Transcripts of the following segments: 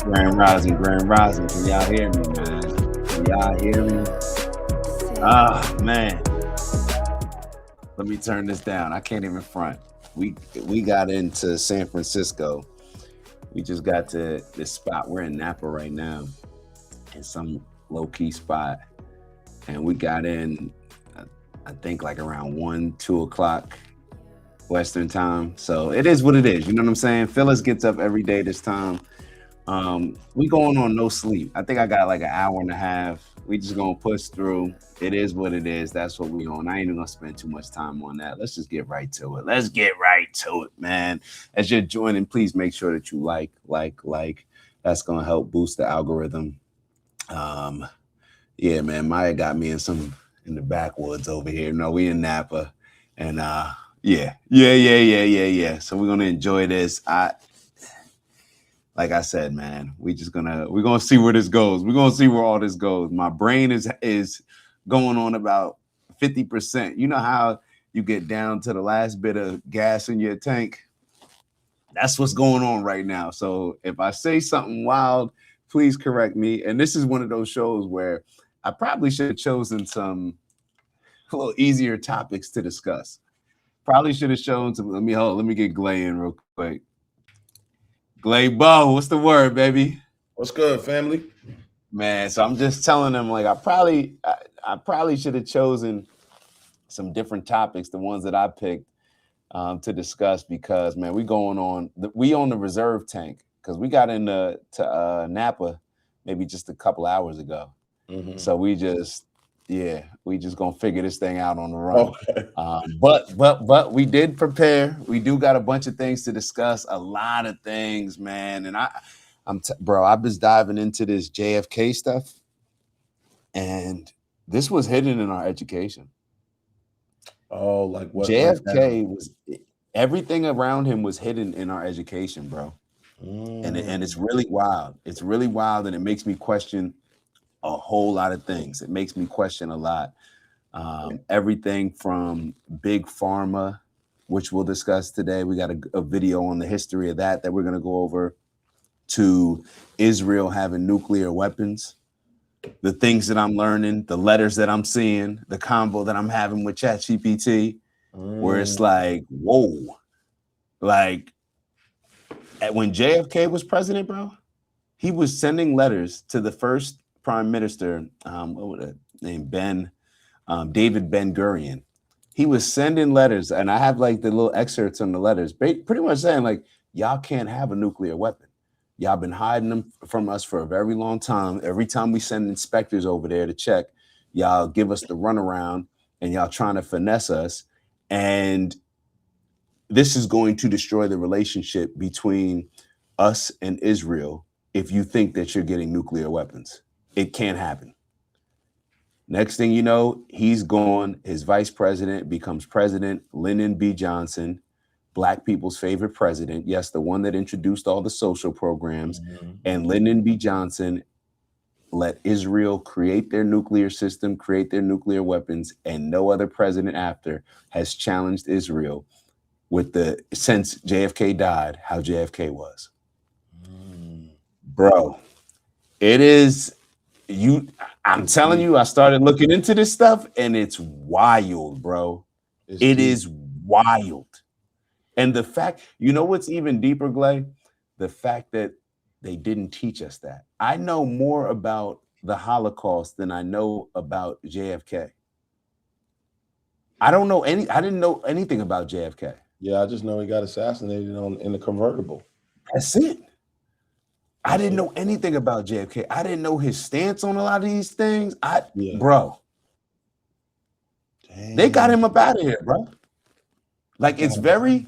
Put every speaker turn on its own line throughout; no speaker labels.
Grand Rising. Can y'all hear me, man? Can y'all hear me? Ah, man. Let me turn this down. I can't even front. We got into San Francisco. We just got to this spot. We're in Napa right now, in some low key spot, and we got in. I think like around 1, 2 o'clock Western time. So it is what it is. You know what I'm saying? Phyllis gets up every day this time. We going on no sleep. I think I got like an hour and a half. We just gonna push through. It is what it is. That's what we on. I ain't even gonna spend too much time on that. Let's just get right to it. Let's get right to it, man. As you're joining, please make sure that you like. That's gonna help boost the algorithm. Um, yeah, man. Maya got me in the backwoods over here. No, we in Napa, and yeah. So we're gonna enjoy this. Like I said, man, we're gonna see where this goes. We're gonna see where all this goes. My brain is going on about 50%. You know how you get down to the last bit of gas in your tank? That's what's going on right now. So if I say something wild, please correct me. And this is one of those shows where I probably should have chosen some a little easier topics to discuss. Probably should have shown some. Let me get Glay in real quick. Glay Bo, what's the word, baby?
What's good, family?
Man, so I'm just telling them like I probably should have chosen some different topics, the ones that I picked to discuss because man, we on the reserve tank because we got into to Napa maybe just a couple hours ago. So we just gonna figure this thing out on the run.
Okay.
But we did prepare. We do got a bunch of things to discuss, a lot of things, man. And bro, I was diving into this JFK stuff, and this was hidden in our education.
Oh, like what?
JFK was everything around him was hidden in our education, bro. And it's really wild. It's really wild, and it makes me question a whole lot of things. It makes me question a lot. Everything from big pharma, which we'll discuss today. We got a video on the history of that we're going to go over, to Israel having nuclear weapons, the things that I'm learning, the letters that I'm seeing, the convo that I'm having with ChatGPT, where it's like, whoa, like when JFK was president, bro, he was sending letters to the first prime minister, what was it name? David Ben Gurion. He was sending letters, and I have like the little excerpts on the letters, pretty much saying like, y'all can't have a nuclear weapon. Y'all been hiding them from us for a very long time. Every time we send inspectors over there to check, y'all give us the runaround, and y'all trying to finesse us. And this is going to destroy the relationship between us and Israel if you think that you're getting nuclear weapons. It can't happen. Next thing you know, he's gone. His vice president becomes president, Lyndon B. Johnson, Black people's favorite president. Yes, the one that introduced all the social programs. And Lyndon B. Johnson let Israel create their nuclear system, create their nuclear weapons, and no other president after has challenged Israel with since JFK died, how JFK was. Bro, it is I'm telling you, I started looking into this stuff and it's wild, bro. It is wild. And the fact, you know what's even deeper, Glay? The fact that they didn't teach us that. I know more about the Holocaust than I know about JFK. I didn't know anything about JFK.
Yeah, I just know he got assassinated in the convertible.
That's it. I didn't know anything about JFK. I didn't know his stance on a lot of these things. Bro, dang. They got him up out of here, bro. Like it's very,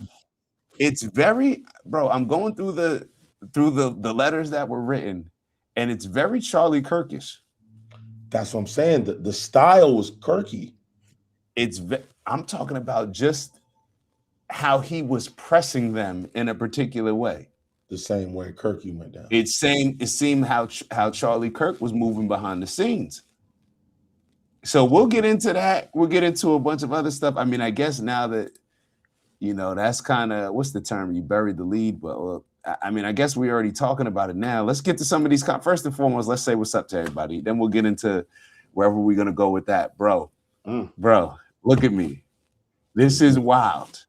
bro. I'm going through the letters that were written, and it's very Charlie Kirkish.
That's what I'm saying. The style was Kirky.
I'm talking about just how he was pressing them in a particular way.
The same way Kirky went down.
It seemed how Charlie Kirk was moving behind the scenes. So we'll get into that. We'll get into a bunch of other stuff. I mean, I guess now that, that's kind of, what's the term? You buried the lead, but I mean, I guess we're already talking about it now. Let's get to some of these. First and foremost, let's say what's up to everybody. Then we'll get into wherever we're gonna go with that, bro. Bro, look at me. This is wild.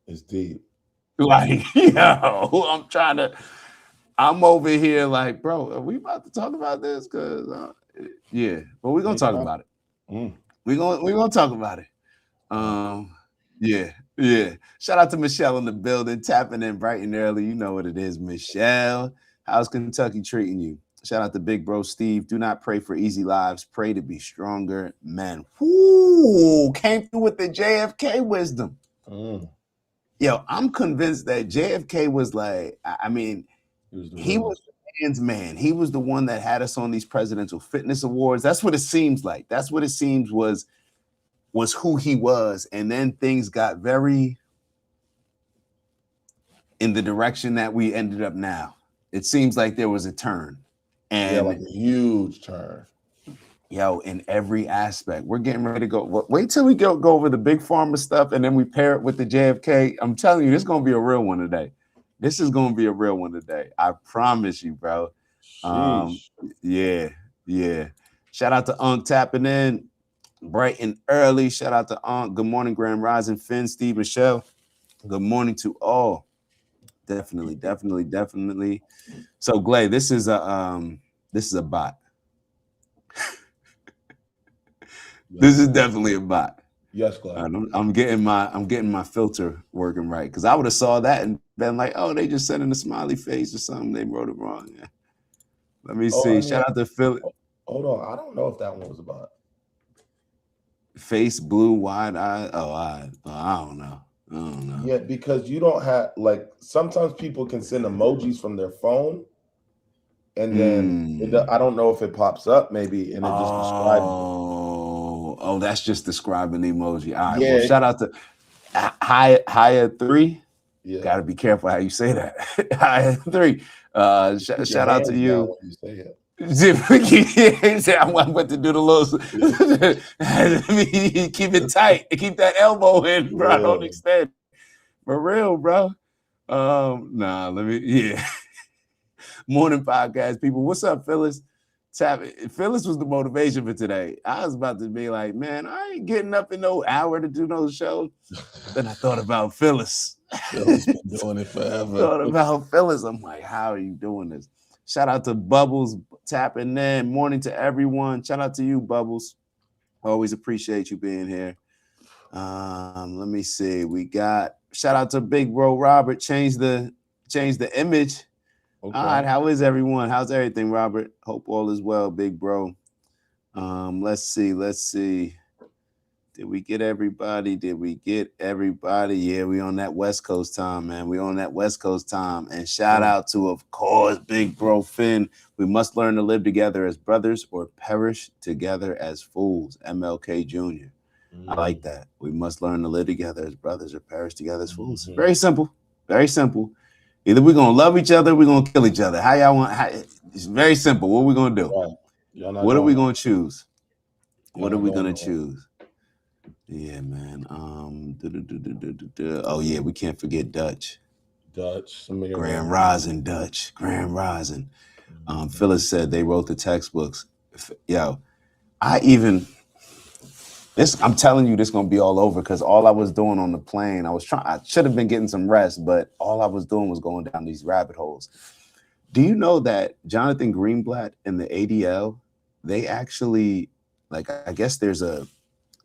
It's deep.
Like, yo, I'm over here like, bro, are we about to talk about this? Cause yeah, but we're gonna talk about it. We're gonna talk about it. Yeah. Shout out to Michelle in the building, tapping in bright and early. You know what it is, Michelle. How's Kentucky treating you? Shout out to Big Bro Steve. Do not pray for easy lives. Pray to be stronger men. Whoo, came through with the JFK wisdom. Yo, I'm convinced that JFK was like, I mean, he was the man's man. He was the one that had us on these presidential fitness awards. That's what it seems like. That's what it seems was who he was. And then things got very in the direction that we ended up now. It seems like there was a turn. And
like a huge turn.
Yo, in every aspect. We're getting ready to go. Wait till we go over the big pharma stuff and then we pair it with the JFK. I'm telling you, this is going to be a real one today. This is going to be a real one today. I promise you, bro. Yeah. Shout out to Unk tapping in bright and early. Shout out to Unk. Good morning, Grand Rising, Finn, Steve, Michelle. Good morning to all. Definitely. So, Glay, this is a bot. This is definitely a bot.
Yes, Glay.
I'm getting my filter working right, because I would have saw that and been like, oh, they just sent in a smiley face or something. They wrote it wrong. Yeah. Let me see. Shout out to Philly.
Hold on, I don't know if that one was a bot.
Face blue, wide eye. I don't know.
Yeah, because you don't have, like, sometimes people can send emojis from their phone, and then I don't know if it pops up maybe, and it just describes it.
Oh, that's just describing the emoji. All right. Well, shout out to Haya 3. Yeah. Got to be careful how you say that. Haya 3. Shout out to you.
You say it.
I'm about to do the little keep it tight, keep that elbow in, bro. Don't extend. For real, bro. Morning podcast people. What's up, Phyllis? Phyllis was the motivation for today. I was about to be like, man, I ain't getting up in no hour to do no show. Then I thought about Phyllis.
Phyllis been doing it forever.
Thought about Phyllis. I'm like, how are you doing this? Shout out to Bubbles tapping in. Morning to everyone. Shout out to you, Bubbles. Always appreciate you being here. Let me see. We got shout out to Big Bro Robert. Change the image. Okay. All right. How is everyone? How's everything, Robert? Hope all is well, Big Bro. Let's see. Did we get everybody? Yeah, we on that West Coast time, man. And shout out to, of course, Big Bro Finn. We must learn to live together as brothers or perish together as fools. MLK Jr. I like that. We must learn to live together as brothers or perish together as fools. Very simple. Either we're going to love each other or we're going to kill each other. It's very simple. What are we going to do? Right. What are we going to choose? What are we going to choose? Yeah, man. Oh yeah, we can't forget Dutch. Grand Rising Dutch. Grand Rising. Phyllis said they wrote the textbooks. Yo, I'm telling you, this gonna be all over, because all I was doing on the plane, I should have been getting some rest, but all I was doing was going down these rabbit holes. Do you know that Jonathan Greenblatt and the ADL, they actually, like, I guess there's a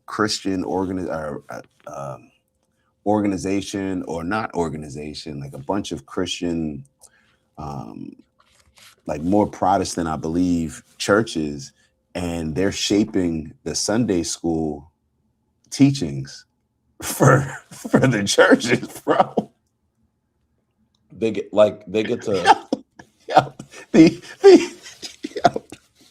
Christian organization, or not organization, like a bunch of Christian, like more Protestant, I believe, churches, and they're shaping the Sunday school teachings for the churches, bro.
They get to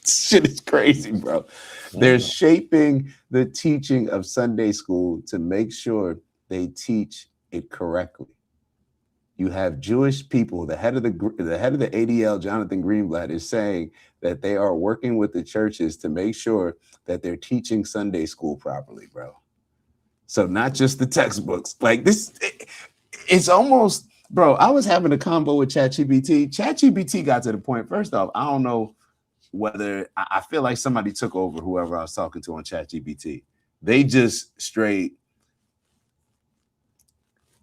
shit is crazy, bro. They're shaping the teaching of Sunday school to make sure they teach it correctly. You have Jewish people. The head of the ADL, Jonathan Greenblatt, is saying that they are working with the churches to make sure that they're teaching Sunday school properly, bro. So not just the textbooks. Like this, it's almost Bro, I was having a combo with ChatGPT. ChatGPT got to the point. First off, I don't know whether I feel like somebody took over whoever I was talking to on ChatGPT. They just straight,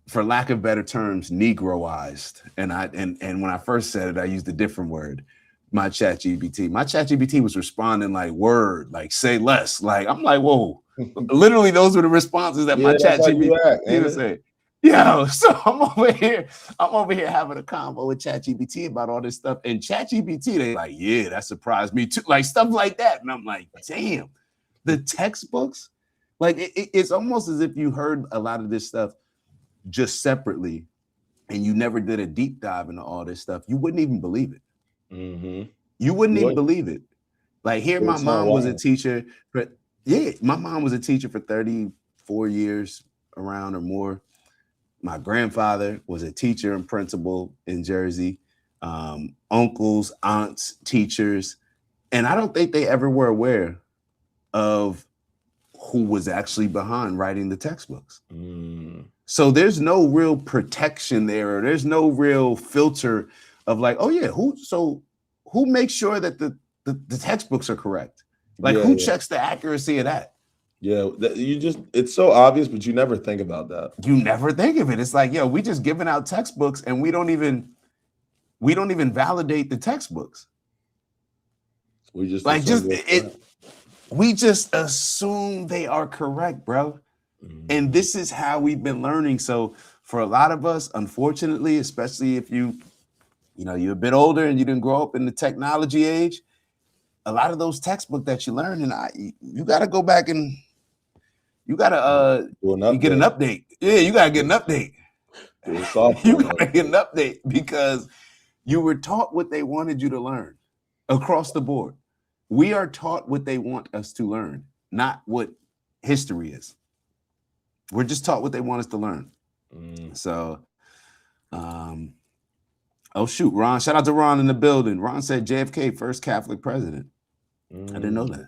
for lack of better terms, Negroized. And when I first said it, I used a different word. My ChatGPT. My ChatGPT was responding like word, like say less. Like I'm like, whoa. Literally, those were the responses that my
Yeah, that's how
ChatGPT
you act, ain't
was
it?
saying. Yo, so I'm over here having a convo with ChatGPT about all this stuff. And ChatGPT, they like, yeah, that surprised me too. Like stuff like that. And I'm like, damn, the textbooks, like it's almost as if you heard a lot of this stuff just separately and you never did a deep dive into all this stuff, you wouldn't even believe it.
Mm-hmm.
You wouldn't
You
even
ain't,
believe it. Like here, my
it's so
mom was a
wild.
teacher, but yeah, my mom was a teacher for 34 years around or more. My grandfather was a teacher and principal in Jersey. Uncles, aunts, teachers, and I don't think they ever were aware of who was actually behind writing the textbooks.
Mm.
So there's no real protection there, or there's no real filter of like, oh yeah, who makes sure that the textbooks are correct? Like
Yeah,
who
yeah,
checks the accuracy of that?
yeah. You just it's so obvious, but you never think about that.
You never think of it. It's like, yo, we just giving out textbooks and we don't even validate the textbooks.
We just
Like
assume
just
they're
it
correct.
we just assume they are correct, bro. And
Mhm.
this is how we've been learning. So for a lot of us, unfortunately, especially if you're a bit older and you didn't grow up in the technology age, a lot of those textbooks that you learn, and you got to go back and you got to
Do an
you get an
update.
update. Yeah, you got to get an update.
Do a
You
software
got to get an
update.
update because you were taught what they wanted you to learn across the board. We are taught what they want us to learn, not what history is. We're just taught what they want us to learn.
Mm.
So, um, oh shoot, Ron! Shout out to Ron in the building. Ron said JFK first Catholic president. I didn't know
Mm.
that.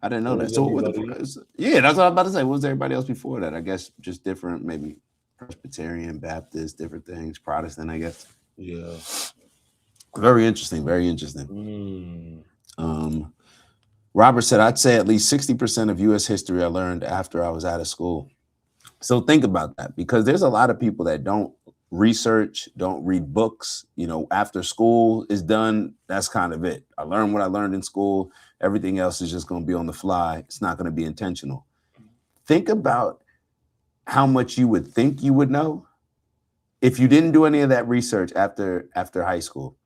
I didn't know
What
that.
was
So what the
everybody?
first? Yeah, that's what I was about to say. What was everybody else before that? I guess just different, maybe Presbyterian, Baptist, different things, Protestant. I guess.
Yeah.
Very interesting. Very interesting.
Mm.
Um, Robert said, I'd say at least 60% of U.S. history I learned after I was out of school. So think about that because there's a lot of people that don't research, don't read books. After school is done, that's kind of it. I learned what I learned in school. Everything else is just going to be on the fly. It's not going to be intentional. Think about how much you would think you would know if you didn't do any of that research after high school.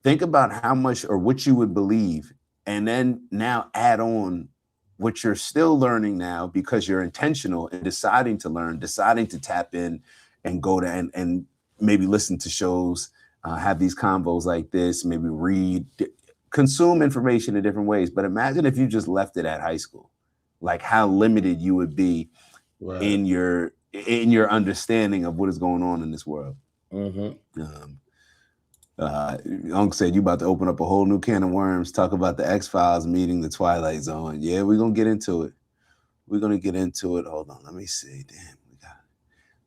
Think about how much or what you would believe, and then now add on what you're still learning now because you're intentional in deciding to learn, deciding to tap in and go to and maybe listen to shows, have these convos like this, maybe read, consume information in different ways. But imagine if you just left it at high school, like how limited you would be
Right.
in your understanding of what is going on in this world.
Mm-hmm.
Um, Uncle said you about to open up a whole new can of worms. Talk about the X-Files meeting the Twilight Zone. Yeah, we're gonna get into it. We're gonna get into it. Hold on, let me see. Damn, we got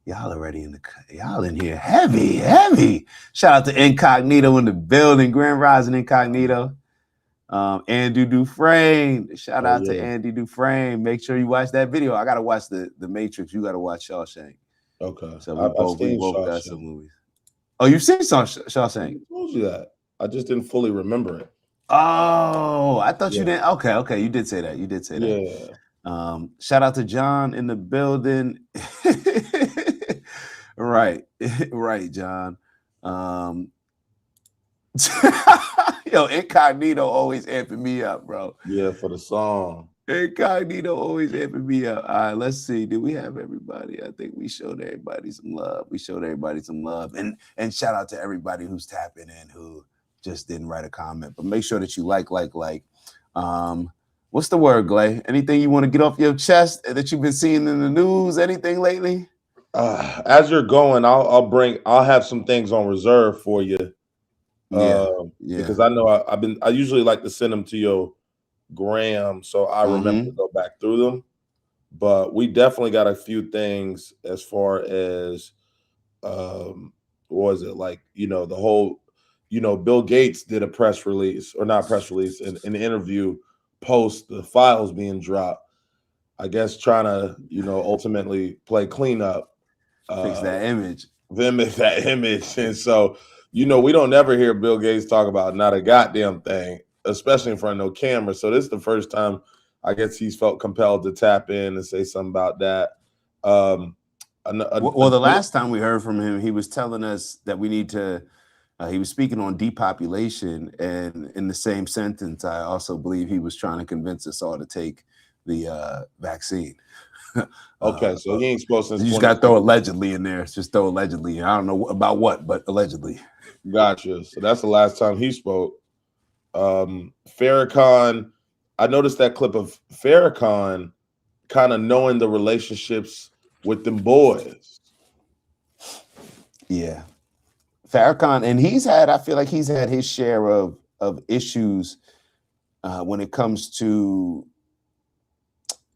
y'all already y'all in here heavy, heavy. Shout out to Incognito in the building. Grand Rising Incognito. Andy Dufresne. Shout
Oh
out to
yeah.
Andy Dufresne. Make sure you watch that video. I gotta watch the Matrix. You gotta watch Shawshank.
Okay.
So we
I've
both we
seen
both got some
Shawshank.
movies. Oh, you've seen
I
Shawshank?
just told you that. I just didn't fully remember it.
Oh, I thought you
Yeah.
didn't. Okay, okay, you did say that. You did say that.
Yeah.
Shout out to John in the building. Right, right, John. Um, yo, Incognito always amping me up, bro.
Yeah. For the song.
Incognito always amping me up. All right, let's see. Do we have everybody? I think we showed everybody some love. We showed everybody some love, and shout out to everybody who's tapping in who just didn't write a comment. But make sure that you like. What's the word, Glay? Anything you want to get off your chest that you've been seeing in the news? Anything lately?
As you're going, I'll have some things on reserve for you.
Yeah, yeah.
Because I know I usually like to send them to your Graham, so I remember to
Mm-hmm.
go back through them. But we definitely got a few things as far as what was it like? The whole, Bill Gates did a press release, or not press release, an interview post the files being dropped. I guess trying to, ultimately play cleanup,
Fix that image.
them is that image. And so, we don't never hear Bill Gates talk about not a goddamn thing, especially in front of no camera. So this is the first time I guess he's felt compelled to tap in and say something about that.
Well, the last time we heard from him, he was telling us that we need to. He was speaking on depopulation, and in the same sentence, I also believe he was trying to convince us all to take the vaccine.
Okay, so he ain't supposed to.
You just got to throw allegedly in there. Just throw allegedly. I don't know about what, but allegedly.
Gotcha. So that's the last time he spoke. Farrakhan, I noticed that clip of Farrakhan kind of knowing the relationships with them boys.
Yeah. Farrakhan, and I feel like he's had his share of issues when it comes to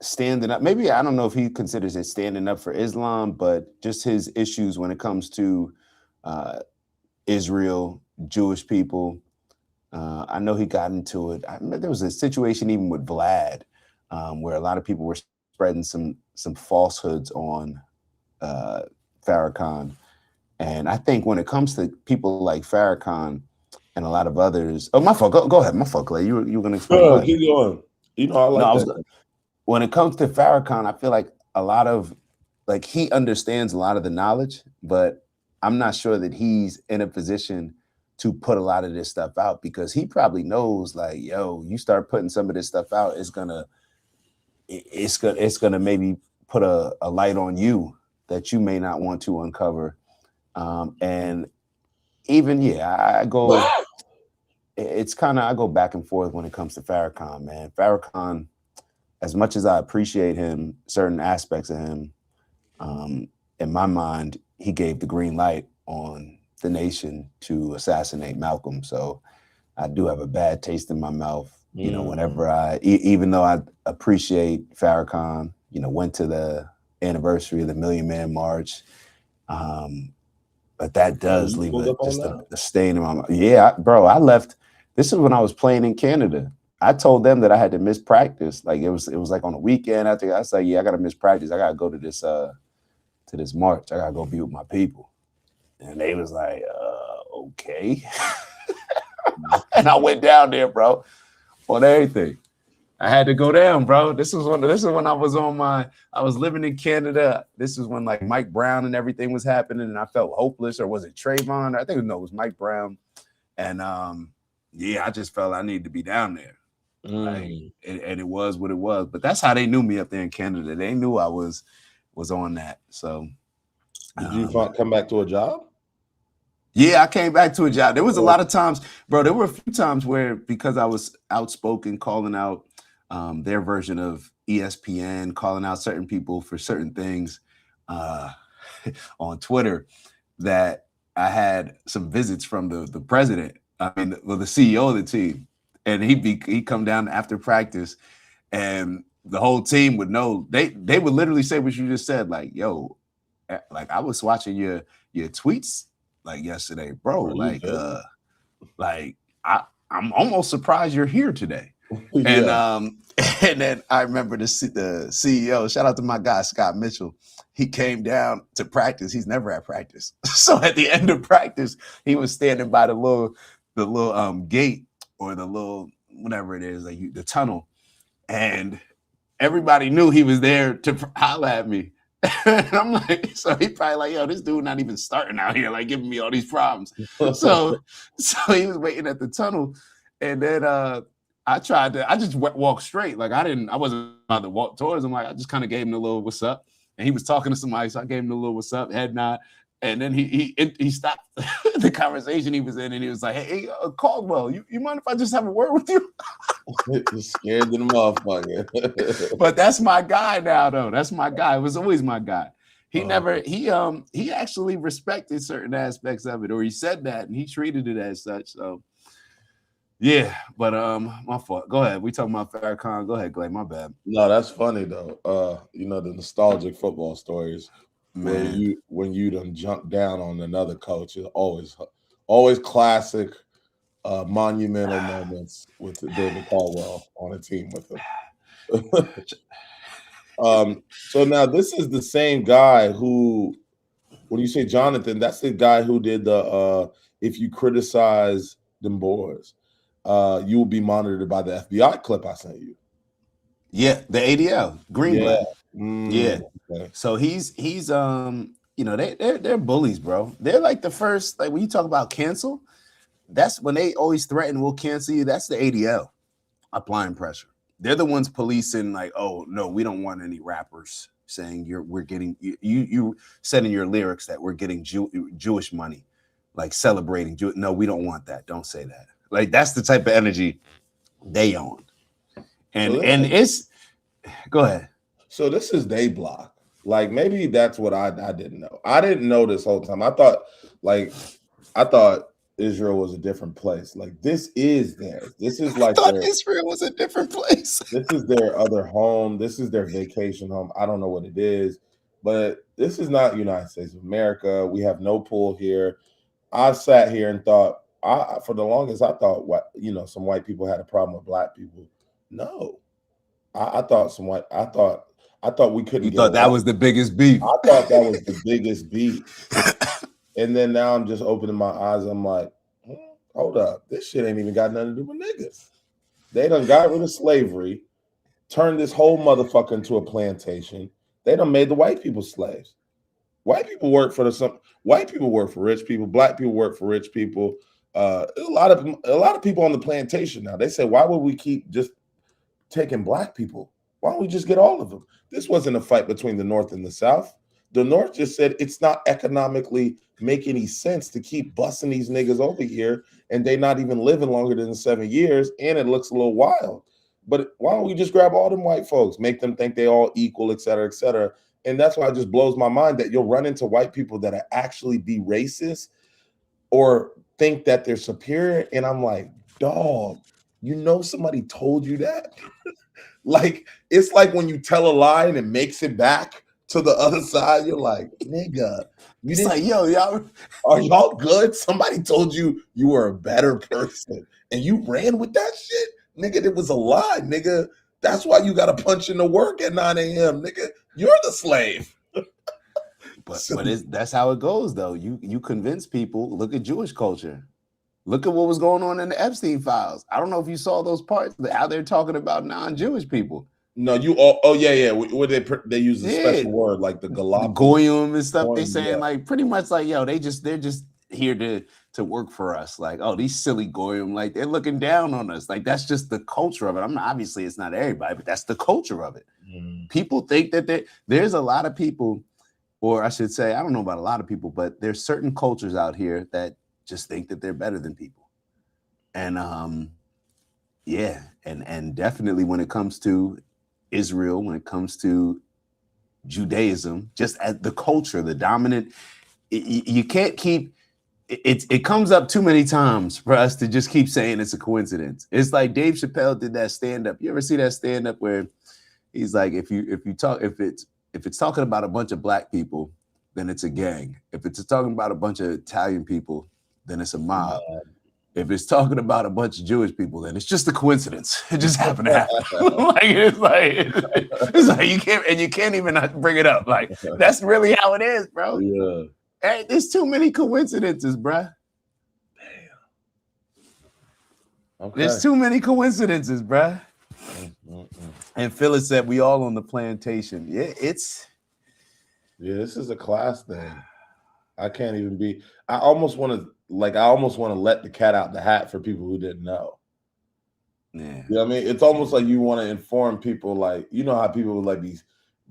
standing up. Maybe, I don't know if he considers it standing up for Islam, but just his issues when it comes to Israel, Jewish people. I know he got into it. I remember there was a situation even with Vlad where a lot of people were spreading some falsehoods on Farrakhan. And I think when it comes to people like Farrakhan and a lot of others, oh, my fault. Go ahead. My fault, Clay. You were going to explain.
Oh, keep going. I like that.
When it comes to Farrakhan, I feel like a lot of, like, he understands a lot of the knowledge, but I'm not sure that he's in a position to put a lot of this stuff out, because he probably knows, like, yo, you start putting some of this stuff out, it's gonna maybe put a light on you that you may not want to uncover. And even, I go back and forth when it comes to Farrakhan, man. Farrakhan, as much as I appreciate him, certain aspects of him, in my mind, he gave the green light on the nation to assassinate Malcolm. So I do have a bad taste in my mouth, whenever even though I appreciate Farrakhan, went to the anniversary of the Million Man March. But that does leave a stain in my mouth. Yeah, bro, I left. This is when I was playing in Canada. I told them that I had to miss practice. Like, it was like on a weekend. I was like, I got to miss practice. I got to go to this march. I got to go be with my people. And they was like, okay. And I went down there, bro, on everything. I had to go down, bro. This is when I was I was living in Canada. This is when, like, Mike Brown and everything was happening, and I felt hopeless. Or was it Trayvon? I think it was Mike Brown. And I just felt I needed to be down there. Like, and it was what it was. But that's how they knew me up there in Canada. They knew I was on that. So
did you come back to a job?
Yeah, I came back to a job. There was a lot of times, bro. There were a few times where, because I was outspoken, calling out their version of ESPN, calling out certain people for certain things on Twitter, that I had some visits from the president. I mean, the CEO of the team, and he'd come down after practice, and the whole team would know. They would literally say what you just said, like, "Yo, like, I was watching your tweets like yesterday, bro. Like I'm almost surprised you're here today." And and then I remember the CEO, shout out to my guy Scott Mitchell. He came down to practice. He's never at practice. So at the end of practice, he was standing by the little gate, or the little, whatever it is, like the tunnel, and everybody knew he was there to holler at me. And I'm like, so he probably like, yo, this dude not even starting out here, like, giving me all these problems. So he was waiting at the tunnel, and then I just walk straight. Like, I wasn't about to walk towards him. Like, I just kind of gave him a little what's up, and he was talking to somebody, so I gave him a little what's up, head nod. And then he stopped the conversation he was in, and he was like, "Hey, Caldwell, you mind if I just have a word with you?"
You're scared to the motherfucker.
But that's my guy now, though. That's my guy. It was always my guy. He actually respected certain aspects of it, or he said that, and he treated it as such. So yeah, but my fault. Go ahead. We talking about Farrakhan. Go ahead, Clay. My bad.
No, that's funny though. The nostalgic football stories.
Man.
when you done jump down on another coach. It's always classic, monumental moments with David Caldwell on a team with him. So now this is the same guy who, when you say Jonathan, that's the guy who did the if you criticize them boys, you will be monitored by the FBI clip I sent you.
Yeah, the ADL,
Yeah.
Greenblatt. Yeah.
Okay.
So he's they're bullies, bro. They're like the first, like when you talk about cancel, that's when they always threaten we'll cancel you. That's the ADL applying pressure. They're the ones policing, like, oh no, we don't want any rappers saying we're getting you said in your lyrics that we're getting Jewish money, like celebrating no, we don't want that. Don't say that. Like that's the type of energy they own. And
So
it's go ahead.
So this is day block. Like maybe that's what I didn't know. I didn't know this whole time. Like I thought Israel was a different place. Like this is theirs. This is
I
like
thought Israel was a different place.
this is their other home. This is their vacation home. I don't know what it is, but this is not United States of America. We have no pool here. I sat here and thought, for the longest I thought some white people had a problem with black people. No, I thought I thought we couldn't
You
get
thought that
along.
was the biggest beef.
I thought that was the biggest beef. And then now I'm just opening my eyes. I'm like, hold up. This shit ain't even got nothing to do with niggas. They done got rid of slavery, turned this whole motherfucker into a plantation. They done made the white people slaves. White people work for white people work for rich people. Black people work for rich people. A lot of people on the plantation now. They say, why would we keep just taking black people? Why don't we just get all of them? This wasn't a fight between the North and the South. The North just said it's not economically make any sense to keep busing these niggas over here, and they not even living longer than 7 years, and it looks a little wild. But why don't we just grab all them white folks, make them think they all equal, et cetera, et cetera? And that's why it just blows my mind that you'll run into white people that are actually be racist or think that they're superior. And I'm like, dog, somebody told you that? Like, it's like when you tell a lie and it makes it back to the other side, you're like, nigga,
It's like, yo, y'all
are y'all good? Somebody told you you were a better person and you ran with that shit? Nigga, it was a lie, nigga. That's why you got to punch into work at 9 a.m., nigga. You're the slave.
But that's how it goes, though. You convince people. Look at Jewish culture. Look at what was going on in the Epstein files. I don't know if you saw those parts, how they're talking about non-Jewish people.
No, yeah. Where they use a special word like the
goyim and stuff. They
Goyim,
saying like pretty much like, yo, they're just here to work for us. Like, oh, these silly goyim, like they're looking down on us. Like that's just the culture of it. Obviously it's not everybody, but that's the culture of it. People think that there's a lot of people, or I should say, I don't know about a lot of people, but there's certain cultures out here that just think that they're better than people. And yeah, and definitely when it comes to Israel, when it comes to Judaism, just as the culture, the dominant, you can't keep it comes up too many times for us to just keep saying it's a coincidence. It's like Dave Chappelle did that stand-up. You ever see that stand-up where he's like, if it's talking about a bunch of black people, then it's a gang. If it's talking about a bunch of Italian people, then it's a mob. If it's talking about a bunch of Jewish people, then it's just a coincidence. It just happened to happen. it's like you can't even not bring it up. Like that's really how it is, bro.
Yeah.
Hey, there's too many coincidences, bro.
Damn. Okay.
There's too many coincidences, bro. And Phyllis said we all on the plantation. Yeah, this
is a class thing. I can't even be. I almost want to let the cat out the hat for people who didn't know.
Yeah.
You know what I mean? It's almost like you want to inform people, like, you know how people would like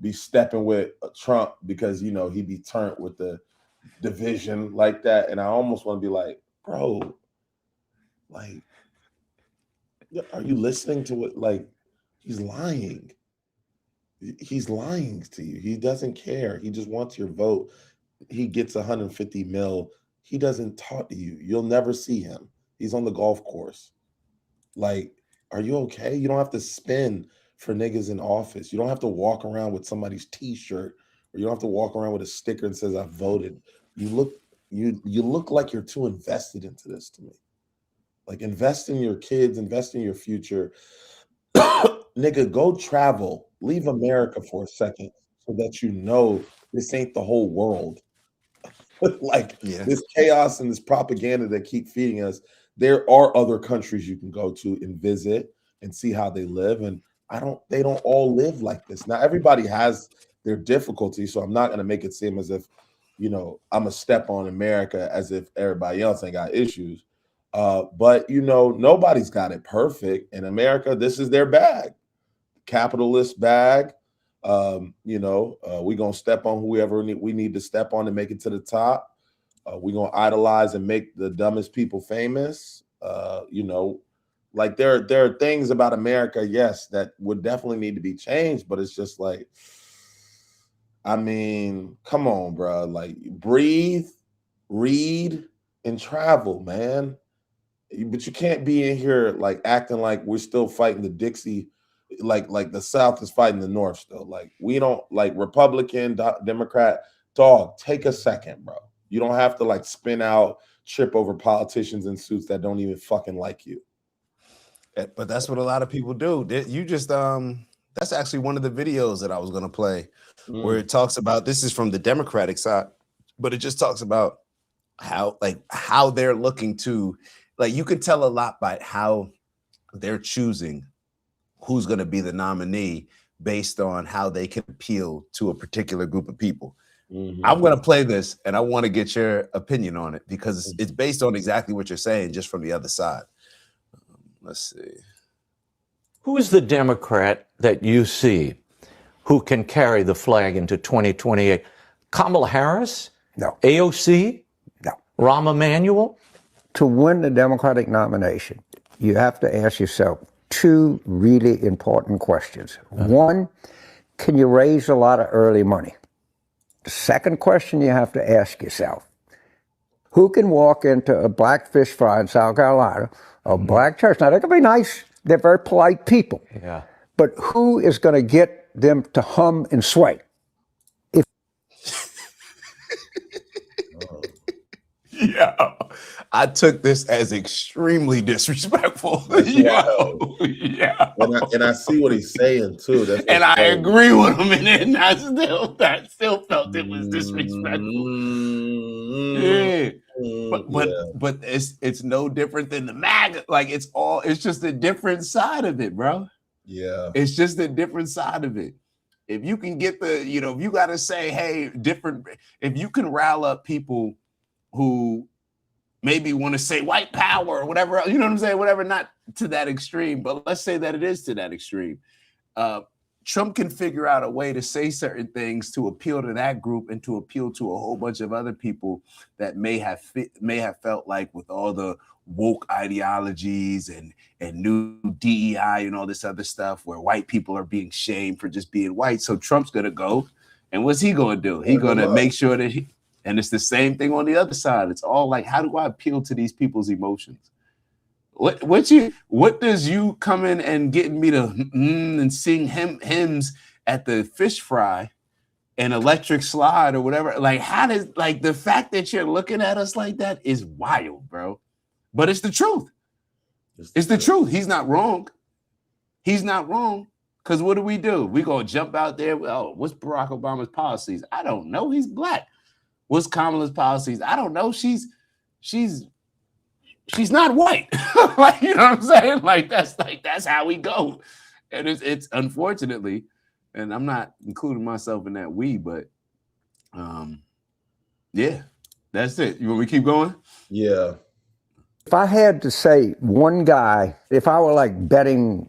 be stepping with Trump because he'd be turned with the division like that. And I almost want to be like, bro, like, are you listening to what? Like, he's lying. He's lying to you. He doesn't care. He just wants your vote. He gets 150 mil. He doesn't talk to you. You'll never see him. He's on the golf course. Like, are you okay? You don't have to spin for niggas in office. You don't have to walk around with somebody's t-shirt or you don't have to walk around with a sticker that says I voted. You look like you're too invested into this to me. Like, invest in your kids, invest in your future. Nigga, go travel. Leave America for a second so that you know this ain't the whole world. Like,
Yeah.
this chaos and this propaganda that keep feeding us, there are other countries you can go to and visit and see how they live. And they don't all live like this. Now, everybody has their difficulties, so I'm not going to make it seem as if, I'm a step on America as if everybody else ain't got issues. But nobody's got it perfect. In America, this is their bag, capitalist bag. We're gonna step on whoever we need to step on to make it to the top. We're gonna idolize and make the dumbest people famous. Like there are things about America, yes, that would definitely need to be changed, but it's just like, I mean, come on, bro. Like, breathe, read, and travel, man. But you can't be in here like acting like we're still fighting the Dixie, like the South is fighting the North still. Like, we don't, like, Republican, Democrat, dog, take a second, bro. You don't have to like spin out, trip over politicians in suits that don't even fucking like you.
But that's what a lot of people do. You just that's actually one of the videos that I was gonna play, where it talks about, this is from the Democratic side, but it just talks about how they're looking to, like, you can tell a lot by how they're choosing who's going to be the nominee based on how they can appeal to a particular group of people. I'm going to play this, and I want to get your opinion on it, because it's based on exactly what you're saying, just from the other side. Let's see.
Who is the Democrat that you see who can carry the flag into 2028? Kamala Harris?
No.
AOC?
No.
Rahm Emanuel?
To win the Democratic nomination, you have to ask yourself two really important questions. One, can you raise a lot of early money? The second question you have to ask yourself, who can walk into a black fish fry in South Carolina, a black church? Now, they can be nice. They're very polite people.
Yeah.
But who is going to get them to hum and sway?
Yeah, I took this as extremely disrespectful.
Yeah. And I see what he's saying too.
And I agree with him, and I still felt it was disrespectful. But it's no different than the MAGA. Like, it's just a different side of it, bro.
Yeah,
it's just a different side of it. If you can get if you got to say, hey, if you can rile up people who maybe want to say white power or whatever, you know what I'm saying? Whatever, not to that extreme, but let's say that it is to that extreme. Trump can figure out a way to say certain things to appeal to that group and to appeal to a whole bunch of other people that may have felt like, with all the woke ideologies and new DEI and all this other stuff, where white people are being shamed for just being white. So Trump's going to go, and what's he going to do? He's going to make sure that and it's the same thing on the other side. It's all like, how do I appeal to these people's emotions? What does you come in and getting me to and sing hymns at the fish fry and electric slide or whatever? Like, how does, like, the fact that you're looking at us like that is wild, bro. But it's the truth. It's the truth. He's not wrong. He's not wrong. Because what do? We gonna jump out there? Oh, what's Barack Obama's policies? I don't know. He's black. What's Kamala's policies? I don't know. She's not white. Like, you know what I'm saying? Like, that's how we go. And it's unfortunately, and I'm not including myself in that but yeah, that's it. You want me to keep going?
Yeah.
If I had to say one guy, if I were like betting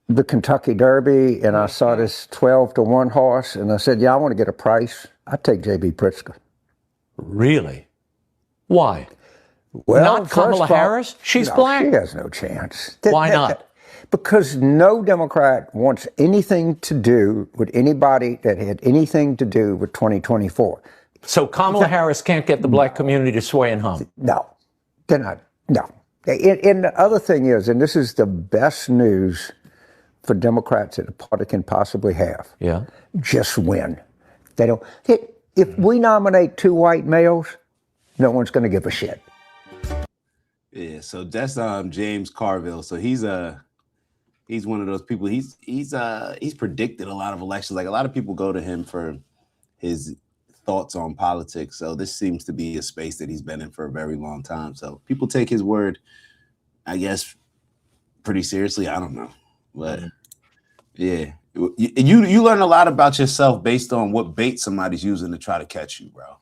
the Kentucky Derby and I saw this 12-1 horse and I said, yeah, I want to get a price, I'd take J.B. Pritzker.
Really? Why?
Well,
not Kamala Harris? She's black.
She has no chance.
Why not?
Because no Democrat wants anything to do with anybody that had anything to do with 2024.
So Kamala Harris can't get the black community to sway and hum?
No, they're not. No. And the other thing is, and this is the best news for Democrats that the party can possibly have.
Yeah.
Just win. They don't. If we nominate 2 white males, no one's going to give a shit.
Yeah, so that's James Carville. So he's one of those people. He's predicted a lot of elections. Like, a lot of people go to him for his thoughts on politics. So this seems to be a space that he's been in for a very long time. So people take his word, I guess, pretty seriously. I don't know, but yeah, you learn a lot about yourself based on what bait somebody's using to try to catch you, bro.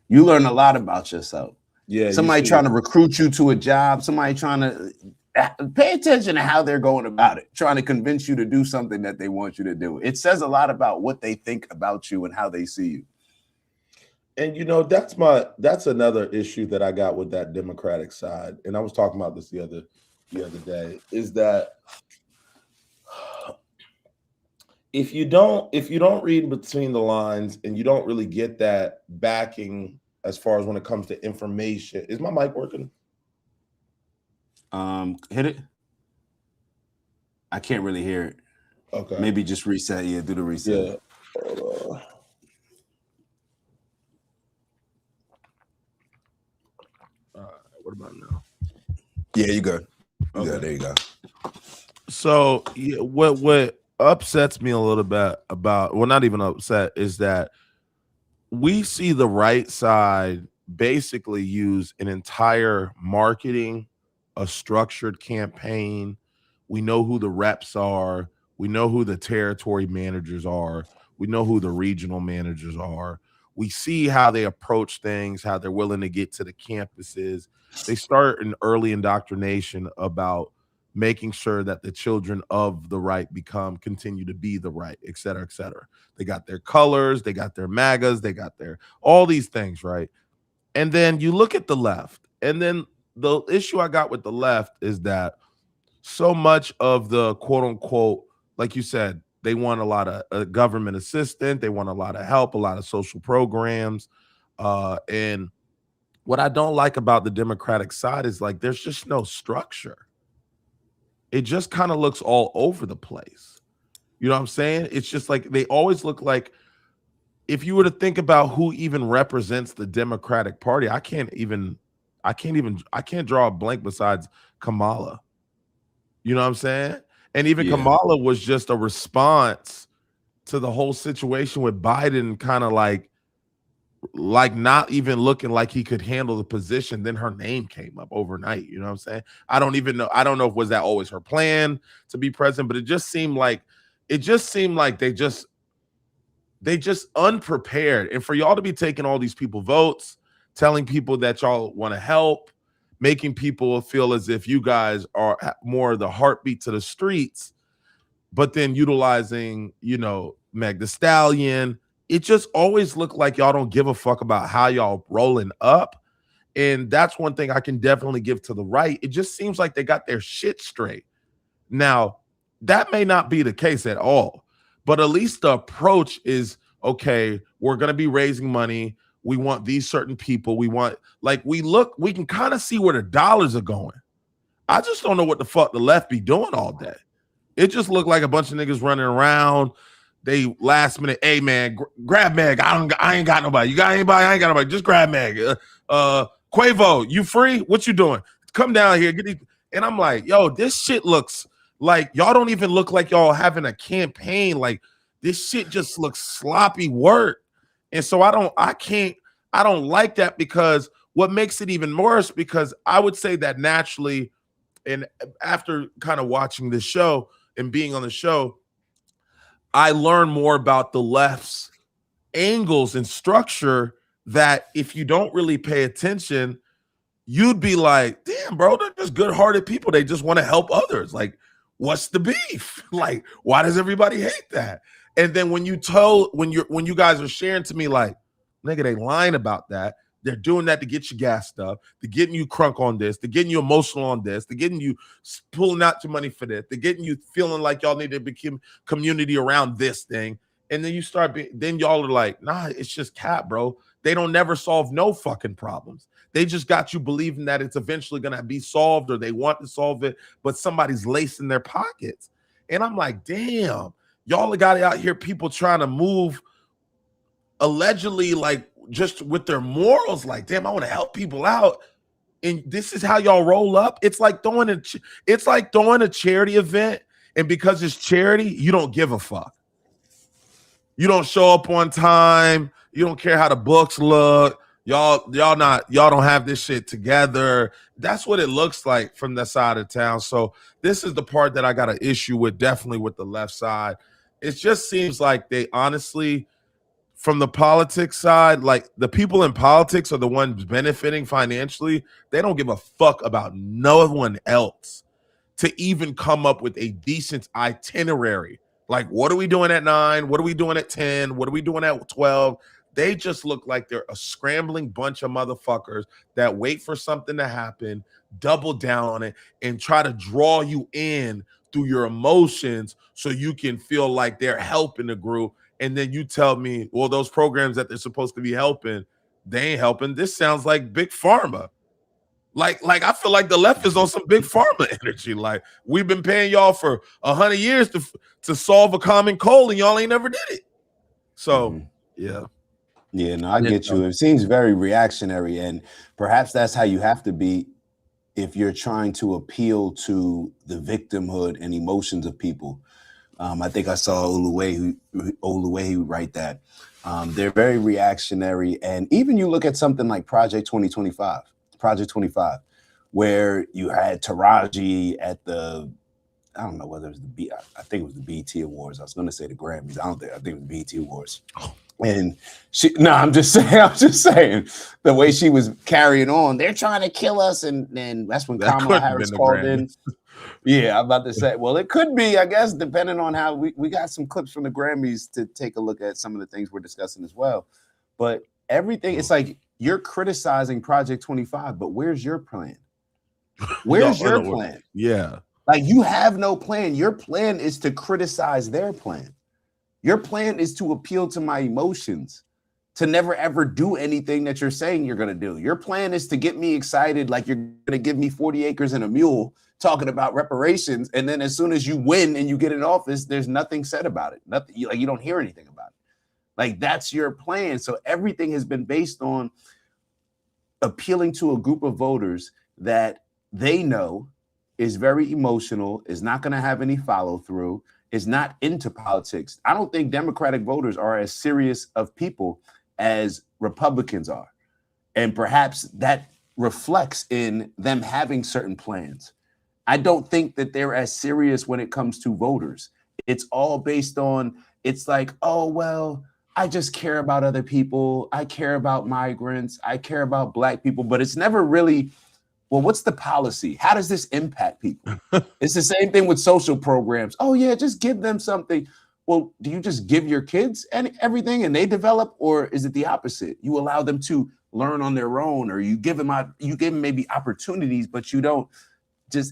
You learn a lot about yourself.
Yeah,
somebody trying to recruit you to a job, somebody trying to pay attention to how they're going about it, trying to convince you to do something that they want you to do. It says a lot about what they think about you and how they see you.
And that's another issue that I got with that Democratic side. And I was talking about this the other day, is that if you don't read between the lines and you don't really get that backing as far as when it comes to information. Is my mic working?
Hit it. I can't really hear it.
Okay.
Maybe just reset. Yeah, do the reset.
Yeah. All right. What about now?
Yeah, you good.
Okay.
Yeah, there you go.
So what upsets me a little bit about, well, not even upset, is that we see the right side basically use an entire marketing, a structured campaign. We know who the reps are. We know who the territory managers are. We know who the regional managers are. We see how they approach things, how they're willing to get to the campuses. They start an early indoctrination about making sure that the children of the right continue to be the right, et cetera, et cetera. They got their colors, they got their MAGAs, they got their all these things, right? And then you look at the left, and then the issue I got with the left is that so much of the quote unquote, like you said, they want a lot of government assistance, they want a lot of help, a lot of social programs. And what I don't like about the Democratic side is, like, there's just no structure. It just kind of looks all over the place. You know what I'm saying? It's just like they always look like, if you were to think about who even represents the Democratic Party, I can't draw a blank besides Kamala. You know what I'm saying? And even Kamala was just a response to the whole situation with Biden, kind of like not even looking like he could handle the position. Then her name came up overnight. You know what I'm saying? I don't know if was that always her plan to be president, but it just seemed like they just unprepared. And for y'all to be taking all these people votes, telling people that y'all want to help, making people feel as if you guys are more the heartbeat to the streets, but then utilizing, Meg Thee Stallion. It just always looked like y'all don't give a fuck about how y'all rolling up. And that's one thing I can definitely give to the right. It just seems like they got their shit straight. Now, that may not be the case at all, but at least the approach is, okay, we're going to be raising money. We want these certain people. We can kind of see where the dollars are going. I just don't know what the fuck the left be doing all day. It just looked like a bunch of niggas running around. They last minute, hey man, grab Meg. I ain't got nobody. You got anybody? I ain't got nobody. Just grab Meg. Quavo, you free? What you doing? Come down here. Get these. And I'm like, yo, this shit looks like y'all don't even look like y'all having a campaign. Like, this shit just looks sloppy work. And so I don't like that, because what makes it even worse, because I would say that naturally, and after kind of watching this show and being on the show, I learned more about the left's angles and structure, that if you don't really pay attention, you'd be like, damn, bro, they're just good-hearted people. They just want to help others. Like, what's the beef? Like, why does everybody hate that? And then when you guys are sharing to me, like, nigga, they lying about that. They're doing that to get you gassed up. They're getting you crunk on this. They're getting you emotional on this. They're getting you pulling out your money for this. They're getting you feeling like y'all need to become community around this thing. And then then y'all are like, nah, it's just cap, bro. They don't never solve no fucking problems. They just got you believing that it's eventually going to be solved, or they want to solve it, but somebody's lacing their pockets. And I'm like, damn, y'all got out here people trying to move allegedly, like, just with their morals, like, damn, I want to help people out. And this is how y'all roll up. It's like throwing a charity event, and because it's charity, you don't give a fuck. You don't show up on time. You don't care how the books look. Y'all don't have this shit together. That's what it looks like from that side of town. So this is the part that I got an issue with, definitely with the left side. It just seems like they honestly, from the politics side, like the people in politics are the ones benefiting financially. They don't give a fuck about no one else to even come up with a decent itinerary. Like, what are we doing at 9? What are we doing at 10? What are we doing at 12? They just look like they're a scrambling bunch of motherfuckers that wait for something to happen, double down on it, and try to draw you in through your emotions so you can feel like they're helping the group. And then you tell me, well, those programs that they're supposed to be helping, they ain't helping. This sounds like big pharma. Like I feel like the left is on some big pharma energy. Like, we've been paying y'all for 100 years to solve a common cold, and y'all ain't never did it. So yeah.
No, I get you. It seems very reactionary, and perhaps that's how you have to be if you're trying to appeal to the victimhood and emotions of people. I think I saw Oluwehu write that. They're very reactionary, and even you look at something like Project 25, where you had Taraji at the, I don't know whether it was I think it was the BET Awards. I was going to say the Grammys. I think it was BET Awards. And I'm just saying the way she was carrying on, they're trying to kill us. And that's when Kamala Harris called in. Yeah, I'm about to say, well, it could be, I guess, depending on how we got some clips from the Grammys to take a look at some of the things we're discussing as well. But everything, it's like you're criticizing Project 25, but where's your plan? Where's your plan?
Yeah.
Like, you have no plan. Your plan is to criticize their plan. Your plan is to appeal to my emotions, to never ever do anything that you're saying you're going to do. Your plan is to get me excited, like you're going to give me 40 acres and a mule, talking about reparations. And then as soon as you win and you get in office, there's nothing said about it. Nothing, like, you don't hear anything about it. Like, that's your plan. So everything has been based on appealing to a group of voters that they know is very emotional, is not going to have any follow through, is not into politics. I don't think Democratic voters are as serious of people as Republicans are. And perhaps that reflects in them having certain plans. I don't think that they're as serious when it comes to voters. It's all based on, it's like, oh, well, I just care about other people. I care about migrants. I care about Black people. But it's never really, well, what's the policy? How does this impact people? It's the same thing with social programs. Oh, yeah, just give them something. Well, do you just give your kids everything and they develop, or is it the opposite? You allow them to learn on their own, or you give them maybe opportunities, but you don't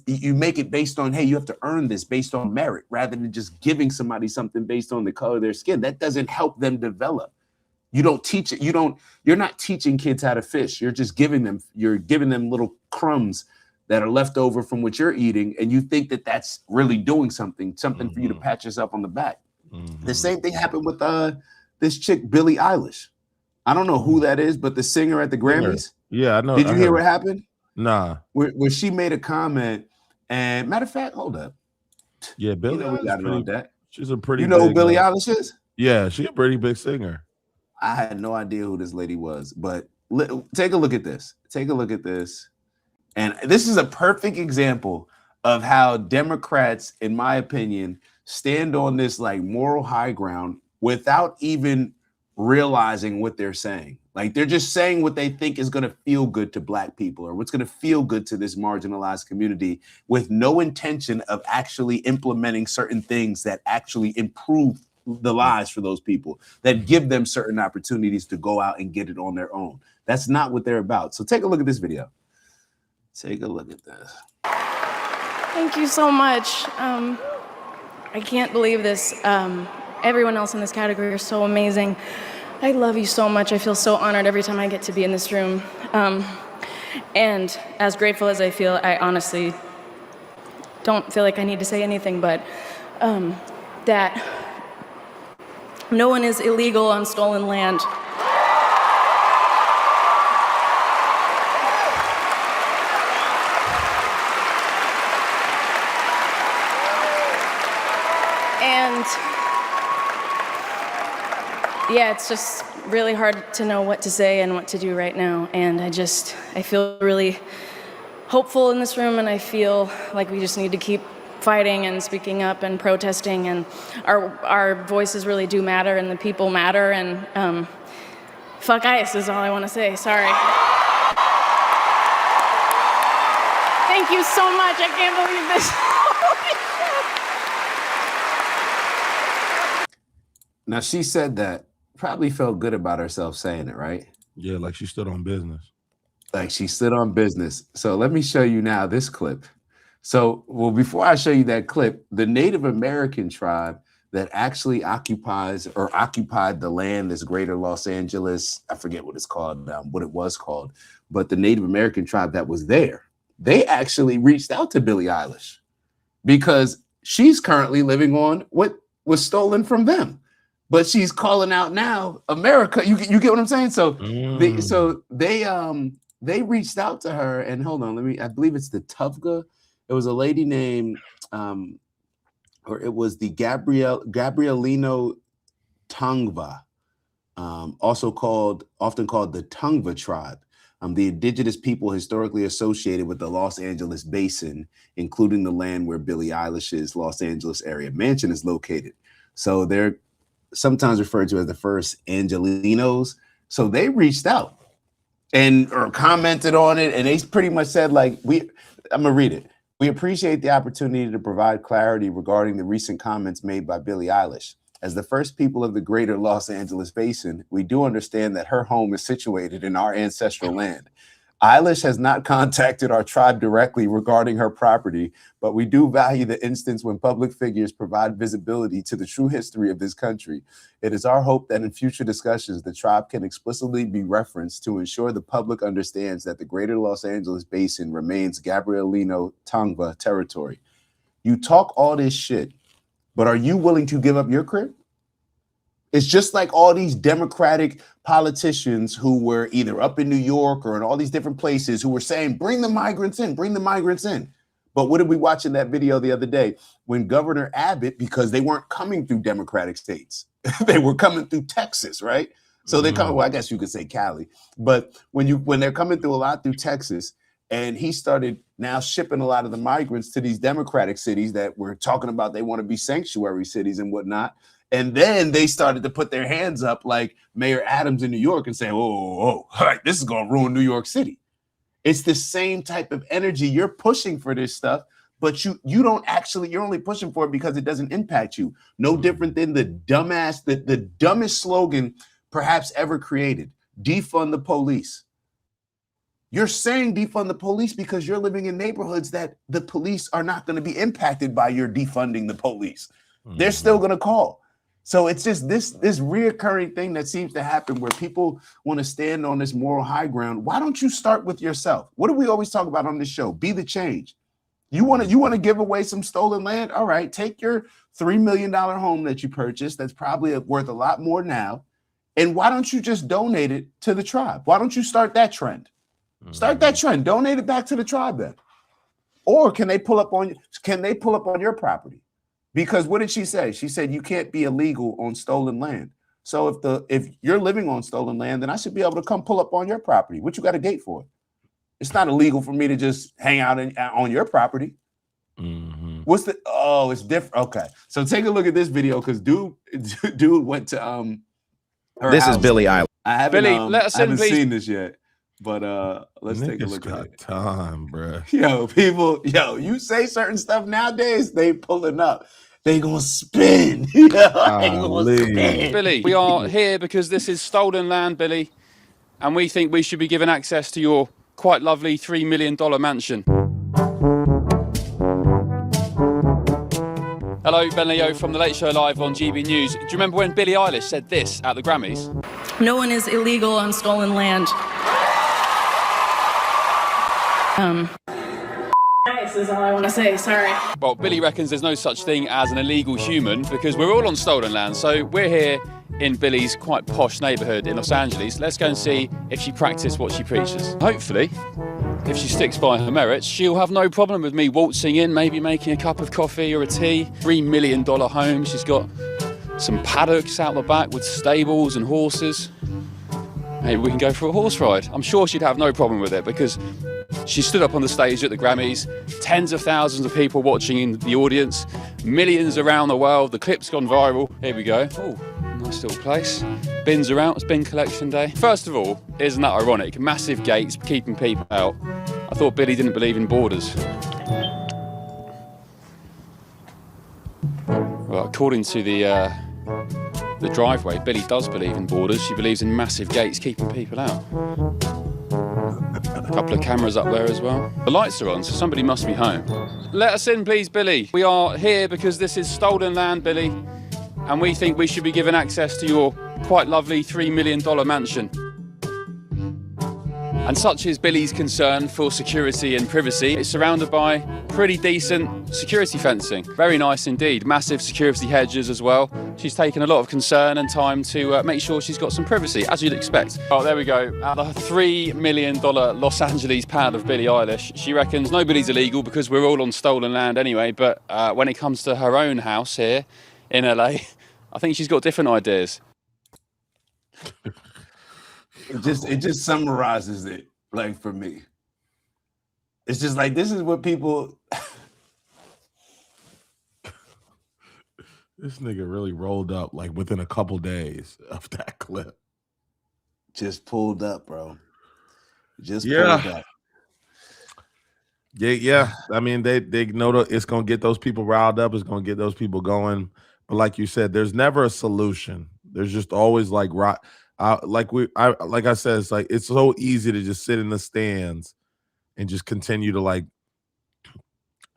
you make it based on, hey, you have to earn this based on merit, rather than just giving somebody something based on the color of their skin. That doesn't help them develop. You don't teach it. You're not teaching kids how to fish. You're just giving them little crumbs that are left over from what you're eating. And you think that that's really doing something for you to pat yourself on the back. The same thing happened with this chick, Billie Eilish. I don't know who that is, but the singer at the Grammys.
Yeah, I know.
Did you hear what happened?
Nah.
Where she made a comment, and matter of fact, hold up.
Yeah, Billie
we got it on that.
She's a pretty.
You know who Billie Eilish is?
Yeah, she's a pretty big singer.
I had no idea who this lady was, but take a look at this. Take a look at this. And this is a perfect example of how Democrats, in my opinion, stand on this like moral high ground without even realizing what they're saying. Like, they're just saying what they think is going to feel good to Black people, or what's going to feel good to this marginalized community, with no intention of actually implementing certain things that actually improve the lives for those people, that give them certain opportunities to go out and get it on their own. That's not what they're about. So take a look at this video. Take a look at this.
Thank you so much. I can't believe this. Everyone else in this category are so amazing. I love you so much. I feel so honored every time I get to be in this room. And as grateful as I feel, I honestly don't feel like I need to say anything, but that No one is illegal on stolen land. And yeah, it's just really hard to know what to say and what to do right now. And I feel really hopeful in this room, and I feel like we just need to keep fighting and speaking up and protesting, and our voices really do matter, and the people matter, and fuck ICE is all I want to say. Sorry. Thank you so much. I can't believe this.
Now, she said that, probably felt good about herself saying it, right?
Yeah, like she stood on business.
Like she stood on business. So let me show you now this clip. So, well, before I show you that clip, the Native American tribe that actually occupied the land, this greater Los Angeles, I forget what it's called, what it was called, but the Native American tribe that was there, they actually reached out to Billie Eilish because she's currently living on what was stolen from them. But she's calling out now, America. You get what I'm saying? So they reached out to her, and hold on, I believe it's the Tuvga. It was a lady named, or it was the Gabrielino Tongva, often called the Tongva tribe. The indigenous people historically associated with the Los Angeles basin, including the land where Billie Eilish's Los Angeles area mansion is located. So they're sometimes referred to as the first Angelinos. So they reached out or commented on it, and they pretty much said, like, I'm gonna read it. We appreciate the opportunity to provide clarity regarding the recent comments made by Billie Eilish. As the first people of the greater Los Angeles basin, we do understand that her home is situated in our ancestral land. Eilish has not contacted our tribe directly regarding her property, but we do value the instance when public figures provide visibility to the true history of this country. It is our hope that in future discussions, the tribe can explicitly be referenced to ensure the public understands that the greater Los Angeles basin remains Gabrielino Tongva territory. You talk all this shit, but are you willing to give up your crib? It's just like all these Democratic politicians who were either up in New York or in all these different places who were saying, bring the migrants in, bring the migrants in. But what did we watch in that video the other day? When Governor Abbott, because they weren't coming through Democratic states, they were coming through Texas, right? So they come, well, I guess you could say Cali, but when they're coming through a lot through Texas, and he started now shipping a lot of the migrants to these Democratic cities that were talking about they want to be sanctuary cities and whatnot. And then they started to put their hands up like Mayor Adams in New York and say, oh, like, this is going to ruin New York City. It's the same type of energy. You're pushing for this stuff, but you don't actually, you're only pushing for it because it doesn't impact you. No different than the dumbest slogan perhaps ever created, defund the police. You're saying defund the police because you're living in neighborhoods that the police are not going to be impacted by your defunding the police. They're still going to call. So it's just this reoccurring thing that seems to happen where people want to stand on this moral high ground. Why don't you start with yourself? What do we always talk about on this show? Be the change. You want to give away some stolen land? All right, take your $3 million home that you purchased that's probably worth a lot more now. And why don't you just donate it to the tribe? Why don't you start that trend? Start that trend. Donate it back to the tribe then. Or can they pull up on your property? Because what did she say? She said you can't be illegal on stolen land. So if you're living on stolen land, then I should be able to come pull up on your property. What you got a gate for? It's not illegal for me to just hang out on your property. It's different. Okay, so take a look at this video because dude went to her
This
house.
is Billie Eilish.
I haven't,
Billy, let us
I
in,
haven't
please.
seen this yet, but let's take a look at it.
Time, bro.
Yo, people, you say certain stuff nowadays, they pulling up. They gonna spin. They gonna spin.
Billy, we are here because this is stolen land, Billy, and we think we should be given access to your quite lovely $3 million mansion. Hello, Ben Leo from The Late Show Live on GB News. Do you remember when Billie Eilish said this at the Grammys?
No one is illegal on stolen land. Nice. this is all I want to say. Sorry.
Well, Billy reckons there's no such thing as an illegal human because we're all on stolen land. So we're here in Billy's quite posh neighborhood in Los Angeles. Let's go and see if she practiced what she preaches. Hopefully, if she sticks by her merits, she'll have no problem with me waltzing in, maybe making a cup of coffee or a tea. $3 million home. She's got some paddocks out the back with stables and horses. Maybe we can go for a horse ride. I'm sure she'd have no problem with it because she stood up on the stage at the Grammys, tens of thousands of people watching in the audience, millions around the world. The clip's gone viral. Here we go. Oh, nice little place. Bins are out. It's bin collection day. First of all, isn't that ironic? Massive gates keeping people out. I thought Billy didn't believe in borders. Well, according to the driveway, Billy does believe in borders. She believes in massive gates keeping people out. A couple of cameras up there as well. The lights are on, so somebody must be home. Let us in, please, Billy. We are here because this is stolen land, Billy, and we think we should be given access to your quite lovely $3 million mansion. And such is Billy's concern for security and privacy. It's surrounded by pretty decent security fencing. Very nice indeed. Massive security hedges as well. She's taken a lot of concern and time to make sure she's got some privacy, as you'd expect. Oh, there we go. At the $3 million Los Angeles pound of Billie Eilish, she reckons nobody's illegal because we're all on stolen land anyway, but when it comes to her own house here in LA, I think she's got different ideas.
It just summarizes it, like, for me. It's just like, this is what people.
This nigga really rolled up like within a couple days of that clip.
Just pulled up, bro. Just pulled up.
Yeah. I mean, they know it's gonna get those people riled up. It's gonna get those people going. But like you said, there's never a solution. There's just always like like I said, it's like it's so easy to just sit in the stands and just continue to like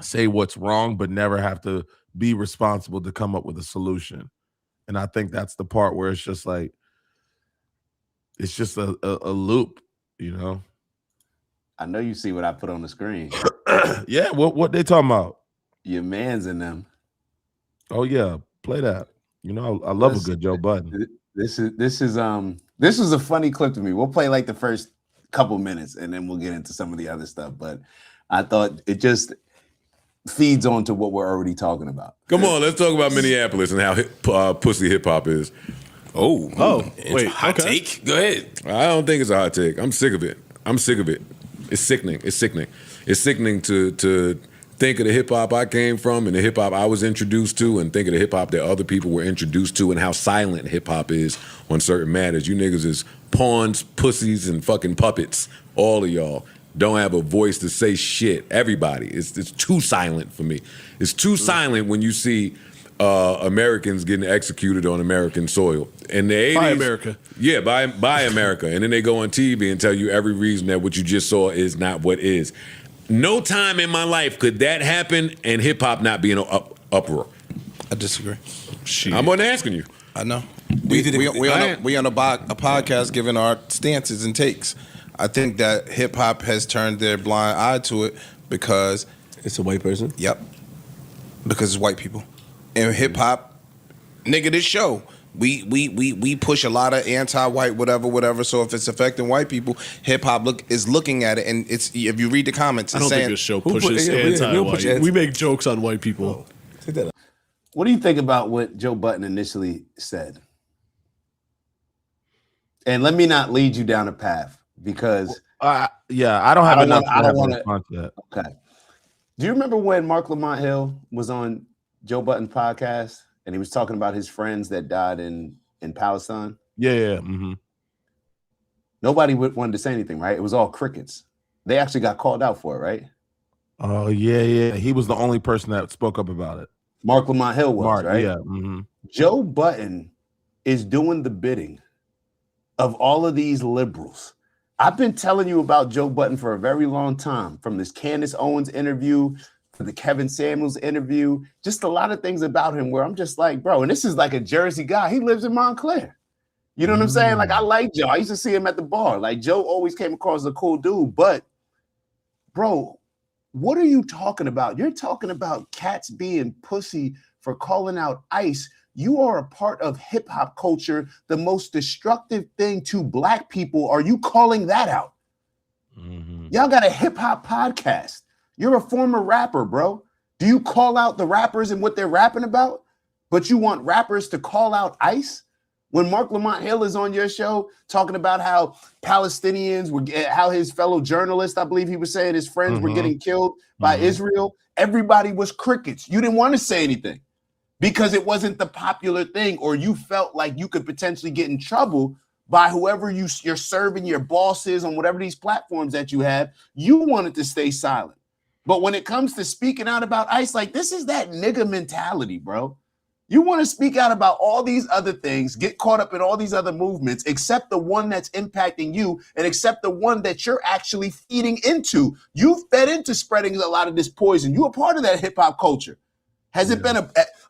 say what's wrong, but never have to be responsible to come up with a solution. And I think that's the part where it's just like it's just a loop, you know.
I know you see what I put on the screen.
Yeah, what they talking about?
Your man's in them.
Oh yeah, play that. You know, I love a good Joe Budden.
This was a funny clip to me. We'll play like the first couple minutes and then we'll get into some of the other stuff. But I thought it just feeds on to what we're already talking about.
Come on, let's talk about Minneapolis and how pussy hip hop is.
Wait, hot take? Go ahead.
I don't think it's a hot take. I'm sick of it. It's sickening. It's sickening to think of the hip hop I came from and the hip hop I was introduced to, and think of the hip hop that other people were introduced to, and how silent hip hop is on certain matters. You niggas is pawns, pussies, and fucking puppets. All of y'all don't have a voice to say shit. Everybody. It's too silent for me. It's too silent when you see Americans getting executed on American soil. In the 80s,
by America.
Yeah, by America. And then they go on TV and tell you every reason that what you just saw is not what is. No time in my life could that happen and hip hop not be in an uproar.
I disagree.
Shit. I'm not asking you.
I know. We on a podcast giving our stances and takes. I think that hip hop has turned their blind eye to it because
it's a white person.
Yep. Because it's white people. And hip hop, nigga, this show. We push a lot of anti-white whatever. So if it's affecting white people, hip hop is looking at it, and it's if you read the comments,
I
it's
don't
saying
think this show pushes anti-white. We make jokes on white people.
What do you think about what Joe Budden initially said? And let me not lead you down a path because
I don't have enough. I don't want to.
Okay. Do you remember when Mark Lamont Hill was on Joe Budden's podcast? And he was talking about his friends that died in Palestine.
Yeah. Mm-hmm.
Nobody wanted to say anything, right? It was all crickets. They actually got called out for it, right?
Oh, yeah. He was the only person that spoke up about it.
Mark Lamont Hill was, right?
Yeah. Mm-hmm.
Joe Budden is doing the bidding of all of these liberals. I've been telling you about Joe Budden for a very long time, from this Candace Owens interview, the Kevin Samuels interview, just a lot of things about him where I'm just like, bro, and this is like a Jersey guy. He lives in Montclair. You know what I'm saying? Like, I like Joe. I used to see him at the bar. Like, Joe always came across as a cool dude, but bro, What are you talking about? You're talking about cats being pussy for calling out ICE. You are a part of hip hop culture, the most destructive thing to black people. Are you calling that out? Y'all got a hip hop podcast. You're a former rapper, bro. Do you call out the rappers and what they're rapping about? But you want rappers to call out ICE? When Mark Lamont Hill is on your show talking about how Palestinians were, how his fellow journalists, I believe he was saying his friends were getting killed by Israel, everybody was crickets. You didn't want to say anything because it wasn't the popular thing, or you felt like you could potentially get in trouble by whoever you're serving your bosses on whatever these platforms that you have. You wanted to stay silent. But when it comes to speaking out about ICE, like, this is that nigga mentality, bro. You want to speak out about all these other things, get caught up in all these other movements, except the one that's impacting you and except the one that you're actually feeding into. You've fed into spreading a lot of this poison. You're a part of that hip hop culture. Has it been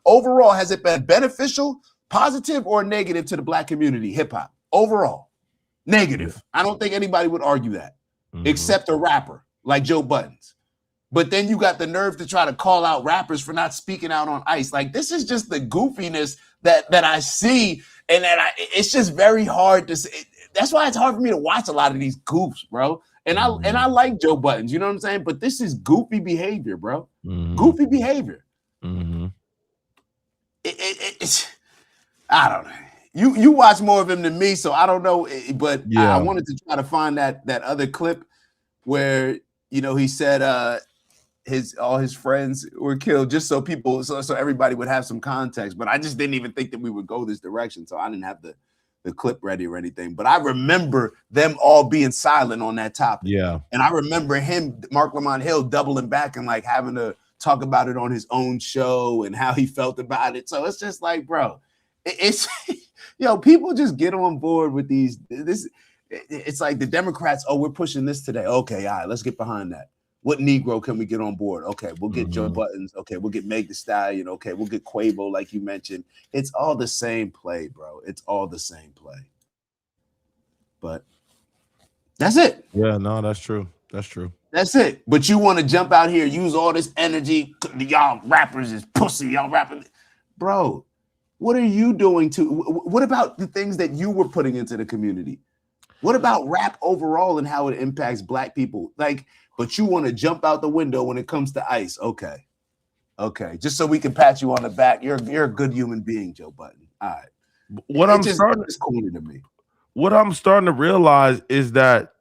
overall, has it been beneficial, positive, or negative to the black community, hip hop? Overall, negative. I don't think anybody would argue that, except a rapper like Joe Buttons. But then you got the nerve to try to call out rappers for not speaking out on ICE. Like, this is just the goofiness that I see, and that it's just very hard to say. That's why it's hard for me to watch a lot of these goofs, bro. And I like Joe Buttons, you know what I'm saying? But this is goofy behavior, bro. Goofy behavior. It's I don't know. You watch more of him than me, so I don't know. But I wanted to try to find that other clip where, you know, he said all his friends were killed, just so people, so everybody would have some context. But I just didn't even think that we would go this direction, so I didn't have the clip ready or anything. But I remember them all being silent on that topic. Yeah, and I remember him, Mark Lamont Hill, doubling back and like having to talk about it on his own show and how he felt about it. So it's just like, bro, it's people just get on board with these. It's like the Democrats. Oh, we're pushing this today. Okay, all right, let's get behind that. What Negro can we get on board? Okay, we'll get Joe Buttons. Okay, we'll get Meg Thee Stallion. Okay, we'll get Quavo, like you mentioned. It's all the same play, bro. It's all the same play. But that's it.
Yeah, no, that's true. That's true.
That's it. But you want to jump out here, use all this energy. Y'all rappers is pussy. Y'all rapping. Bro, what are you doing what about the things that you were putting into the community? What about rap overall and how it impacts black people? Like, but you want to jump out the window when it comes to ICE. Okay. Just so we can pat you on the back. You're a good human being, Joe Button. All right. It's corny to me.
What I'm starting to realize is that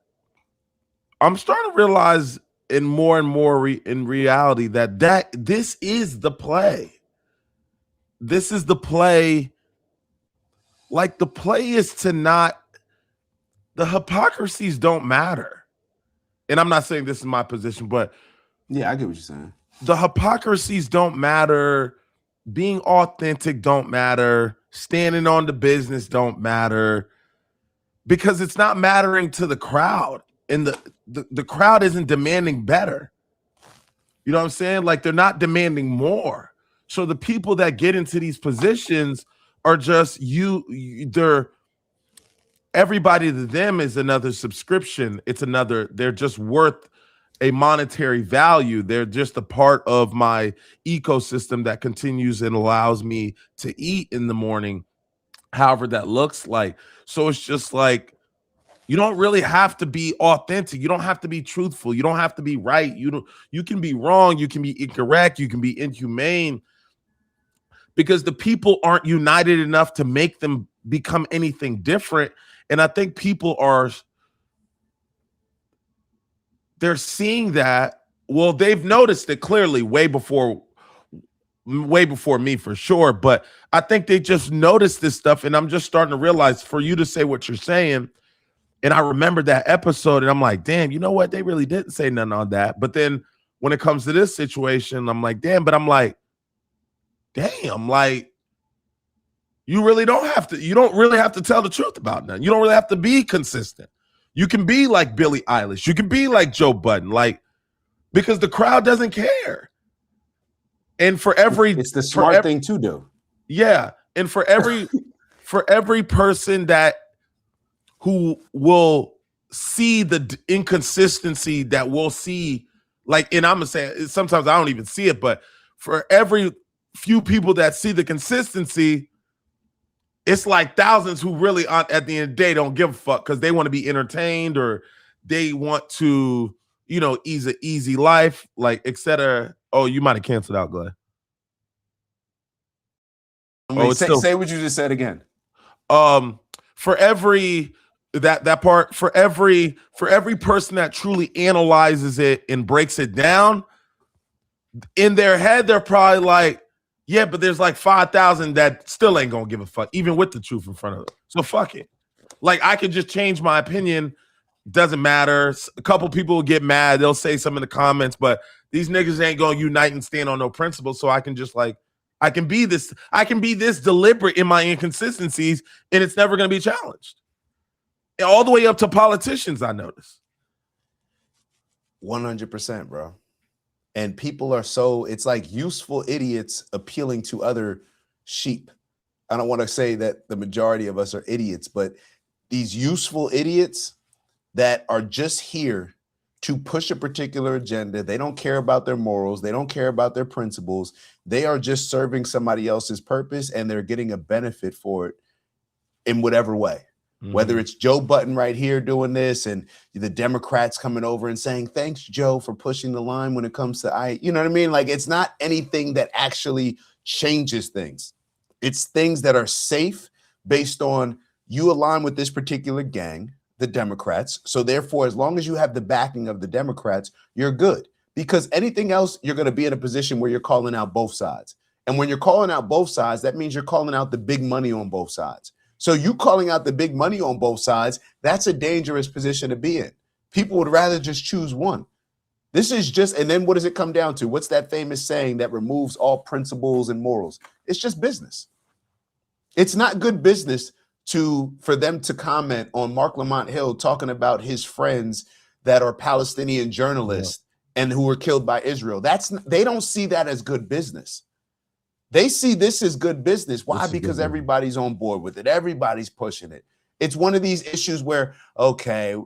I'm starting to realize in more and more in reality that this is the play. This is the play. Like, the play is to not, the hypocrisies don't matter. And I'm not saying this is my position, but
yeah, I get what you're saying.
The hypocrisies don't matter. Being authentic don't matter. Standing on the business don't matter, because it's not mattering to the crowd. And the crowd isn't demanding better. You know what I'm saying? Like, they're not demanding more. So the people that get into these positions are just everybody to them is another subscription. They're just worth a monetary value. They're just a part of my ecosystem that continues and allows me to eat in the morning, however that looks like. So it's just like, you don't really have to be authentic. You don't have to be truthful. You don't have to be right. You can be wrong. You can be incorrect. You can be inhumane, because the people aren't united enough to make them become anything different. And I think people they're seeing that. Well, they've noticed it clearly way before me, for sure. But I think they just noticed this stuff. And I'm just starting to realize, for you to say what you're saying, and I remember that episode, and I'm like, damn, you know what? They really didn't say nothing on that. But then when it comes to this situation, I'm like, damn, but I'm like, damn, like, you don't really have to tell the truth about nothing. You don't really have to be consistent. You can be like Billie Eilish. You can be like Joe Budden, like, because the crowd doesn't care. And
it's the smart thing to do.
Yeah. And for every person who will see the inconsistency that we'll see, Like, and I'm gonna say sometimes I don't even see it, but for every few people that see the consistency, it's like thousands who really at the end of the day don't give a fuck because they want to be entertained or they want to, easy life, like etc. Oh, you might have canceled out, Glenn.
Say what you just said again.
For every that part, for every person that truly analyzes it and breaks it down, in their head, they're probably like, yeah, but there's like 5,000 that still ain't gonna give a fuck, even with the truth in front of them. So fuck it. Like, I could just change my opinion. Doesn't matter. A couple people will get mad. They'll say something in the comments, but these niggas ain't gonna unite and stand on no principles. So I can just I can be this deliberate in my inconsistencies, and it's never gonna be challenged. And all the way up to politicians, I notice.
100%, bro. And people are it's like useful idiots appealing to other sheep. I don't want to say that the majority of us are idiots, but these useful idiots that are just here to push a particular agenda. They don't care about their morals. They don't care about their principles. They are just serving somebody else's purpose, and they're getting a benefit for it in whatever way. Whether it's Joe Button right here doing this and the Democrats coming over and saying, thanks, Joe, for pushing the line when it comes to you know what I mean? Like, it's not anything that actually changes things. It's things that are safe based on you align with this particular gang, the Democrats. So therefore, as long as you have the backing of the Democrats, you're good. Because anything else, you're going to be in a position where you're calling out both sides. And when you're calling out both sides, that means you're calling out the big money on both sides. So you calling out the big money on both sides, that's a dangerous position to be in. People would rather just choose one. This is just, and then what does it come down to? What's that famous saying that removes all principles and morals? It's just business. It's not good business for them to comment on Mark Lamont Hill talking about his friends that are Palestinian journalists and who were killed by Israel. They don't see that as good business. They see this as good business. Why? Because everybody's on board with it. Everybody's pushing it. It's one of these issues where, okay,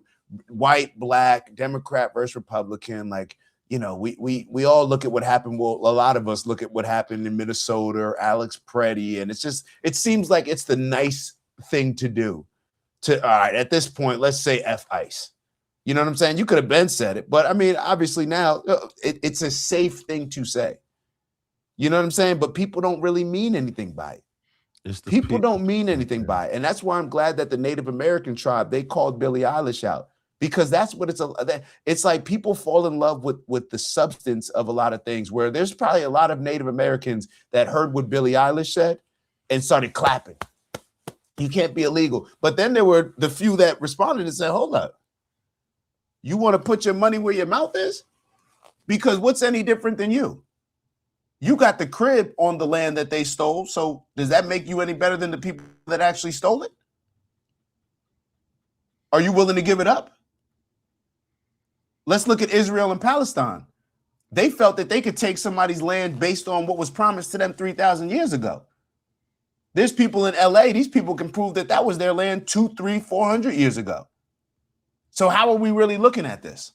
white, black, Democrat versus Republican, like, we all look at what happened. Well, a lot of us look at what happened in Minnesota or Alex Preddy, and it seems like it's the nice thing to do. All right, at this point, let's say F ICE. You know what I'm saying? You could have been said it, but I mean, obviously now it's a safe thing to say. You know what I'm saying? But people don't really mean anything by it. People don't mean anything by it. And that's why I'm glad that the Native American tribe, they called Billie Eilish out, because that's what it's like. People fall in love with the substance of a lot of things, where there's probably a lot of Native Americans that heard what Billie Eilish said and started clapping. You can't be illegal. But then there were the few that responded and said, hold up. You want to put your money where your mouth is? Because what's any different than you? You got the crib on the land that they stole. So does that make you any better than the people that actually stole it? Are you willing to give it up? Let's look at Israel and Palestine. They felt that they could take somebody's land based on what was promised to them 3,000 years ago. There's people in LA, these people can prove that that was their land 200, 300, 400 years ago. So how are we really looking at this?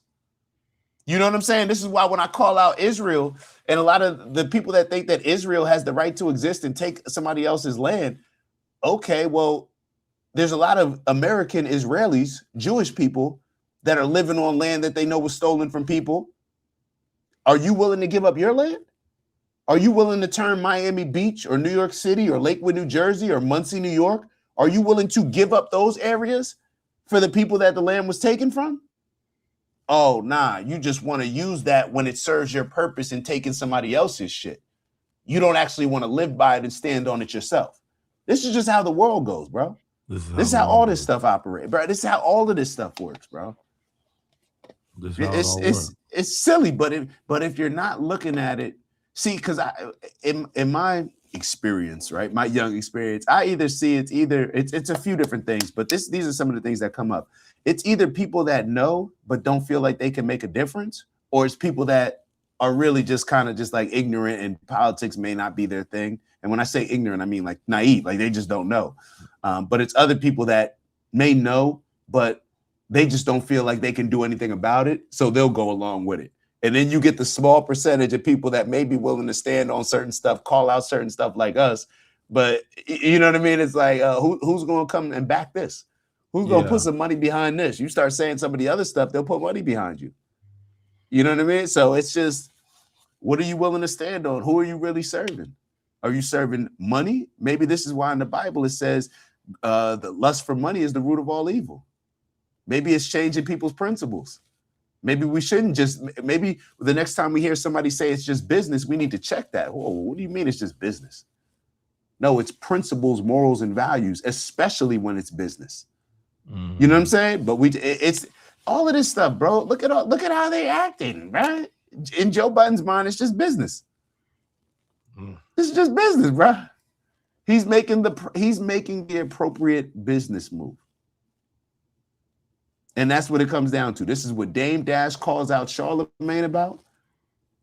You know what I'm saying? This is why when I call out Israel and a lot of the people that think that Israel has the right to exist and take somebody else's land, okay, well, there's a lot of American Israelis, Jewish people that are living on land that they know was stolen from people. Are you willing to give up your land? Are you willing to turn Miami Beach or New York City or Lakewood, New Jersey or Muncie, New York? Are you willing to give up those areas for the people that the land was taken from? Oh, nah, you just want to use that when it serves your purpose in taking somebody else's shit. You don't actually want to live by it and stand on it yourself. This is just how the world goes, bro. This is how all this stuff operates, bro. This is how all of this stuff works, bro. It's silly, but if you're not looking at it, see, because in my experience, right, my young experience, I either see it's a few different things, but these are some of the things that come up. It's either people that know but don't feel like they can make a difference, or it's people that are really just kind of just like ignorant and politics may not be their thing. And when I say ignorant, I mean like naive, like they just don't know. But it's other people that may know, but they just don't feel like they can do anything about it. So they'll go along with it. And then you get the small percentage of people that may be willing to stand on certain stuff, call out certain stuff like us. But you know what I mean? It's like, who's going to come and back this? Who's going to put some money behind this? You start saying some of the other stuff, they'll put money behind you. You know what I mean? So it's just, what are you willing to stand on? Who are you really serving? Are you serving money? Maybe this is why in the Bible it says the lust for money is the root of all evil. Maybe it's changing people's principles. Maybe we shouldn't just, maybe the next time we hear somebody say it's just business, we need to check that. Whoa, what do you mean it's just business? No, it's principles, morals, and values, especially when it's business. Mm-hmm. You know what I'm saying? But it's all of this stuff, bro. Look at how they acting, right? In Joe Biden's mind, it's just business. This is just business, bro. He's making the appropriate business move. And that's what it comes down to. This is what Dame Dash calls out Charlamagne about.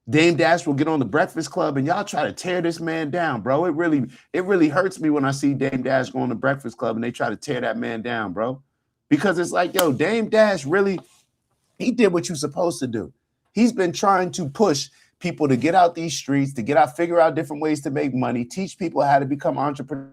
Dame Dash will get on the Breakfast Club and y'all try to tear this man down, bro. It really hurts me when I see Dame Dash go on the Breakfast Club and they try to tear that man down, bro. Because it's like, yo, Dame Dash really, he did what you're supposed to do. He's been trying to push people to get out these streets, figure out different ways to make money, teach people how to become entrepreneurs,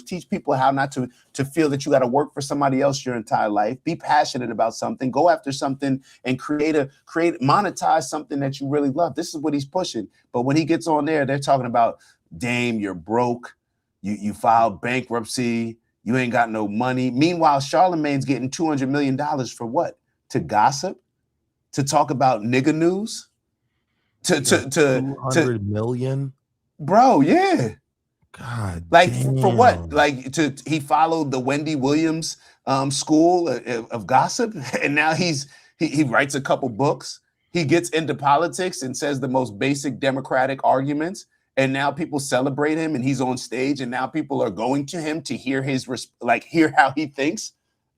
teach people how not to feel that you got to work for somebody else your entire life, be passionate about something, go after something and monetize something that you really love. This is what he's pushing. But when he gets on there, they're talking about, Dame, you're broke. You filed bankruptcy. You ain't got no money. Meanwhile, Charlamagne's getting $200 million for what? To gossip? To talk about nigga news? To
200 million?
Bro, yeah.
God,
like
damn.
For what? Like he followed the Wendy Williams school of gossip, and now he writes a couple books. He gets into politics and says the most basic democratic arguments, and now people celebrate him, and he's on stage, and now people are going to him to hear hear how he thinks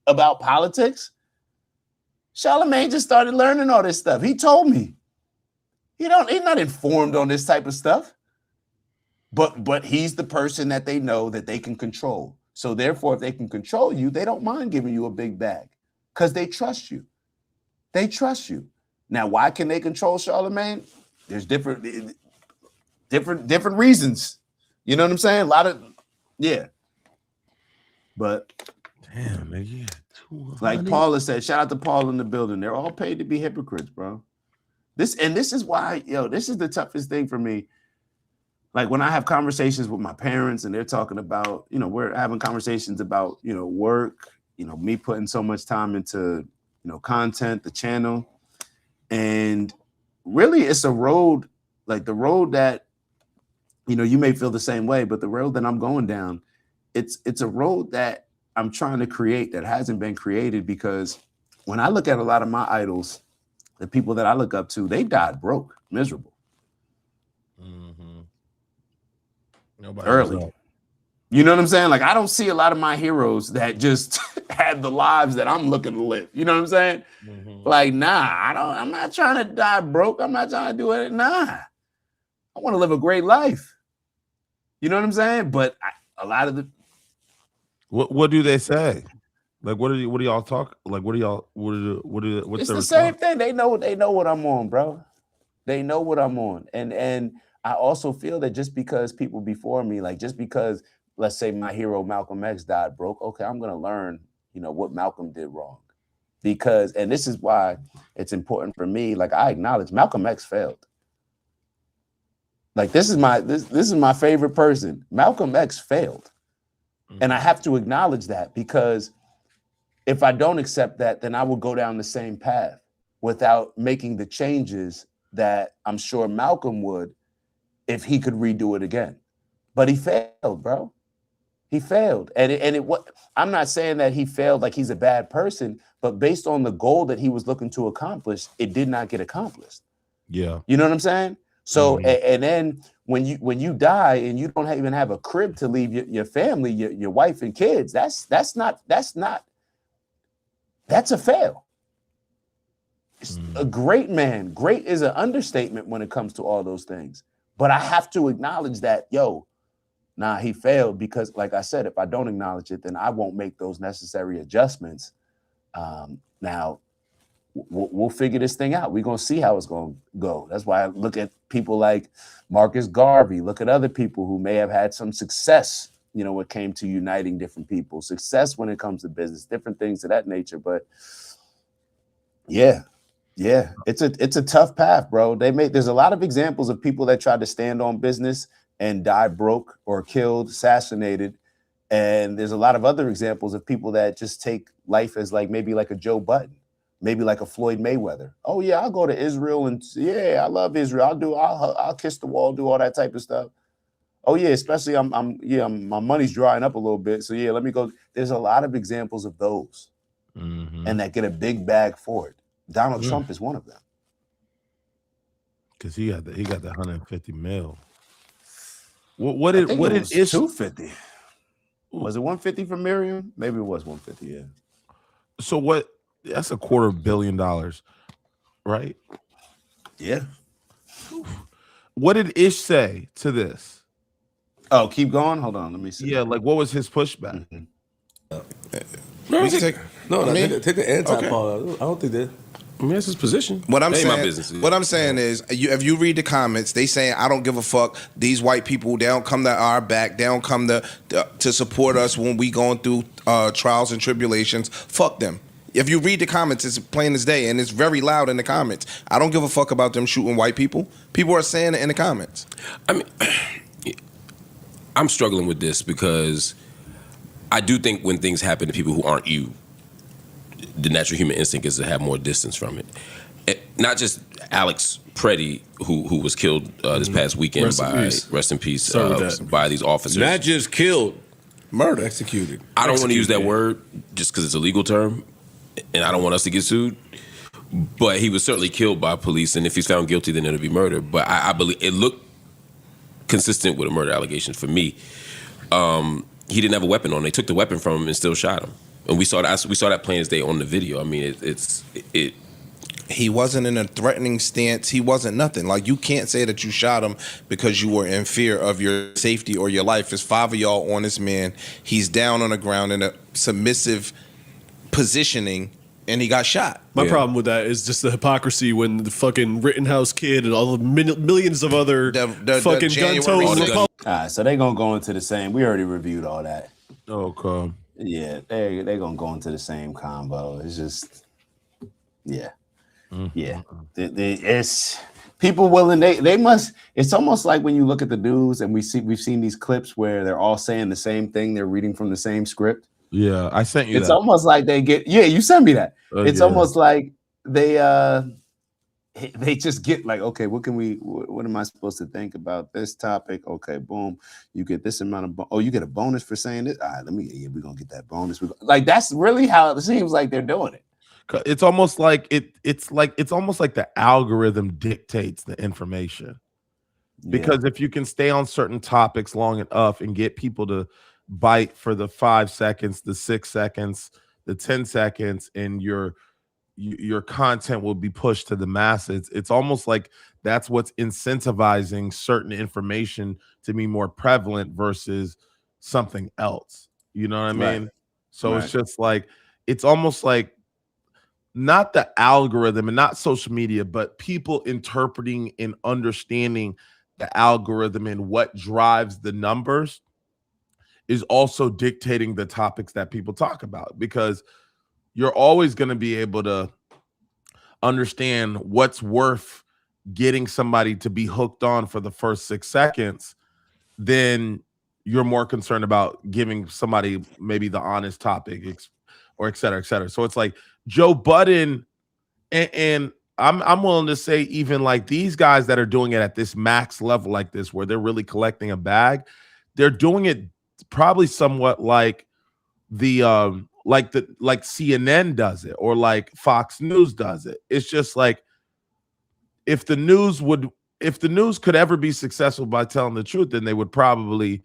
about politics. Charlamagne just started learning all this stuff. He told me. He's not informed on this type of stuff. But he's the person that they know that they can control. So therefore, if they can control you, they don't mind giving you a big bag because they trust you. They trust you. Now, why can they control Charlamagne? There's different reasons. You know what I'm saying? Yeah. But
damn, nigga,
like Paula said, shout out to Paul in the building. They're all paid to be hypocrites, bro. This is why, this is the toughest thing for me. Like when I have conversations with my parents and they're talking about, we're having conversations about, work, me putting so much time into, content, the channel. And really it's a road, like the road that, you may feel the same way, but the road that I'm going down, it's a road that I'm trying to create that hasn't been created, because when I look at a lot of my idols, the people that I look up to, they died broke, miserable.
Nobody
early. You know what I'm saying? Like, I don't see a lot of my heroes that just had the lives that I'm looking to live. You know what I'm saying? Mm-hmm. Like, nah, I'm not trying to die broke. I'm not trying to do it. Nah, I want to live a great life. You know what I'm saying? But a lot of the,
what do they say? Like, what do y'all talk? Like, what's
it's the same thing. They know what I'm on, bro. They know what I'm on. And I also feel that just because people before me, like just because, let's say my hero Malcolm X died broke, okay, I'm going to learn, what Malcolm did wrong. Because, and this is why it's important for me, like I acknowledge Malcolm X failed. Like this is my favorite person. Malcolm X failed. Mm-hmm. And I have to acknowledge that, because if I don't accept that, then I will go down the same path without making the changes that I'm sure Malcolm would if he could redo it again. But he failed, bro. He failed. I'm not saying that he failed like he's a bad person, but based on the goal that he was looking to accomplish, it did not get accomplished.
Yeah.
You know what I'm saying? So, and then when you die and you don't even have a crib to leave your family, your wife and kids, that's a fail. A great man. Great is an understatement when it comes to all those things. But I have to acknowledge that, he failed, because like I said, if I don't acknowledge it, then I won't make those necessary adjustments. Now, we'll figure this thing out. We're gonna see how it's gonna go. That's why I look at people like Marcus Garvey. Look at other people who may have had some success, you know, when it came to uniting different people, success when it comes to business, different things of that nature. But yeah, it's a tough path, bro. There's a lot of examples of people that tried to stand on business and die broke or killed, assassinated. And there's a lot of other examples of people that just take life as like maybe like a Joe Budden, maybe like a Floyd Mayweather. Oh yeah, I'll go to Israel and yeah, I love Israel. I'll kiss the wall, do all that type of stuff. Oh yeah, especially my money's drying up a little bit. So yeah, let me go. There's a lot of examples of those, and that get a big bag for it. Donald Trump is one of them.
Because he got the 150 mil. What did Ish
250? Was it 150 for Miriam? Maybe it was 150. Yeah.
So what? That's $250 million, right?
Yeah.
What did Ish say to this?
Oh, keep going. Hold on, let me see.
Yeah, like what was his pushback?
Take the anti-Paul. I don't think that. I mean, that's his position.
What I'm saying,
my business.
What I'm saying is, if you read the comments, they saying, "I don't give a fuck." These white people, they don't come to our back. They don't come to support us when we going through trials and tribulations. Fuck them. If you read the comments, it's plain as day, and it's very loud in the comments. I don't give a fuck about them shooting white people. People are saying it in the comments.
I mean, I'm struggling with this because I do think when things happen to people who aren't you, the natural human instinct is to have more distance from it. Not just Alex Preddy, who was killed this past weekend rest in peace by these officers.
Not just killed,
murder, executed. I don't want to use that word just because it's a legal term, and I don't want us to get sued. But he was certainly killed by police, and if he's found guilty, then it'll be murder. But I believe it looked consistent with a murder allegation for me. He didn't have a weapon on. They took the weapon from him and still shot him. And we saw that plain as day on the video. I mean, it.
He wasn't in a threatening stance. He wasn't nothing. Like, you can't say that you shot him because you were in fear of your safety or your life. There's 5 of y'all on this man. He's down on the ground in a submissive positioning, and he got shot.
My problem with that is just the hypocrisy when the fucking Rittenhouse kid and all the millions of other fucking gun-toting.
All right, so they're gonna go into the same. We already reviewed all that.
Okay.
Yeah, they're gonna go into the same combo. It's just, yeah. It's people willing. They must. It's almost like when you look at the news and we've seen these clips where they're all saying the same thing. They're reading from the same script.
Yeah, I sent you.
It's almost like they get. Yeah, you sent me that. It's almost like they just get like, okay, what am I supposed to think about this topic? Okay, boom, you get this amount of you get a bonus for saying this. All right, we're gonna get that bonus. Like, that's really how it seems like they're doing it.
It's almost like it's almost like the algorithm dictates the information. Because if you can stay on certain topics long enough and get people to bite for the 5 seconds, the 6 seconds, the 10 seconds, and your content will be pushed to the masses. It's almost like that's what's incentivizing certain information to be more prevalent versus something else. You know what I mean?
Right.
So it's just like, it's almost like not the algorithm and not social media, but people interpreting and understanding the algorithm and what drives the numbers is also dictating the topics that people talk about, because you're always going to be able to understand what's worth getting somebody to be hooked on for the first 6 seconds. Then you're more concerned about giving somebody maybe the honest topic or et cetera, et cetera. So it's like Joe Budden and I'm willing to say even like these guys that are doing it at this max level like this, where they're really collecting a bag, they're doing it probably somewhat like like CNN does it, or like Fox News does it. It's just like, if the news could ever be successful by telling the truth, then they would probably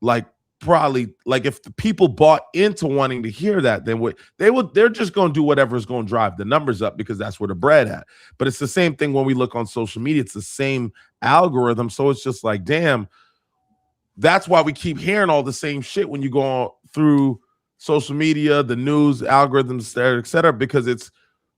if the people bought into wanting to hear that, then they're just going to do whatever is going to drive the numbers up, because that's where the bread at. But it's the same thing when we look on social media. It's the same algorithm. So it's just like, damn, that's why we keep hearing all the same shit when you go through social media, the news, algorithms, et cetera, because it's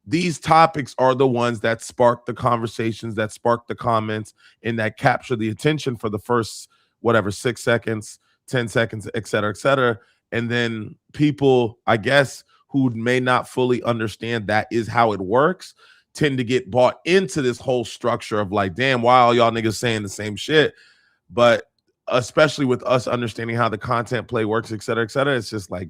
these topics are the ones that spark the conversations, that spark the comments, and that capture the attention for the first, whatever, 6 seconds, 10 seconds, et cetera, et cetera. And then people, I guess, who may not fully understand that is how it works, tend to get bought into this whole structure of like, damn, why all y'all niggas saying the same shit? But especially with us understanding how the content play works, et cetera, it's just like,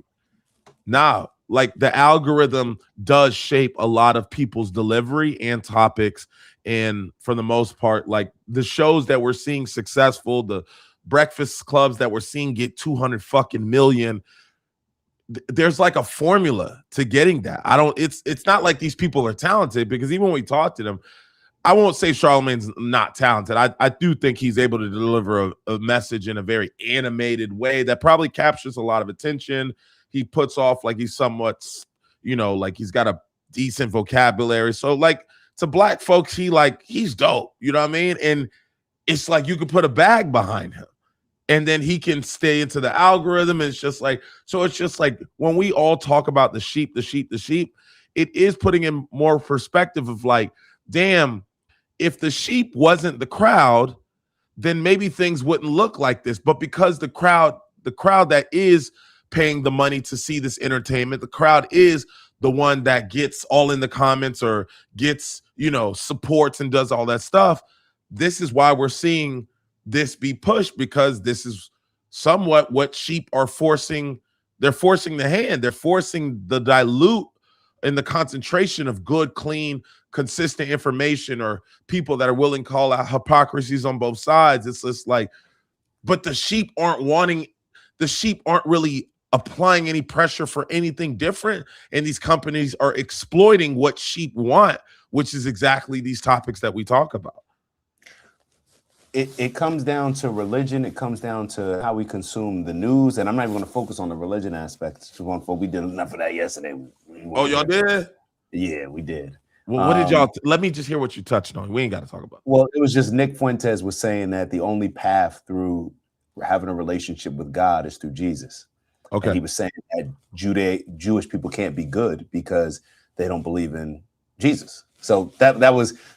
nah, like the algorithm does shape a lot of people's delivery and topics. And for the most part, like the shows that we're seeing successful, the breakfast clubs that we're seeing get 200 fucking million, there's like a formula to getting that. It's not like these people are talented, because even when we talk to them, I won't say Charlamagne's not talented. I do think he's able to deliver a message in a very animated way that probably captures a lot of attention. He puts off like he's somewhat, like he's got a decent vocabulary. So like to black folks, he's dope. You know what I mean? And it's like you could put a bag behind him and then he can stay into the algorithm. And it's just like when we all talk about the sheep, it is putting in more perspective of like, damn, if the sheep wasn't the crowd, then maybe things wouldn't look like this. But because the crowd that is paying the money to see this entertainment, the crowd is the one that gets all in the comments or gets, supports and does all that stuff. This is why we're seeing this be pushed, because this is somewhat what sheep are forcing. They're forcing the hand. They're forcing the dilute and the concentration of good, clean, consistent information, or people that are willing to call out hypocrisies on both sides. It's just like, but the sheep aren't really applying any pressure for anything different. And these companies are exploiting what sheep want, which is exactly these topics that we talk about.
It comes down to religion. It comes down to how we consume the news. And I'm not even going to focus on the religion aspect. We did enough of that yesterday.
Oh, y'all did?
Yeah, we did.
Well, what did y'all? Let me just hear what you touched on. We ain't got to talk about it.
Well, it was just Nick Fuentes was saying that the only path through having a relationship with God is through Jesus.
Okay.
And he was saying that Jewish people can't be good because they don't believe in Jesus. So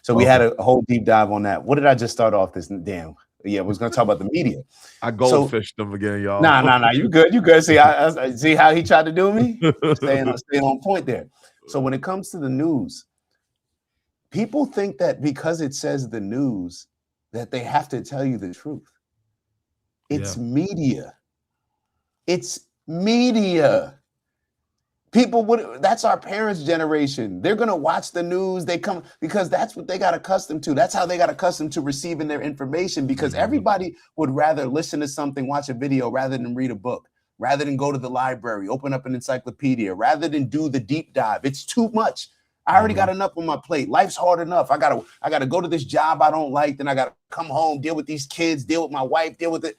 we had a whole deep dive on that. What did I just start off this? Damn. Yeah, we was going to talk about the media.
I goldfished them again, y'all.
Nah. You good. See, I see how he tried to do me? Staying on point there. So when it comes to the news, people think that because it says the news, that they have to tell you the truth. It's media. It's media. That's our parents' generation. They're going to watch the news. They come because that's what they got accustomed to. That's how they got accustomed to receiving their information, because everybody would rather listen to something, watch a video, rather than read a book, rather than go to the library, open up an encyclopedia, rather than do the deep dive. It's too much. I already got enough on my plate. Life's hard enough. I gotta go to this job I don't like. Then I gotta come home, deal with these kids, deal with my wife, deal with it.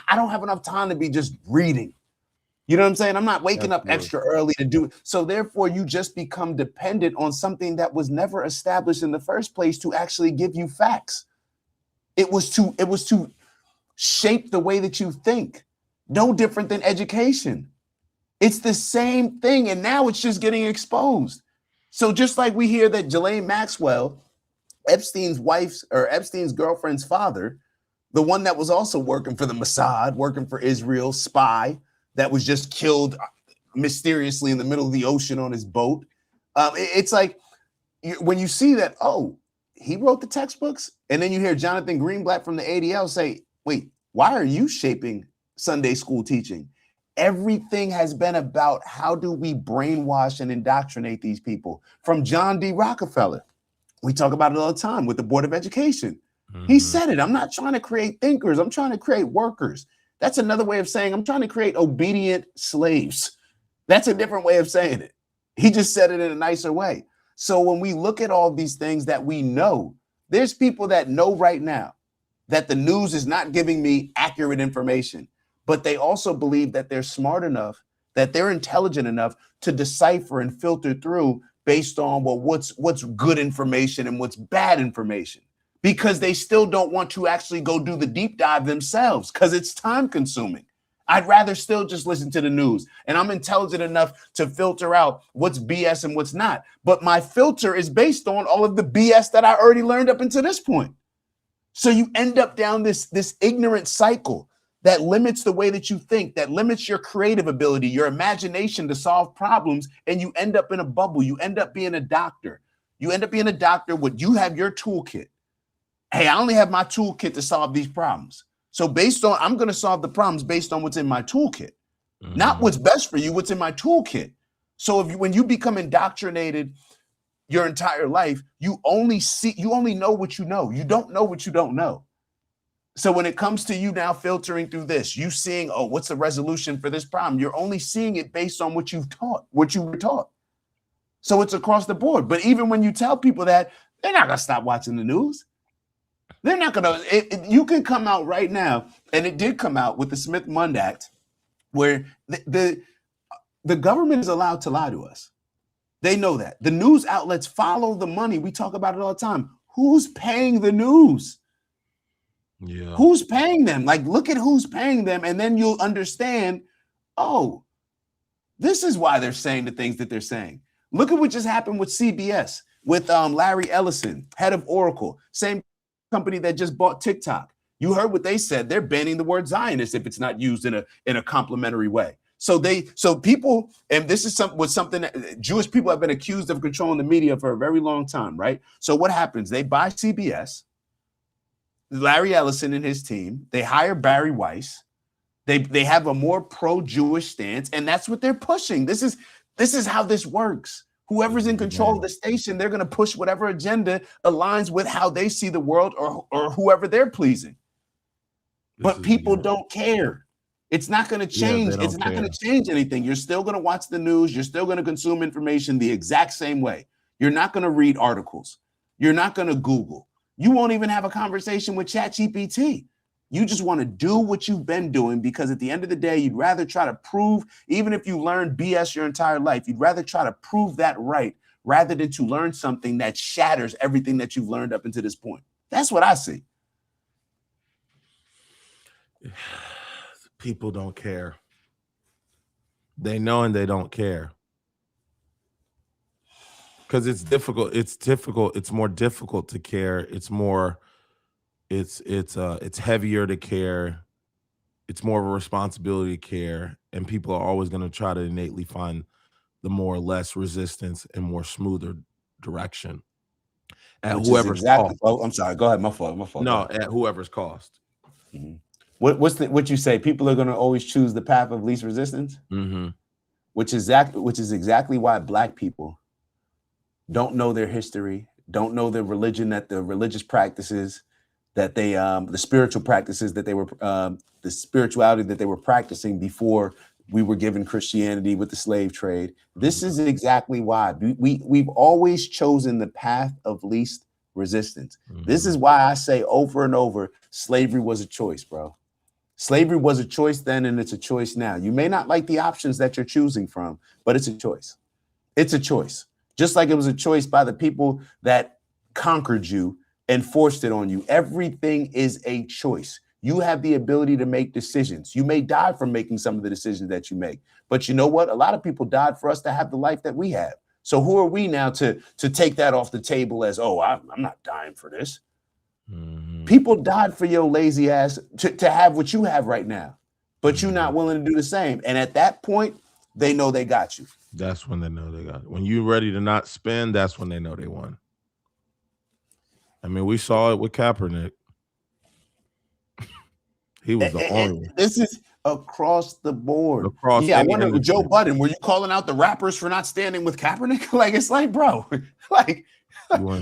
I don't have enough time to be just reading. You know what I'm saying? I'm not waking up extra early to do it. So therefore, you just become dependent on something that was never established in the first place to actually give you facts. It was to shape the way that you think. No different than education. It's the same thing, and now it's just getting exposed. So just like we hear that Ghislaine Maxwell, Epstein's girlfriend's father, the one that was also working for the Mossad, working for Israel, spy, that was just killed mysteriously in the middle of the ocean on his boat. It's like when you see that, oh, he wrote the textbooks, and then you hear Jonathan Greenblatt from the ADL say, wait, why are you shaping Sunday school teaching? Everything has been about how do we brainwash and indoctrinate these people. From John D. Rockefeller, we talk about it all the time with the Board of Education. He said it, I'm not trying to create thinkers, I'm trying to create workers. That's another way of saying I'm trying to create obedient slaves. That's a different way of saying it. He just said it in a nicer way. So when we look at all these things that we know, there's people that know right now that the news is not giving me accurate information, but they also believe that they're smart enough, that they're intelligent enough to decipher and filter through based on what's good information and what's bad information. Because they still don't want to actually go do the deep dive themselves, because it's time consuming. I'd rather still just listen to the news. And I'm intelligent enough to filter out what's BS and what's not. But my filter is based on all of the BS that I already learned up until this point. So you end up down this ignorant cycle that limits the way that you think, that limits your creative ability, your imagination to solve problems, and you end up in a bubble. You end up being a doctor. You end up being a doctor when you have your toolkit. Hey, I only have my toolkit to solve these problems. So I'm going to solve the problems based on what's in my toolkit, not what's best for you, what's in my toolkit. So when you become indoctrinated your entire life, you only know what you know. You don't know what you don't know. So when it comes to you now filtering through this, you seeing, oh, what's the resolution for this problem? You're only seeing it based on what you were taught. So it's across the board. But even when you tell people that, they're not going to stop watching the news. They're not going to. You can come out right now, and it did come out with the Smith-Mundt Act, where the government is allowed to lie to us. They know that. The news outlets follow the money. We talk about it all the time. Who's paying the news?
Yeah.
Who's paying them? Like, look at who's paying them, and then you'll understand, oh, this is why they're saying the things that they're saying. Look at what just happened with CBS, with Larry Ellison, head of Oracle, same company that just bought TikTok. You heard what they said. They're banning the word Zionist if it's not used in a complimentary way. So people, and this is something that Jewish people have been accused of controlling the media for a very long time, right? So what happens? They buy CBS, Larry Ellison and his team, they hire Barry Weiss. They have a more pro-Jewish stance, and that's what they're pushing. This is how this works. Whoever's in control of the station, they're going to push whatever agenda aligns with how they see the world or whoever they're pleasing. But people don't care. It's not going to change. It's not going to change anything. You're still going to watch the news. You're still going to consume information the exact same way. You're not going to read articles. You're not going to Google. You won't even have a conversation with ChatGPT. You just want to do what you've been doing, because at the end of the day, you'd rather try to prove, even if you learned BS your entire life, you'd rather try to prove that right rather than to learn something that shatters everything that you've learned up until this point. That's what I see.
People don't care. They know and they don't care. Because it's difficult. It's more difficult to care. It's heavier to care. It's more of a responsibility to care. And people are always going to try to innately find the more or less resistance and more smoother direction at whoever's cost.
Oh, I'm sorry. Go ahead. My fault.
No, at whoever's cost.
Mm-hmm. What you say? People are going to always choose the path of least resistance, which is exactly why Black people don't know their history, don't know the religion, that the religious practices that they, the spiritual practices that they were, the spirituality that they were practicing before we were given Christianity with the slave trade. This is exactly why we've always chosen the path of least resistance. This is why I say over and over, slavery was a choice, bro. Slavery was a choice then, and it's a choice now. You may not like the options that you're choosing from, but it's a choice. It's a choice. Just like it was a choice by the people that conquered you and forced it on you. Everything is a choice. You have the ability to make decisions. You may die from making some of the decisions that you make. But you know what? A lot of people died for us to have the life that we have. So who are we now to take that off the table as, oh, I'm not dying for this. People died for your lazy ass to have what you have right now. But you're not willing to do the same. And at that point, they know they got you.
That's when they know they got it. When you're ready to not spend, that's when they know they won. I mean, we saw it with Kaepernick. He was the only one.
This is across the board.
I
wonder, with Joe Budden, were you calling out the rappers for not standing with Kaepernick? Like, it's like, bro, like,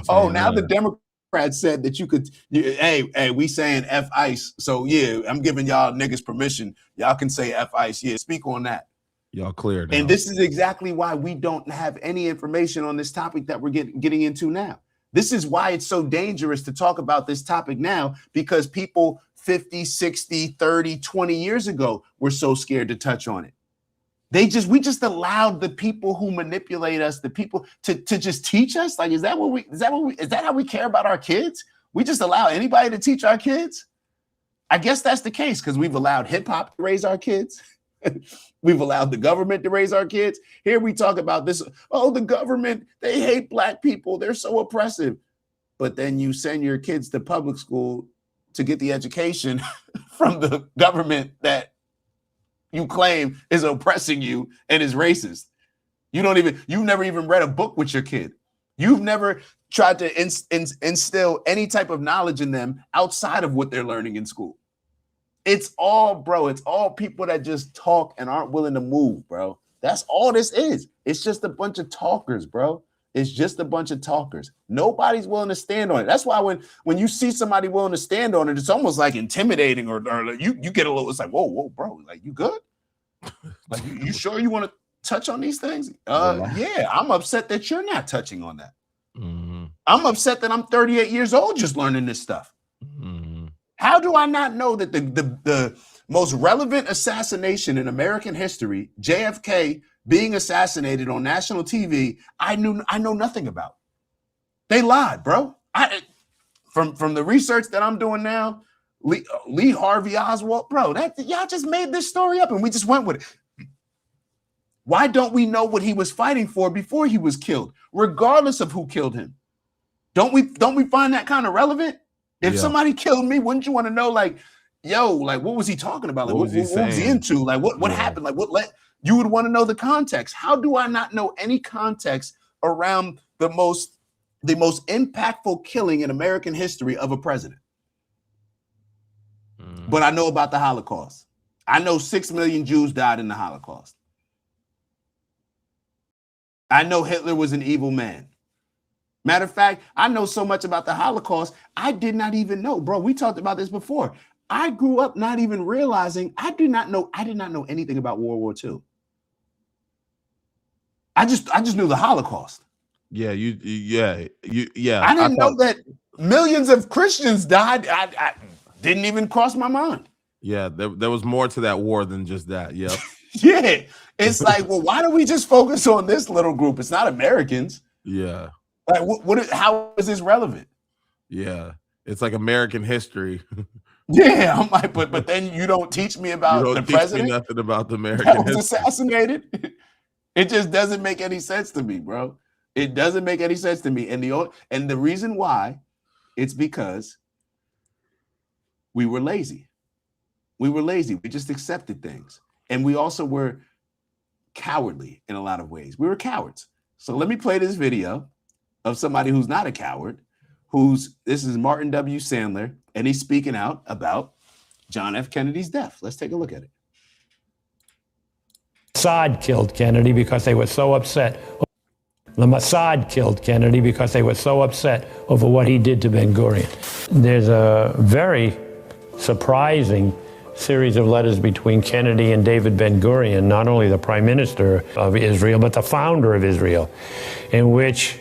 oh, now the Democrats said that you could, hey, we saying F ICE. So, yeah, I'm giving y'all niggas permission. Y'all can say F ICE. Yeah, speak on that.
Y'all clear now.
And this is exactly why we don't have any information on this topic that we're getting into now. This is why it's so dangerous to talk about this topic now, because people 50, 60, 30, 20 years ago were so scared to touch on it. We just allowed the people who manipulate us, the people to just teach us. Like, is that how we care about our kids? We just allow anybody to teach our kids? I guess that's the case because we've allowed hip hop to raise our kids. We've allowed the government to raise our kids. Here we talk about this. Oh, the government, they hate black people. They're so oppressive. But then you send your kids to public school to get the education from the government that you claim is oppressing you and is racist. You've never even read a book with your kid. You've never tried to instill any type of knowledge in them outside of what they're learning in school. It's all people that just talk and aren't willing to move, bro. That's all this is. It's just a bunch of talkers, bro. It's just a bunch of talkers. Nobody's willing to stand on it. That's why when you see somebody willing to stand on it, it's almost like intimidating or you get a little, it's like, whoa, bro, like you good? Like you sure you want to touch on these things? Yeah, I'm upset that you're not touching on that. Mm-hmm. I'm upset that I'm 38 years old just learning this stuff. Mm-hmm. How do I not know that the most relevant assassination in American history, JFK being assassinated on national TV, I know nothing about? They lied, bro. From the research that I'm doing now, Lee Harvey Oswald, bro, y'all just made this story up and we just went with it. Why don't we know what he was fighting for before he was killed, regardless of who killed him? Don't we find that kind of relevant? If somebody killed me, wouldn't you want to know, like, yo, like, what was he talking about? Like, what was he into? Like, what happened? Like, you would want to know the context. How do I not know any context around the most impactful killing in American history of a president? But I know about the Holocaust. I know 6 million Jews died in the Holocaust. I know Hitler was an evil man. Matter of fact, I know so much about the Holocaust, I did not even know, bro. We talked about this before. I grew up not even realizing I did not know anything about World War II. I just knew the Holocaust.
Yeah, I
didn't know that millions of Christians died. I didn't even cross my mind.
Yeah, there was more to that war than just that. Yeah.
Yeah. It's like, well, why do we just focus on this little group? It's not Americans.
Yeah.
Like, how is this relevant?
Yeah. It's like American history.
Yeah, I'm like, but then you don't teach me about the president.
Me nothing about the American
that was
history.
Assassinated. It just doesn't make any sense to me, bro. It doesn't make any sense to me. And the reason why, it's because we were lazy. We were lazy. We just accepted things. And we also were cowardly in a lot of ways. We were cowards. So let me play this video of somebody who's not a coward, this is Martin W. Sandler, and he's speaking out about John F. Kennedy's death. Let's take a look at it.
Mossad killed Kennedy because they were so upset. The Mossad killed Kennedy because they were so upset over what he did to Ben-Gurion. There's a very surprising series of letters between Kennedy and David Ben-Gurion, not only the Prime Minister of Israel, but the founder of Israel, in which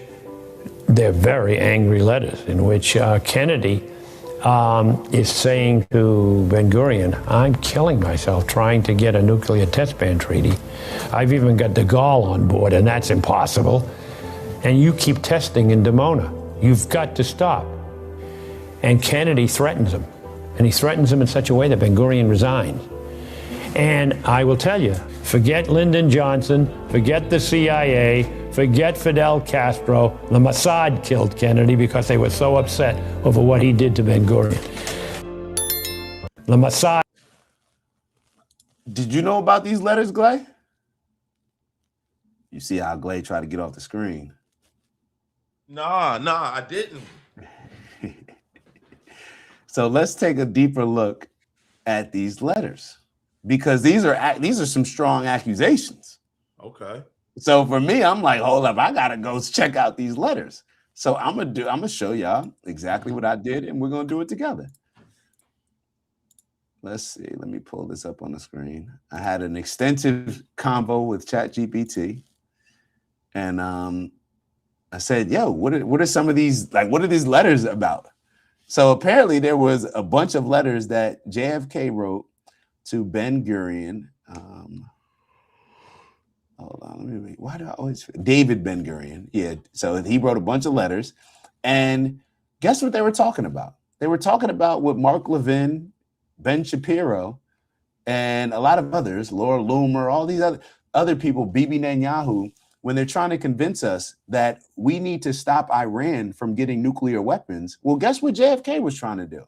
they're very angry letters, in which Kennedy is saying to Ben-Gurion, I'm killing myself trying to get a nuclear test ban treaty. I've even got de Gaulle on board, and that's impossible. And you keep testing in Dimona. You've got to stop. And Kennedy threatens him. And he threatens him in such a way that Ben-Gurion resigns. And I will tell you, forget Lyndon Johnson, forget the CIA, forget Fidel Castro. The Mossad killed Kennedy because they were so upset over what he did to Ben-Gurion. The Mossad.
Did you know about these letters, Glay? You see how Glay tried to get off the screen.
Nah, I didn't.
So let's take a deeper look at these letters, because these are some strong accusations.
Okay.
So for me, I'm like, hold up, I gotta go check out these letters. So I'm gonna show y'all exactly what I did, and we're gonna do it together. Let's see. Let me pull this up on the screen. I had an extensive convo with ChatGPT, and I said, "Yo, what are some of these? Like, what are these letters about?" So apparently, there was a bunch of letters that JFK wrote to Ben-Gurion. Hold on, let me read. Why do I always David Ben-Gurion? Yeah. So he wrote a bunch of letters, and guess what they were talking about? They were talking about what Mark Levin Ben Shapiro, and a lot of others, Laura Loomer, all these other people, Bibi Netanyahu, when they're trying to convince us that we need to stop Iran from getting nuclear weapons. Well, guess what JFK was trying to do?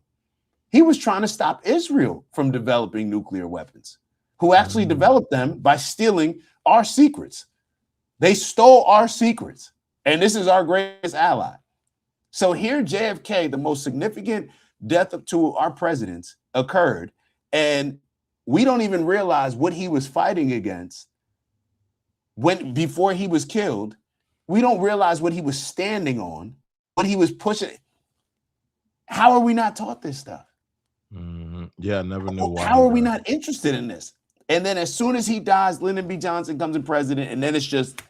He was trying to stop Israel from developing nuclear weapons, who actually developed them by stealing our secrets. They stole our secrets, and this is our greatest ally. So here, JFK, the most significant death to our presidents occurred, and we don't even realize what he was fighting against before he was killed. We don't realize what he was standing on, what he was pushing. How are we not taught this stuff?
Yeah, I never knew why.
How are we not interested in this? And then as soon as he dies, Lyndon B. Johnson comes in president, and then it's just,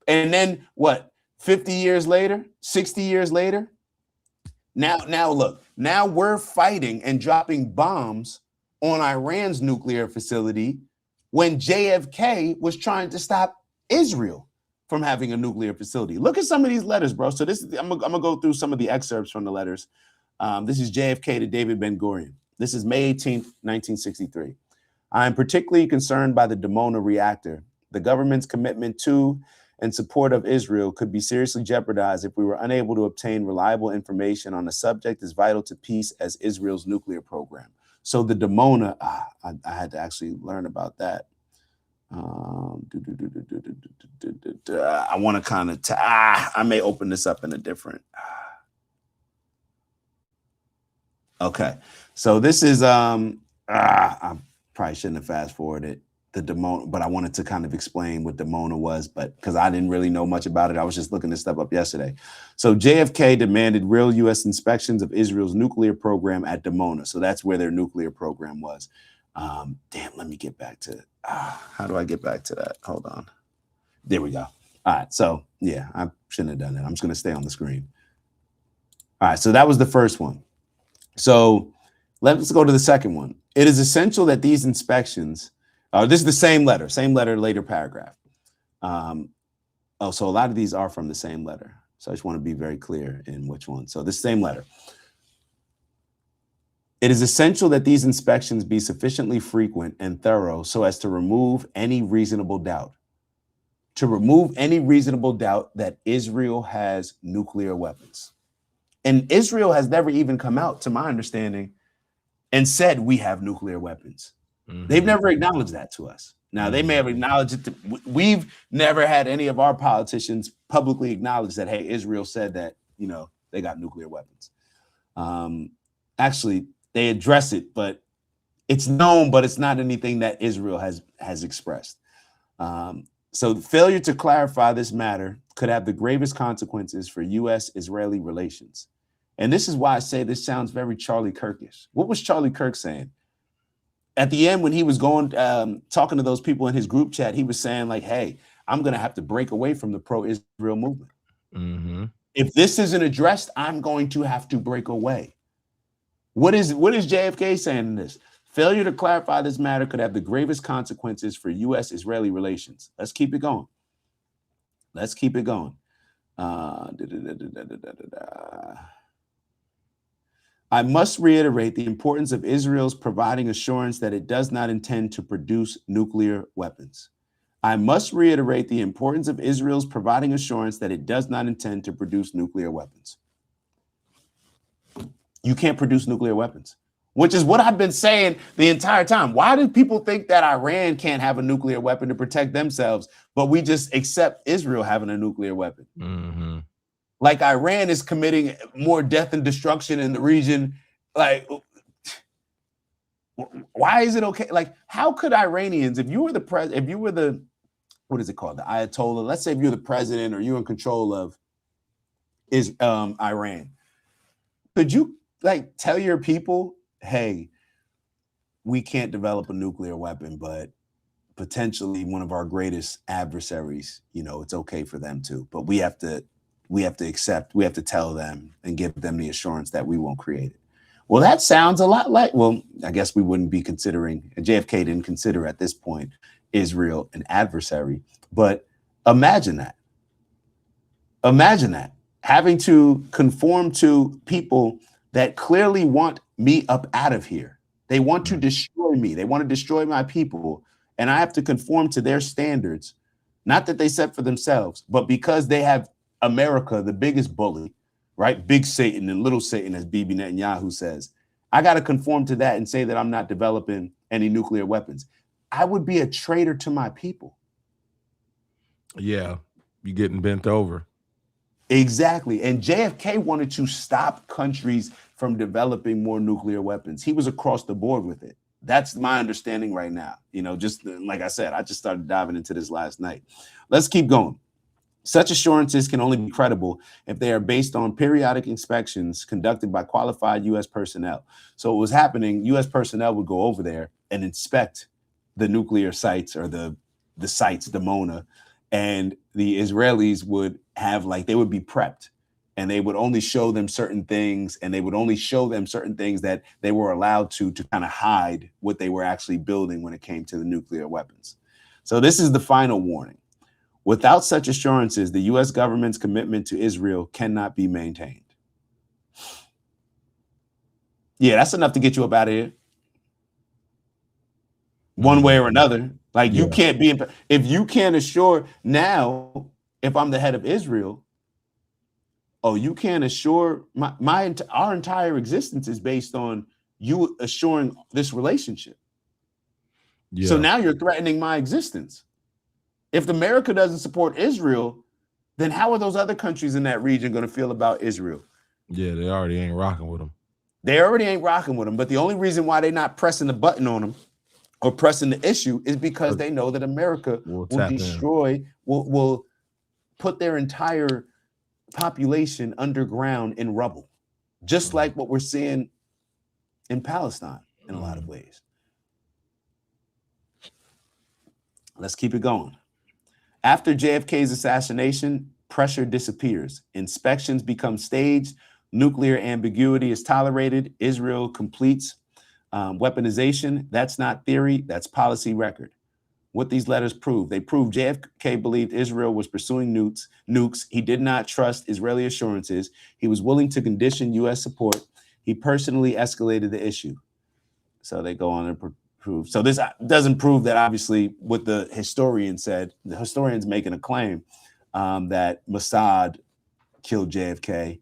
and then what, 50 years later, 60 years later? Now look, now we're fighting and dropping bombs on Iran's nuclear facility when JFK was trying to stop Israel from having a nuclear facility. Look at some of these letters, bro. So this is, I'm gonna go through some of the excerpts from the letters. This is JFK to David Ben-Gurion. This is May 18th, 1963. I am particularly concerned by the Dimona reactor. The government's commitment to and support of Israel could be seriously jeopardized if we were unable to obtain reliable information on a subject as vital to peace as Israel's nuclear program. So the Dimona, I had to actually learn about that. I want to kind of, I may open this up in a different. Okay, so this is, I probably shouldn't have fast forwarded the Dimona, but I wanted to kind of explain what Dimona was, but because I didn't really know much about it, I was just looking this stuff up yesterday. So JFK demanded real U.S. inspections of Israel's nuclear program at Dimona. So that's where their nuclear program was. Damn, let me get back to, how do I get back to that? Hold on. There we go. All right, so yeah, I shouldn't have done that. I'm just gonna stay on the screen. All right, so that was the first one. So let's go to the second one. It is essential that these inspections, this is the same letter, later paragraph. So a lot of these are from the same letter. So I just want to be very clear in which one. So the same letter. It is essential that these inspections be sufficiently frequent and thorough so as to remove any reasonable doubt. To remove any reasonable doubt that Israel has nuclear weapons. And Israel has never even come out, to my understanding, and said we have nuclear weapons. They've never acknowledged that to us. Now, they may have acknowledged it. We've never had any of our politicians publicly acknowledge that, hey, Israel said that, you know, they got nuclear weapons. Actually, they address it, but it's known, but it's not anything that Israel has expressed. So failure to clarify this matter could have the gravest consequences for U.S.-Israeli relations. And this is why I say this sounds very Charlie Kirkish. What was Charlie Kirk saying? At the end, when he was going, talking to those people in his group chat, he was saying like, hey, I'm going to have to break away from the pro-Israel movement. If this isn't addressed, I'm going to have to break away. What is JFK saying in this? Failure to clarify this matter could have the gravest consequences for U.S.-Israeli relations. Let's keep it going. Let's keep it going. I must reiterate the importance of Israel's providing assurance that it does not intend to produce nuclear weapons. I must reiterate the importance of Israel's providing assurance that it does not intend to produce nuclear weapons. You can't produce nuclear weapons, which is what I've been saying the entire time. Why do people think that Iran can't have a nuclear weapon to protect themselves, but we just accept Israel having a nuclear weapon? Like Iran is committing more death and destruction in the region. Like, why is it okay? Like, how could Iranians, if you were the what is it called? The Ayatollah, let's say if you're the president or you're in control of Iran, could you like tell your people, hey, we can't develop a nuclear weapon, but potentially one of our greatest adversaries, you know, it's okay for them to, but we have to tell them and give them the assurance that we won't create it. Well, that sounds a lot like, well, I guess we wouldn't be considering, and JFK didn't consider at this point Israel an adversary, but imagine that. Imagine that, having to conform to people that clearly want me up out of here. They want to destroy me. They want to destroy my people. And I have to conform to their standards, not that they set for themselves, but because they have America, the biggest bully, right? Big Satan and little Satan, as Bibi Netanyahu says. I got to conform to that and say that I'm not developing any nuclear weapons. I would be a traitor to my people.
Yeah, you're getting bent over.
Exactly. And JFK wanted to stop countries from developing more nuclear weapons. He was across the board with it. That's my understanding right now. You know, just like I said, I just started diving into this last night. Let's keep going. Such assurances can only be credible if they are based on periodic inspections conducted by qualified U.S. personnel. So what was happening, U.S. personnel would go over there and inspect the nuclear sites or the sites, the MONA, and the Israelis would have, like, they would be prepped, and they would only show them certain things, and they would only show them certain things that they were allowed to kind of hide what they were actually building when it came to the nuclear weapons. So this is the final warning. Without such assurances, the U.S. government's commitment to Israel cannot be maintained. Yeah, that's enough to get you up out of here. One way or another. Like, you can't be, if you can't assure now, if I'm the head of Israel, oh, you can't assure our entire existence is based on you assuring this relationship. Yeah. So now you're threatening my existence. If America doesn't support Israel, then how are those other countries in that region going to feel about Israel?
Yeah, they already ain't rocking with them.
They already ain't rocking with them. But the only reason why they're not pressing the button on them or pressing the issue is because they know that America will destroy, will put their entire population underground in rubble, just like what we're seeing in Palestine in a lot of ways. Let's keep it going. After JFK's assassination, pressure disappears. Inspections become staged. Nuclear ambiguity is tolerated. Israel completes weaponization. That's not theory. That's policy record. What these letters prove. They prove JFK believed Israel was pursuing nukes. He did not trust Israeli assurances. He was willing to condition U.S. support. He personally escalated the issue. So they go on and prove. So this doesn't prove that, obviously, what the historian said. The historian's making a claim that Mossad killed JFK.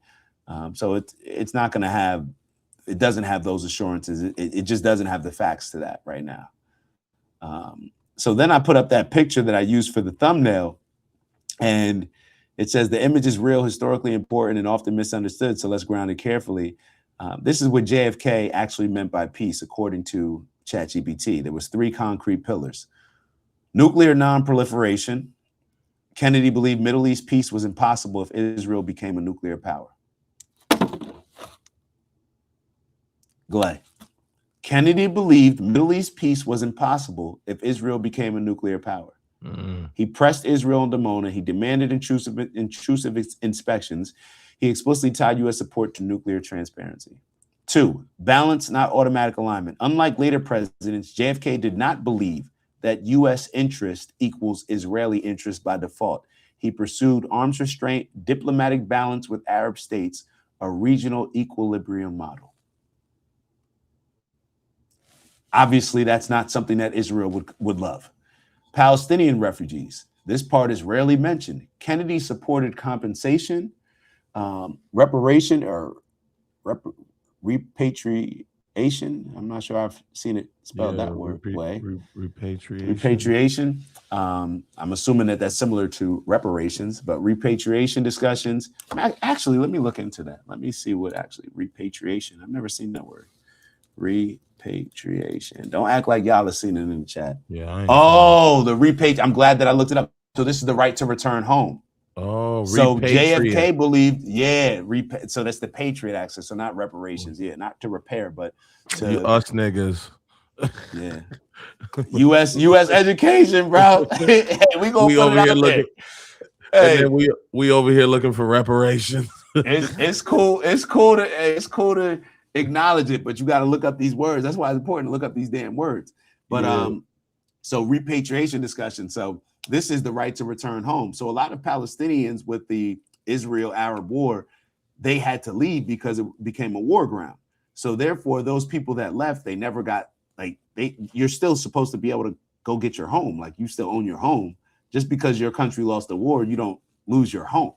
So it's not going to have, it doesn't have those assurances. It just doesn't have the facts to that right now. So then I put up that picture that I used for the thumbnail, and it says the image is real, historically important, and often misunderstood. So let's ground it carefully. This is what JFK actually meant by peace, according to ChatGPT. There was 3 concrete pillars. Nuclear non-proliferation. Kennedy believed Middle East peace was impossible if Israel became a nuclear power. Glay. Kennedy believed Middle East peace was impossible if Israel became a nuclear power. He pressed Israel on Dimona. He demanded intrusive inspections. He explicitly tied U.S. support to nuclear transparency. 2, balance, not automatic alignment. Unlike later presidents, JFK did not believe that U.S. interest equals Israeli interest by default. He pursued arms restraint, diplomatic balance with Arab states, a regional equilibrium model. Obviously, that's not something that Israel would love. Palestinian refugees. This part is rarely mentioned. Kennedy supported compensation, reparation, or repatriation. I'm not sure I've seen it spelled that way. Repatriation. I'm assuming that that's similar to reparations, but repatriation discussions. Actually, let me look into that. Let me see what actually repatriation. I've never seen that word. Repatriation. Don't act like y'all have seen it in the chat.
Yeah.
The repatriation. I'm glad that I looked it up. So this is the right to return home.
Oh,
so JFK believed, so that's the Patriot Act. So not reparations, not to repair, but to
us niggas.
Yeah. US education, bro. Hey, we over here looking.
Hey. And then we over here looking for reparations.
It's cool. It's cool to acknowledge it, but you got to look up these words. That's why it's important to look up these damn words. But so repatriation discussion. So this is the right to return home. So a lot of Palestinians with the Israel-Arab war, they had to leave because it became a war ground. So therefore, those people that left, they never got you're still supposed to be able to go get your home. Like you still own your home. Just because your country lost the war, you don't lose your home.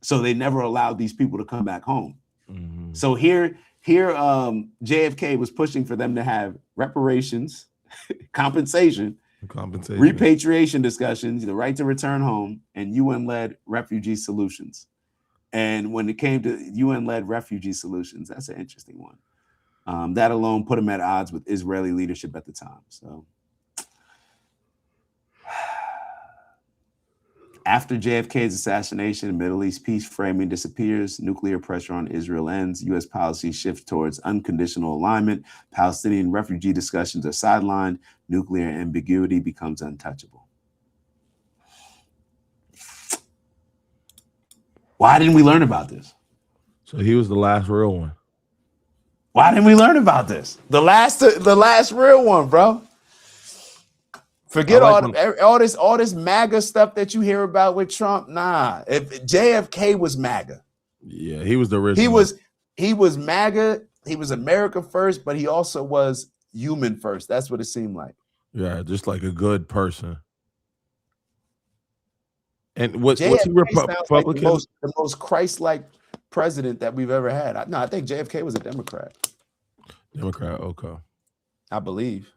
So they never allowed these people to come back home.
Mm-hmm.
So here, JFK was pushing for them to have reparations, compensation, repatriation discussions, the right to return home, and UN-led refugee solutions. And when it came to UN-led refugee solutions, that's an interesting one. That alone put him at odds with Israeli leadership at the time. So after JFK's assassination, Middle East peace framing disappears, nuclear pressure on Israel ends, U.S. policy shifts towards unconditional alignment, Palestinian refugee discussions are sidelined, nuclear ambiguity becomes untouchable. Why didn't we learn about this?
So he was the last real one.
Why didn't we learn about this? The last real one, bro. Forget all this MAGA stuff that you hear about with Trump. Nah, if JFK was MAGA.
Yeah, he was the original.
He was MAGA. He was America first, but he also was human first. That's what it seemed like.
Yeah, just like a good person. And was he Republican?
Like the most Christ-like president that we've ever had. I think JFK was a Democrat.
Democrat, okay.
I believe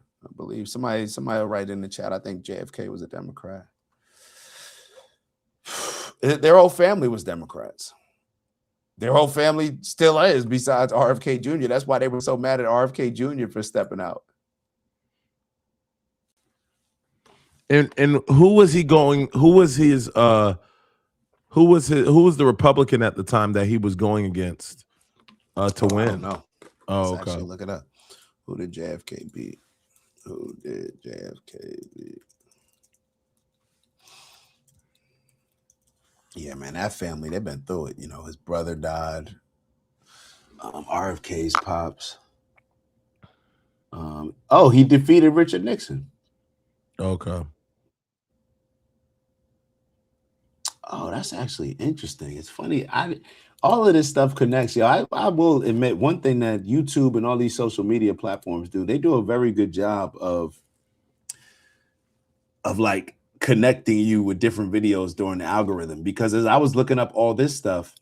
somebody will write in the chat. I think JFK was a Democrat. Their whole family was Democrats. Their whole family still is, besides RFK Jr. That's why they were so mad at RFK Jr. for stepping out.
And who was he going? Who was the Republican at the time that he was going against to win?
I don't know.
Oh,
Let's
okay.
actually look it up. Who did JFK beat? Who did JFK beat? Yeah, man, that family, they've been through it. You know, his brother died. RFK's pops. He defeated Richard Nixon.
Okay.
Oh, that's actually interesting. It's funny. All of this stuff connects. I will admit one thing that YouTube and all these social media platforms do. They do a very good job of like connecting you with different videos during the algorithm. Because as I was looking up all this stuff,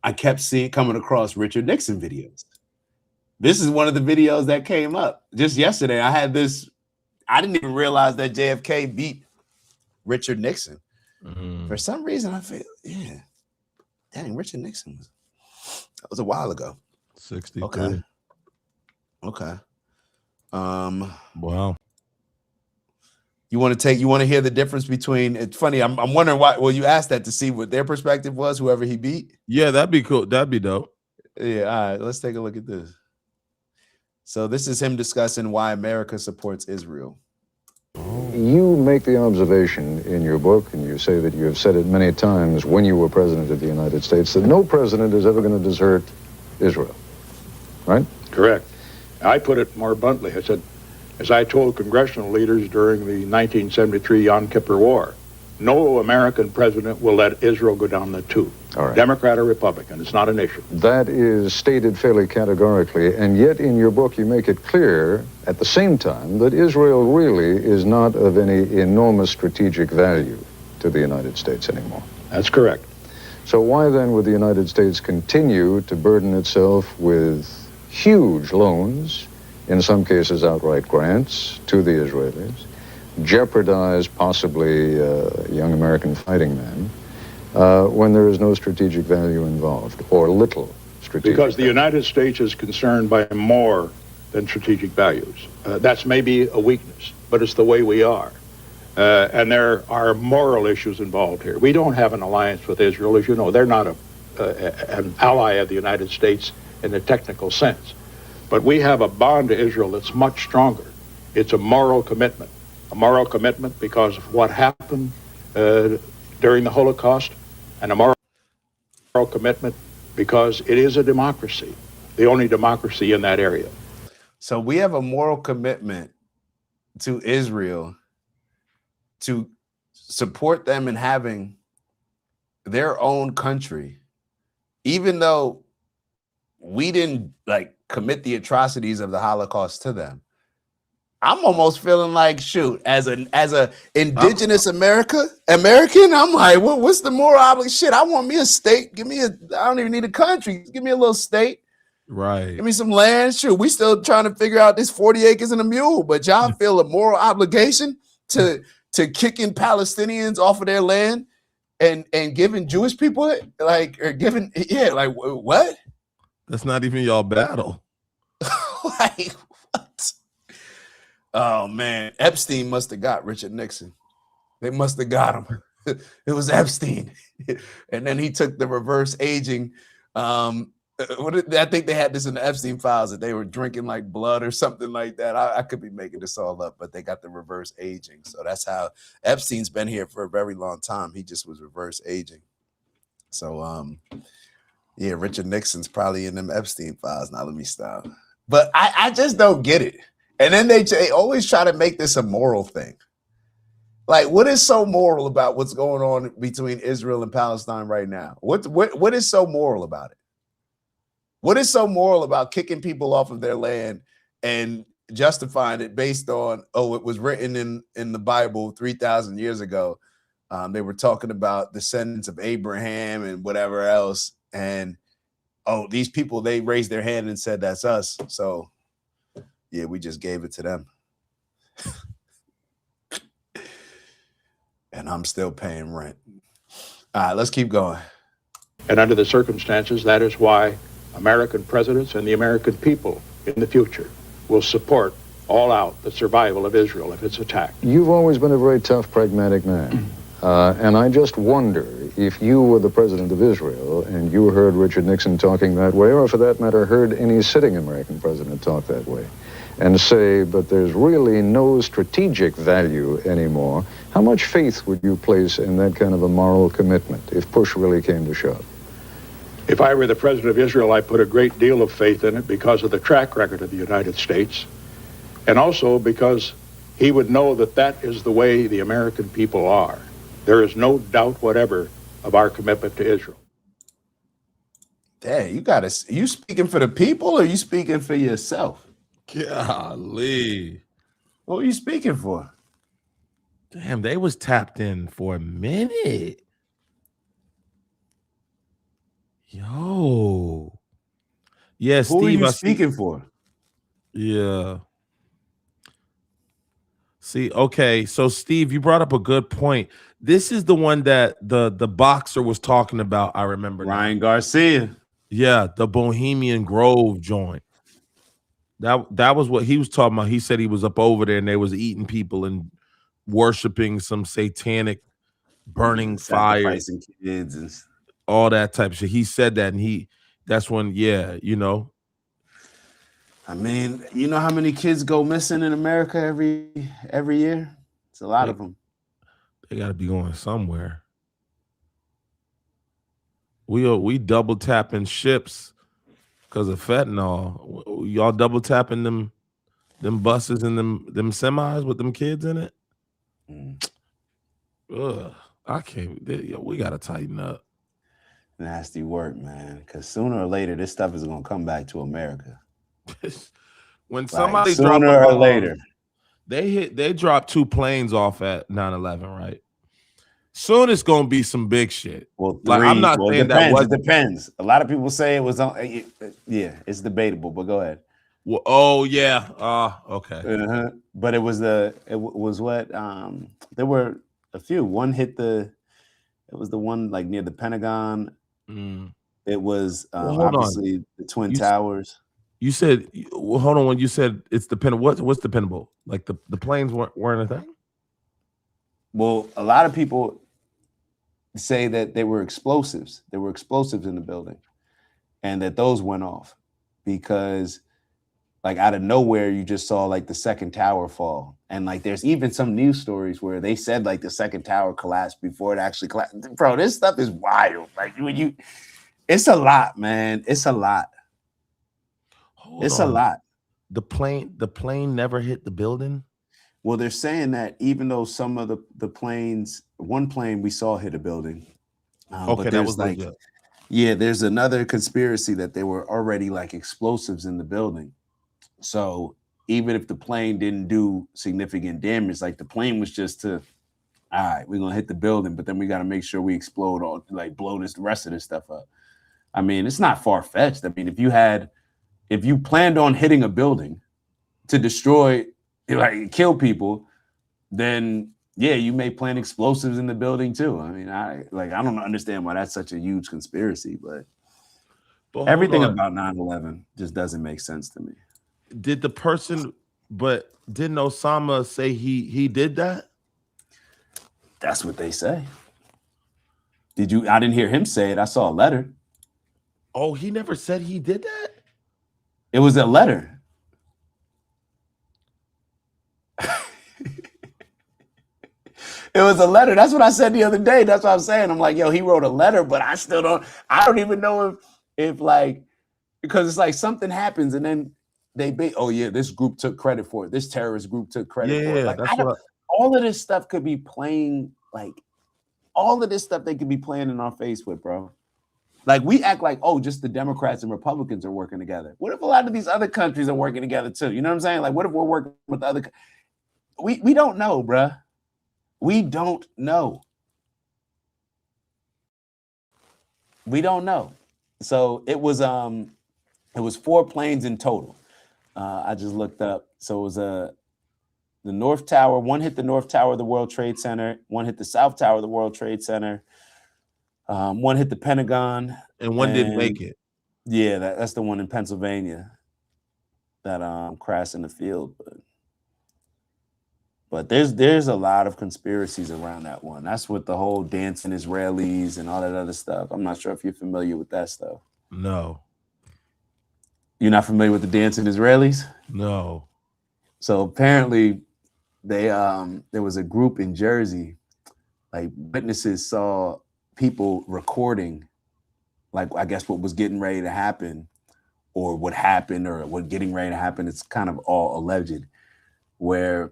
I kept coming across Richard Nixon videos. This is one of the videos that came up just yesterday. I had this. I didn't even realize that JFK beat Richard Nixon.
Mm-hmm.
For some reason, I feel, yeah. Dang, Richard Nixon that was a while ago.
63.
Okay.
Wow.
You want to hear the difference between? It's funny. I'm wondering why. Well, you asked that to see what their perspective was. Whoever he beat.
Yeah, that'd be cool. That'd be dope.
Yeah. All right. Let's take a look at this. So this is him discussing why America supports Israel.
You make the observation in your book, and you say that you have said it many times when you were president of the United States, that no president is ever going to desert Israel, right?
Correct. I put it more bluntly. I said, as I told congressional leaders during the 1973 Yom Kippur War, no American president will let Israel go down the tube.
All right.
Democrat or Republican, it's not an issue.
That is stated fairly categorically, and yet in your book you make it clear at the same time that Israel really is not of any enormous strategic value to the United States anymore.
That's correct.
So why then would the United States continue to burden itself with huge loans, in some cases outright grants, to the Israelis, jeopardize possibly young American fighting men, when there is no strategic value involved, or little strategic
Because the
value?
United States is concerned by more than strategic values. That's maybe a weakness, but it's the way we are. And there are moral issues involved here. We don't have an alliance with Israel, as you know. They're not an ally of the United States in the technical sense. But we have a bond to Israel that's much stronger. It's a moral commitment. A moral commitment because of what happened during the Holocaust, and a moral commitment because it is a democracy, the only democracy in that area.
So we have a moral commitment to Israel to support them in having their own country, even though we didn't commit the atrocities of the Holocaust to them. I'm almost feeling like, shoot, as a indigenous American, I'm like, what's the moral obligation? Shit, I want me a state. I don't even need a country. Give me a little state.
Right.
Give me some land. Shoot, we still trying to figure out this 40 acres and a mule, but y'all feel a moral obligation to kicking Palestinians off of their land and giving Jewish people it? Like what?
That's not even y'all battle.
Like what? Oh man, Epstein must have got Richard Nixon. They must have got him. It was Epstein, and then he took the reverse aging. I think they had this in the Epstein files that they were drinking like blood or something like that. I could be making this all up, but they got the reverse aging. So that's how Epstein's been here for a very long time. He just was reverse aging. So yeah, Richard Nixon's probably in them Epstein files. Now let me stop. But I just don't get it. And then they always try to make this a moral thing. Like, what is so moral about what's going on between Israel and Palestine right now? What is so moral about it? What is so moral about kicking people off of their land and justifying it based on, it was written in the Bible 3,000 years ago. They were talking about descendants of Abraham and whatever else. And, these people, they raised their hand and said, that's us. So, yeah, we just gave it to them. And I'm still paying rent. All right, let's keep going.
And under the circumstances, that is why American presidents and the American people in the future will support all out the survival of Israel if it's attacked.
You've always been a very tough, pragmatic man. And I just wonder if you were the president of Israel and you heard Richard Nixon talking that way, or for that matter, heard any sitting American president talk that way, and say, but there's really no strategic value anymore, how much faith would you place in that kind of a moral commitment if push really came to shove?
If I were the president of Israel, I'd put a great deal of faith in it because of the track record of the United States, and also because he would know that that is the way the American people are. There is no doubt whatever of our commitment to Israel.
Dang, you speaking for the people or you speaking for yourself?
Golly.
What were you speaking for?
Damn, they was tapped in for a minute. Yo. Yeah,
Who are
Steve,
you speaking for?
Yeah. See, okay. So Steve, you brought up a good point. This is the one that the boxer was talking about. I remember
Ryan Garcia.
Yeah, the Bohemian Grove joint. That was what he was talking about. He said he was up over there and they was eating people and worshiping some satanic burning fire,
sacrificing kids and
all that type of shit. He said that, and that's when,
I mean, you know how many kids go missing in America every year? It's a lot of them.
They got to be going somewhere. We double tapping ships because of fentanyl. Y'all double tapping them buses and them semis with them kids in it. Ugh, I can't. We gotta tighten up.
Nasty work, man. Because sooner or later, this stuff is gonna come back to America.
When somebody
sooner or later,
they dropped 2 planes off at 9/11, right? Soon it's gonna be some big shit.
Well,
I'm not saying that was.
It depends. A lot of people say it was on. Yeah, it's debatable, but go ahead.
Well, oh yeah. Okay.
But it was what there were a few. One hit it was the one like near the Pentagon. It was obviously the Twin Towers.
You said, hold on. When you said it's dependable, what's dependable? Like the planes weren't a thing?
Well, a lot of people say that they were explosives. There were explosives in the building, and that those went off because, like, out of nowhere, you just saw like the second tower fall. And like, there's even some news stories where they said like the second tower collapsed before it actually collapsed. Bro, this stuff is wild. Like it's a lot, man. It's a lot. A lot.
The plane never hit the building.
Well, they're saying that even though some of the planes, one plane we saw hit a building.
Okay,
but
that was legit.
Yeah, there's another conspiracy that there were already like explosives in the building. So even if the plane didn't do significant damage, like the plane was just to, all right, we're gonna hit the building, but then we got to make sure we explode all, like blow this the rest of this stuff up. I mean, it's not far fetched. I mean, if you planned on hitting a building to destroy, like kill people, then yeah, you may plant explosives in the building too. I mean, I don't understand why that's such a huge conspiracy, but everything about 9/11 just doesn't make sense to me.
Did the person, but didn't Osama say he did that?
That's what they say. Did you? I didn't hear him say it. I saw a letter.
Oh, he never said he did that?
It was a letter. It was a letter. That's what I said the other day. That's what I'm saying. I'm like, yo, he wrote a letter, but I don't even know if like, because it's like something happens and then oh yeah, this group took credit for it. This terrorist group took credit for it. Like all of this stuff could be playing, like all of this stuff they could be playing in our face with, bro. Like we act like, oh, just the Democrats and Republicans are working together. What if a lot of these other countries are working together too? You know what I'm saying? Like, what if we're working with other? We don't know, bro. We don't know. We don't know. So it was 4 planes in total. I just looked up. So it was the North Tower. One hit the North Tower of the World Trade Center. One hit the South Tower of the World Trade Center. One hit the Pentagon.
And one didn't make it.
Yeah, that's the one in Pennsylvania that crashed in the field. But there's a lot of conspiracies around that one. That's with the whole dancing Israelis and all that other stuff. I'm not sure if you're familiar with that stuff.
No.
You're not familiar with the dancing Israelis?
No.
So apparently there was a group in Jersey, like witnesses saw people recording, like I guess what was getting ready to happen or what happened or what getting ready to happen. It's kind of all alleged, where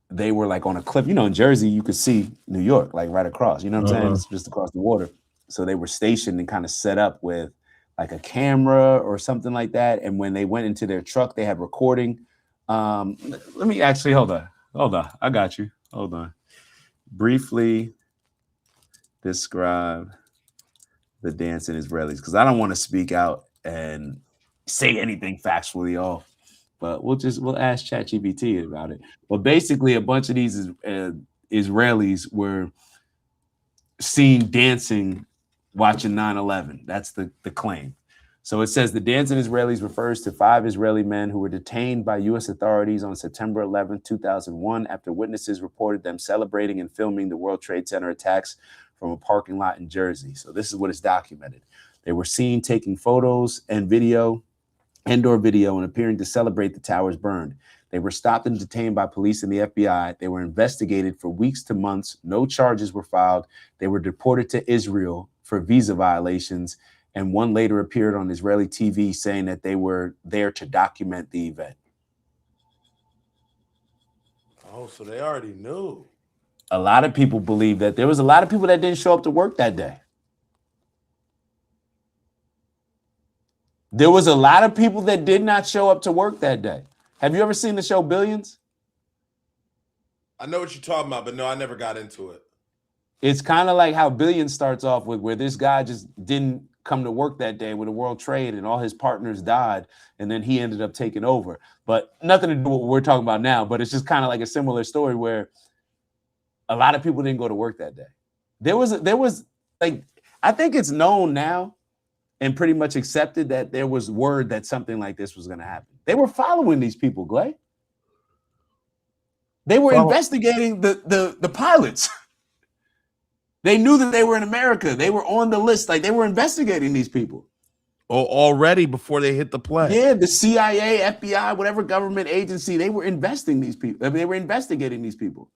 they were like on a cliff. You know, in Jersey, you could see New York, like right across, you know what I'm saying? It's just across the water. So they were stationed and kind of set up with like a camera or something like that. And when they went into their truck, they had recording. Let me actually, hold on. I got you. Hold on. Briefly describe the dancing Israelis, because I don't want to speak out and say anything factually off, but we'll ask ChatGPT about it. But basically, a bunch of these Israelis were seen dancing, watching 9/11. That's the claim. So it says the dancing Israelis refers to 5 Israeli men who were detained by U.S. authorities on September 11, 2001, after witnesses reported them celebrating and filming the World Trade Center attacks from a parking lot in Jersey. So this is what is documented. They were seen taking photos and indoor video, and appearing to celebrate the towers burned. They were stopped and detained by police and the FBI. They were investigated for weeks to months. No charges were filed. They were deported to Israel for visa violations. And one later appeared on Israeli TV saying that they were there to document the event.
Oh, so they already knew.
A lot of people believe that there was a lot of people that didn't show up to work that day. There was a lot of people that did not show up to work that day. Have you ever seen the show Billions?
I know what you're talking about, but no, I never got into it.
It's kind of like how Billions starts off with, where this guy just didn't come to work that day with a World Trade and all his partners died, and then he ended up taking over. But nothing to do with what we're talking about now, but it's just kind of like a similar story where a lot of people didn't go to work that day. There was like, I think it's known now and pretty much accepted that there was word that something like this was going to happen. They were following these people, Glay. They were investigating the pilots. They knew that they were in America. They were on the list. Like, they were investigating these people.
Oh, already before they hit the plane.
Yeah, the CIA, FBI, whatever government agency, they were investigating these people. They were investigating these people.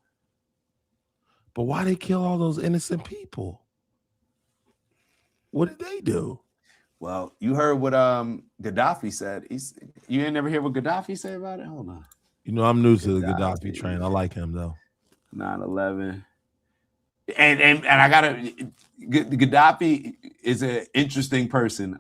But why they kill all those innocent people? What did they do?
Well, you heard what Gaddafi said. You ain't never hear what Gaddafi said about it? Hold on.
You know, I'm new to the Gaddafi train. I like him, though.
9/11. And I gotta, Gaddafi is an interesting person.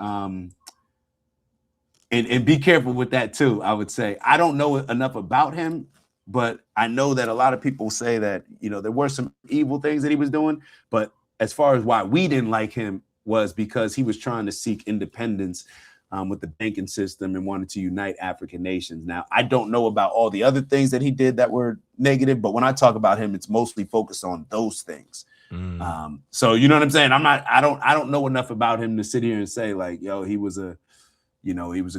And be careful with that too. I would say I don't know enough about him, but I know that a lot of people say that there were some evil things that he was doing. But as far as why we didn't like him was because he was trying to seek independence with the banking system and wanted to unite African nations. Now I don't know about all the other things that he did that were negative, but when I talk about him, it's mostly focused on those things. So you know what I'm saying? I don't know enough about him to sit here and say like, yo, he was a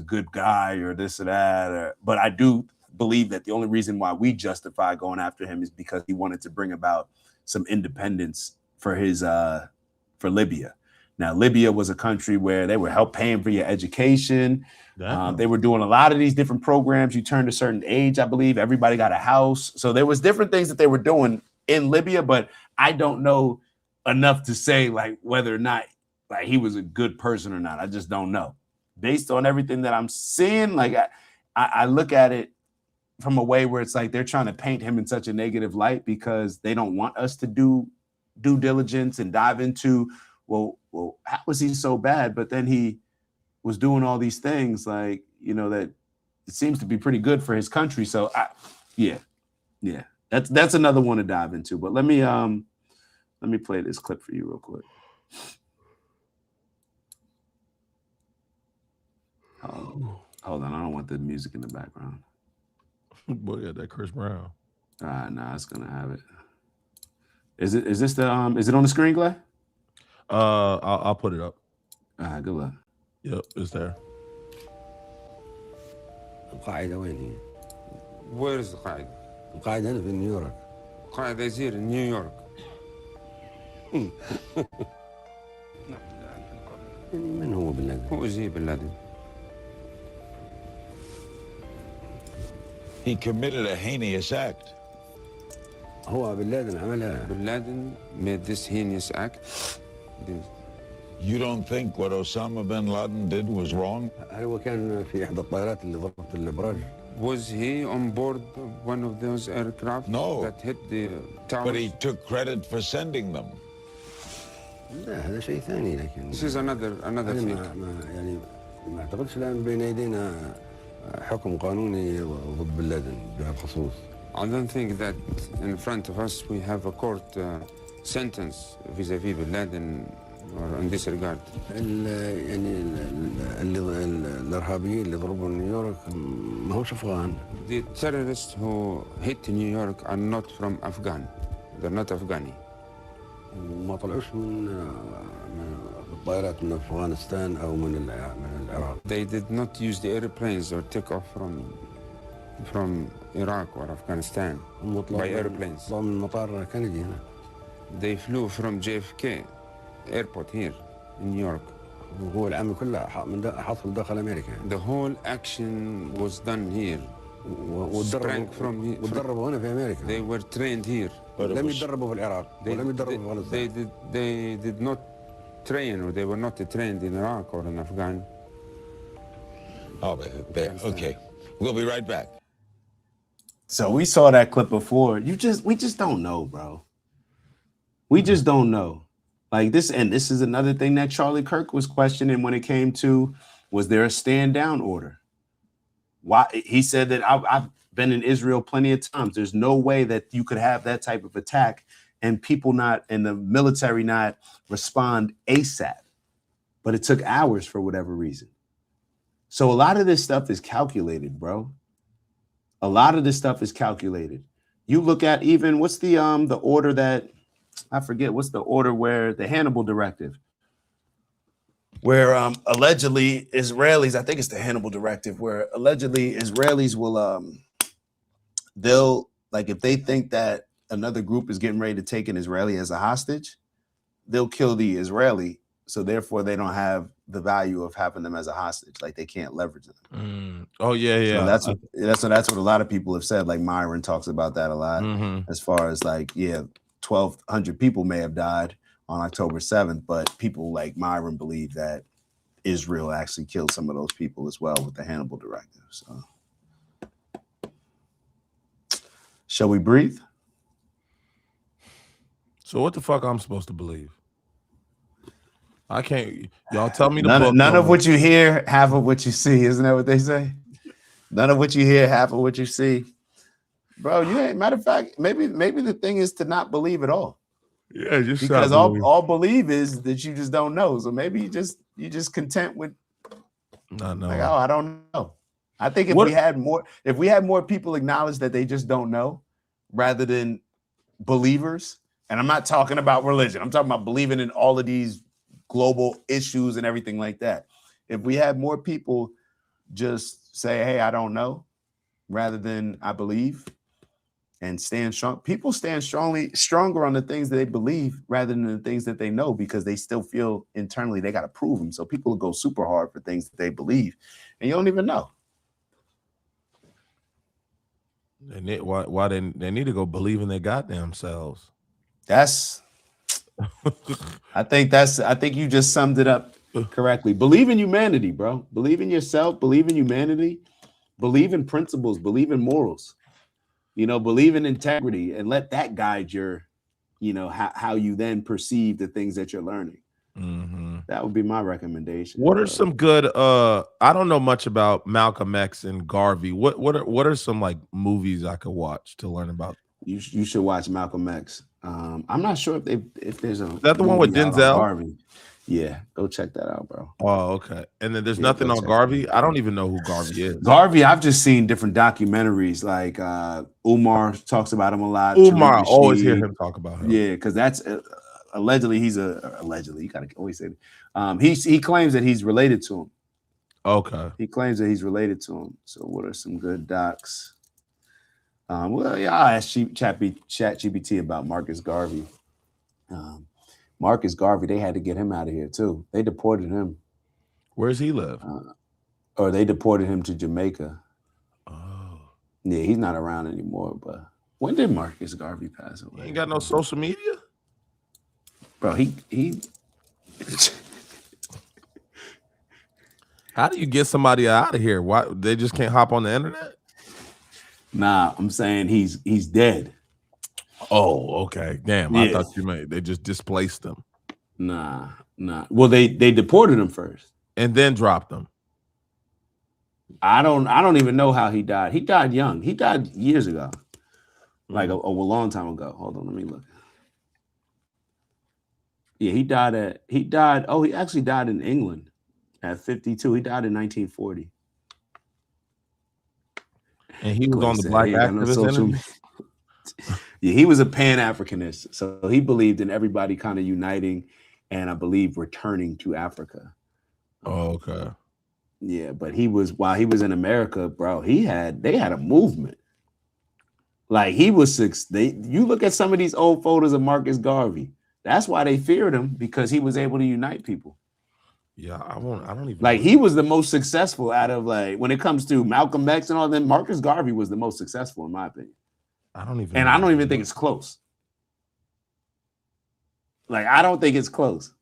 good guy or this or that. But I do believe that the only reason why we justify going after him is because he wanted to bring about some independence for for Libya. Now, Libya was a country where they were paying for your education. They were doing a lot of these different programs. You turned a certain age, I believe. Everybody got a house. So there was different things that they were doing in Libya, but I don't know enough to say like whether or not like he was a good person or not. I just don't know. Based on everything that I'm seeing, like I look at it from a way where it's like they're trying to paint him in such a negative light because they don't want us to do due diligence and dive into, well, how was he so bad? But then he was doing all these things like, that it seems to be pretty good for his country. So yeah, that's another one to dive into. But let me play this clip for you real quick. Hold on, I don't want the music in the background.
Boy, yeah, that Chris Brown.
Nah, it's gonna have it. Is this the is it on the screen, Clay?
I'll put it up.
All right, good luck.
Yep, it's there.
القاعدة وين هي؟ Where is القاعدة؟ القاعدة هنا في نيويورك. القاعدة يصير نيويورك. من هو بن لادن؟ هو زي بن لادن.
He committed a heinous act.
هو بن لادن عملها. بن لادن made this heinous act.
You don't think what Osama bin Laden did was wrong?
هل هو كان في إحدى الطائرات اللي ضربت الأبراج؟ Was he on board one of those aircraft that hit the towers?
But he took credit for sending them.
لا هذا شيء ثاني لكن. This is another thing. يعني ما أعتقدش الآن بين يدينا حكم قانوني ضد بن لادن بهذا الخصوص. I don't think that in front of us we have a court sentence vis-à-vis bin Laden or in this regard. يعني الإرهابيين اللي ضربوا نيويورك ما هوش أفغان. The terrorists who hit New York are not from Afghan. They're not Afghani. ما طلعوش من الطائرات من أفغانستان أو من العراق. They did not use the airplanes or take off from Iraq or Afghanistan by airplanes. من مطار كندي هنا. They flew from JFK airport here in New York. وهو العمل كله حصل داخل أمريكا. The whole action was done here. وتدربوا هنا في أمريكا. They were trained here. لم يتدربوا في العراق ولم يتدربوا في أفغانستان. They did not train or they were not trained in Iraq or in Afghan.
Oh, okay. We'll be right back.
So we saw that clip before. We just don't know, bro. We just don't know. Like this, and this is another thing that Charlie Kirk was questioning when it came to, was there a stand down order? Why he said that I've been in Israel plenty of times. There's no way that you could have that type of attack and people not and the military not respond ASAP. But it took hours for whatever reason. So a lot of this stuff is calculated, bro. A lot of this stuff is calculated. You look at even what's the order that I forget what's the order where the Hannibal Directive, where allegedly Israelis, I think it's the Hannibal Directive, where allegedly Israelis will they'll like if they think that another group is getting ready to take an Israeli as a hostage, they'll kill the Israeli. So therefore they don't have the value of having them as a hostage. Like they can't leverage them.
Oh yeah.
So that's what a lot of people have said. Like Myron talks about that a lot as far as like, 1,200 people may have died on October 7th, but people like Myron believe that Israel actually killed some of those people as well with the Hannibal Directive. So shall we breathe?
So what the fuck I'm supposed to believe? I can't. Y'all tell me the
none,
book.
none of what you hear, half of what you see. Isn't that what they say? None of what you hear, half of what you see. Bro, you ain't. Matter of fact, maybe the thing is to not believe at all.
Yeah, just
because
believe.
all believe is that you just don't know. So maybe you just content with.
Not knowing.
Like, oh, I don't know. I think if we had more people acknowledge that they just don't know, rather than believers. And I'm not talking about religion. I'm talking about believing in all of these global issues and everything like that. If we had more people just say, hey, I don't know, rather than I believe, and stand strong. People stand stronger on the things that they believe rather than the things that they know, because they still feel internally they got to prove them. So people will go super hard for things that they believe, and you don't even know.
Why they need to go believe in their goddamn selves.
That's I think you just summed it up correctly. Believe in humanity, bro. Believe in yourself, believe in humanity, believe in principles, believe in morals. Believe in integrity, and let that guide your, how you then perceive the things that you're learning.
Mm-hmm.
That would be my recommendation.
What are some good? I don't know much about Malcolm X and Garvey. What are some like movies I could watch to learn about?
You should watch Malcolm X. I'm not sure if there's a.
Is that the one with Denzel?
Garvey. Yeah, go check that out, bro.
Oh, okay. And then there's nothing on Garvey. I don't even know who Garvey is.
Garvey, I've just seen different documentaries. Like Umar talks about him a lot.
Umar, always hear him talk about him.
Yeah, because that's allegedly allegedly. You gotta always say that. He claims that he's related to him.
Okay.
He claims that he's related to him. So what are some good docs? Well, yeah, I asked ChatGPT about Marcus Garvey. Marcus Garvey, they had to get him out of here too. They deported him.
Where's he live?
Or they deported him to Jamaica. Oh. Yeah, he's not around anymore. But when did Marcus Garvey pass away?
He ain't got no social media?
Bro, he
How do you get somebody out of here? Why they just can't hop on the internet?
Nah, I'm saying he's dead.
Oh, okay. Damn, yeah. I thought they just displaced him.
Nah. Well, they deported him first
and then dropped him.
I don't even know how he died. He died young. He died years ago, like a long time ago. Hold on, let me look. Yeah, he actually died in England at 52. He died in 1940.
And he was on the black activist.
Yeah, he was a Pan-Africanist. So he believed in everybody kind of uniting and I believe returning to Africa.
Oh, okay.
Yeah, but while he was in America, bro, they had a movement. Like he was you look at some of these old photos of Marcus Garvey. That's why they feared him, because he was able to unite people.
Yeah, I don't even
like he was the most successful out of, like, when it comes to Malcolm X and all them, Marcus Garvey was the most successful in my opinion. I don't even think it's close. Like, I don't think it's close.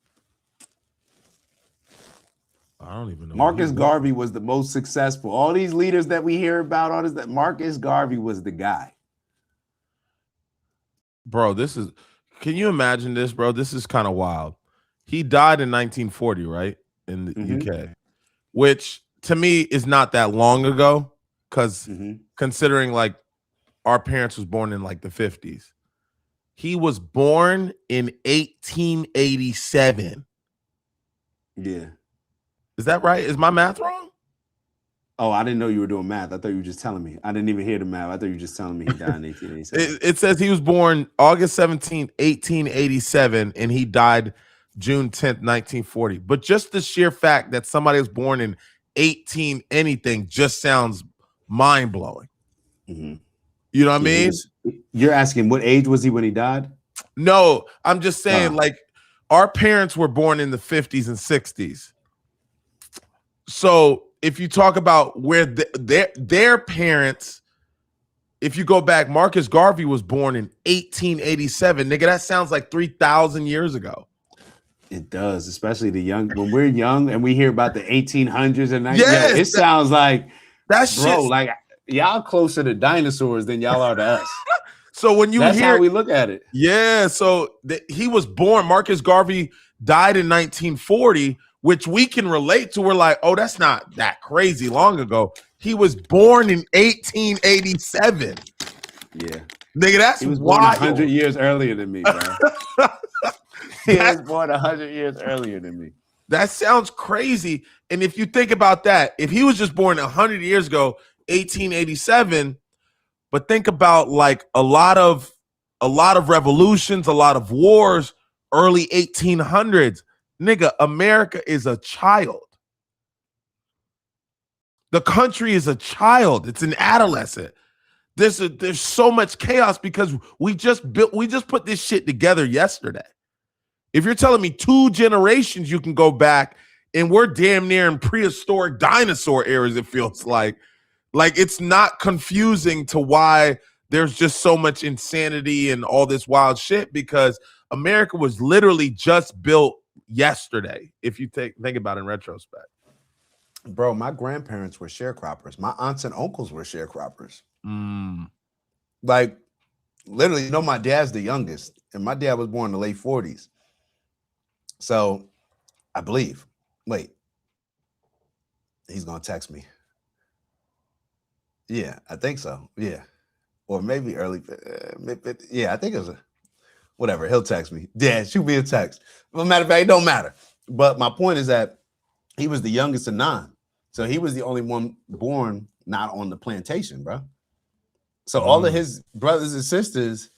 I don't even know.
Marcus Garvey was the most successful. All these leaders that we hear about, all this, that Marcus Garvey was the guy.
Bro, can you imagine this, bro? This is kind of wild. He died in 1940, right? In the UK, which to me is not that long ago, because considering like our parents was born in like the 50s. He was born in 1887.
Yeah.
Is that right? Is my math wrong?
Oh, I didn't know you were doing math. I thought you were just telling me. I didn't even hear the math. I thought you were just telling me he died in 1887.
It says he was born August 17, 1887, and he died June 10th, 1940. But just the sheer fact that somebody was born in 18 anything just sounds mind-blowing.
Mm-hmm.
You know what I mean?
You're asking what age was he when he died?
No, I'm just saying, like, our parents were born in the 50s and 60s. So if you talk about where their parents, if you go back, Marcus Garvey was born in 1887. Nigga, that sounds like 3,000 years ago.
It does, especially when we're young and we hear about the 1800s and 1900s.
Yes,
it sounds like
that shit.
Bro, like, y'all closer to dinosaurs than y'all are to us.
So when you
That's
hear,
how we look at it.
Yeah, so he was born. Marcus Garvey died in 1940, which we can relate to. We're like, oh, that's not that crazy long ago. He was born in 1887.
Yeah,
nigga, that's
he was
wild.
born 100 years earlier than me, bro. He was born 100 years earlier than me.
That sounds crazy. And if you think about that, if he was just born 100 years ago, 1887, but think about like a lot of revolutions, a lot of wars, early 1800s. Nigga, America is a child. The country is a child. It's an adolescent. There's so much chaos because we just put this shit together yesterday. If you're telling me 2 generations you can go back and we're damn near in prehistoric dinosaur eras, it feels like it's not confusing to why there's just so much insanity and all this wild shit, because America was literally just built yesterday, if you think about it in retrospect.
Bro, my grandparents were sharecroppers. My aunts and uncles were sharecroppers. Like, literally, you know, my dad's the youngest, and my dad was born in the late 40s. So, I believe. Wait. He's going to text me. Yeah, I think so. Yeah. Or maybe early. Yeah, I think it was whatever. He'll text me. Dad, shoot me a text. Well, matter of fact, it don't matter. But my point is that he was the youngest of 9. So he was the only one born not on the plantation, bro. So all of his brothers and sisters,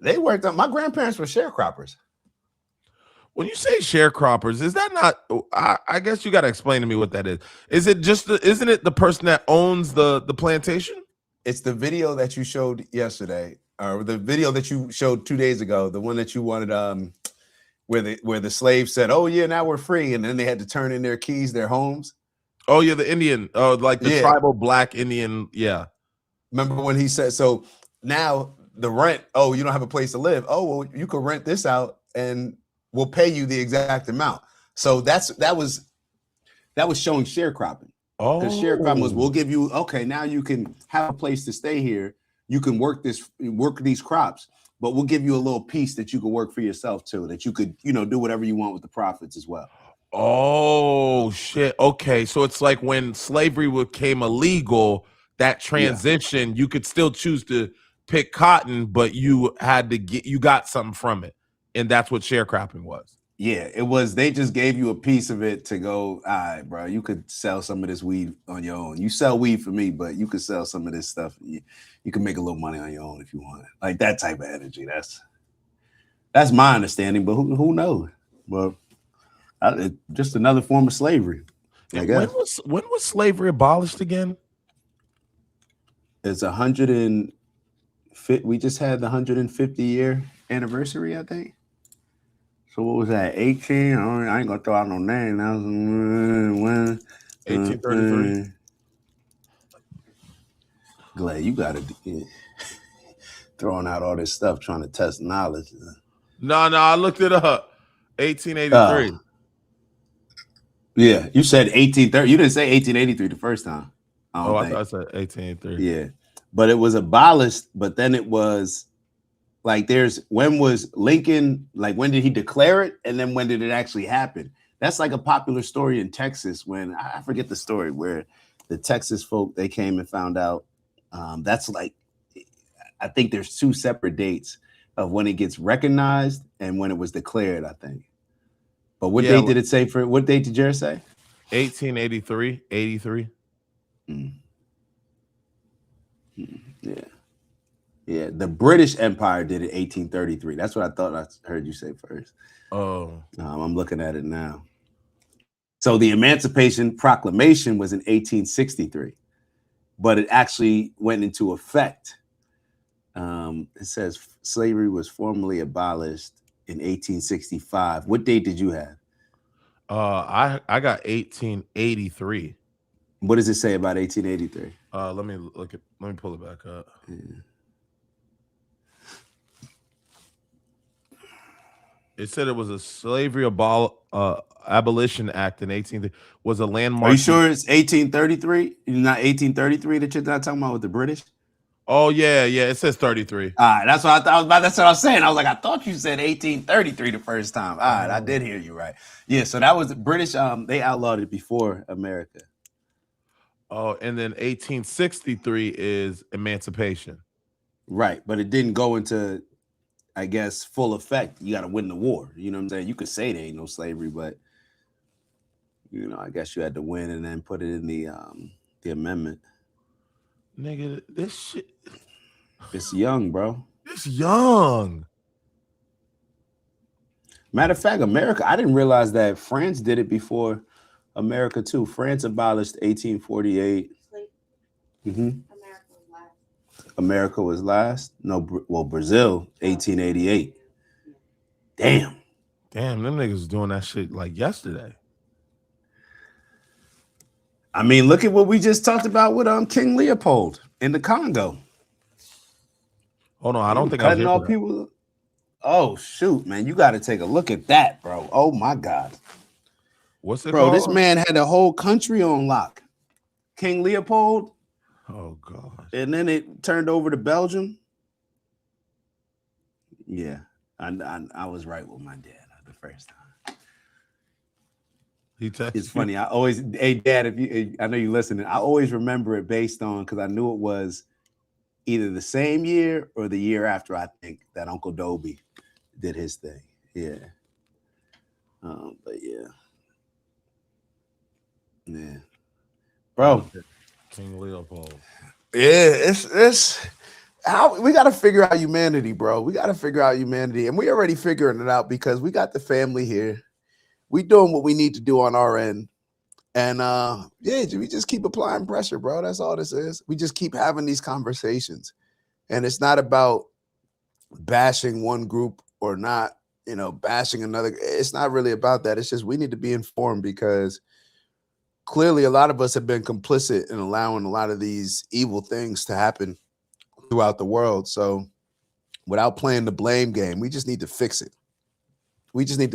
they worked on. My grandparents were sharecroppers.
When you say sharecroppers, is that not? I guess you got to explain to me what that is. Is it just? Isn't it the person that owns the plantation?
It's the video that you showed yesterday, or the video that you showed 2 days ago. The one that you wanted, where the slaves said, "Oh yeah, now we're free," and then they had to turn in their keys, their homes.
Oh yeah, the Indian, like the tribal black Indian. Yeah.
Remember when he said, "So now the rent? Oh, you don't have a place to live. Oh, well, you could rent this out, and we'll pay you the exact amount." So that was showing sharecropping. Because sharecropping was, we'll give you, okay, now you can have a place to stay here. You can work these crops, but we'll give you a little piece that you could work for yourself too, that you could, do whatever you want with the profits as well.
Oh shit. Okay, so it's like when slavery became illegal, that transition, you could still choose to pick cotton, but you got something from it, and that's what sharecropping was.
Yeah, it was. They just gave you a piece of it to go, all right, bro, you could sell some of this weed on your own. You sell weed for me, but you could sell some of this stuff. You can make a little money on your own if you want. Like that type of energy. That's my understanding, but who knows? Well, just another form of slavery. I guess.
When was slavery abolished again?
It's 150. We just had the 150-year anniversary, I think. So what was that? 18? I ain't gonna throw out no name. That was
1833.
Glad you got it. Throwing out all this stuff, trying to test knowledge.
No, I looked it up. 1883.
Yeah, you said 1830. You didn't say 1883 the first time.
I thought I said 1883.
Yeah, but it was abolished. But then it was like, when was Lincoln? Like, when did he declare it? And then when did it actually happen? That's like a popular story in Texas. When I forget the story, where the Texas folk, they came and found out. That's like, I think there's 2 separate dates of when it gets recognized and when it was declared, I think. But what date did it say for? What date did Jared say?
1883, 83.
Yeah. The British Empire did it 1833. That's what I thought I heard you say first.
Oh,
I'm looking at it now. So the Emancipation Proclamation was in 1863, but it actually went into effect. It says slavery was formally abolished in 1865. What date did you have?
I got 1883.
What does it say about 1883?
Let me pull it back up.
Yeah.
It said it was a slavery abolition act in 18 was a landmark.
Are you sure it's 1833? Not 1833 that you're not talking about with the British?
Oh yeah, it says 33.
All right, that's what I thought. That's what I was saying. I was like, I thought you said 1833 the first time. All right, I did hear you right. Yeah, so that was the British. They outlawed it before America.
Oh, and then 1863 is emancipation.
Right, but it didn't go into, I guess, full effect. You got to win the war. You know what I'm saying? You could say there ain't no slavery, but I guess you had to win and then put it in the amendment.
Nigga, this shit.
It's young, bro.
It's young.
Matter of fact, America, I didn't realize that France did it before America too. France abolished 1848. America was last. No, Brazil, 1888. Damn,
them niggas was doing that shit like yesterday.
I mean, look at what we just talked about with King Leopold in the Congo.
Hold on, I don't think I was here for that.
People. Oh shoot, man, you got to take a look at that, bro. Oh my God,
what's it
bro?
called?
This man had a whole country on lock. King Leopold.
Oh God.
And then it turned over to Belgium. Yeah, I was right with my dad the first time. It's funny. I always, hey Dad, I know you listening. I always remember it based on because I knew it was either the same year or the year after. I think that Uncle Dobie did his thing. Yeah. But yeah, bro.
King Leopold.
Yeah, it's how we got to figure out humanity, bro. We got to figure out humanity, and we already figuring it out because we got the family here. We doing what we need to do on our end, and we just keep applying pressure, bro. That's all this is. We just keep having these conversations, and it's not about bashing one group or not, bashing another. It's not really about that. It's just we need to be informed because clearly a lot of us have been complicit in allowing a lot of these evil things to happen throughout the world. So without playing the blame game, we just need to fix it. We just need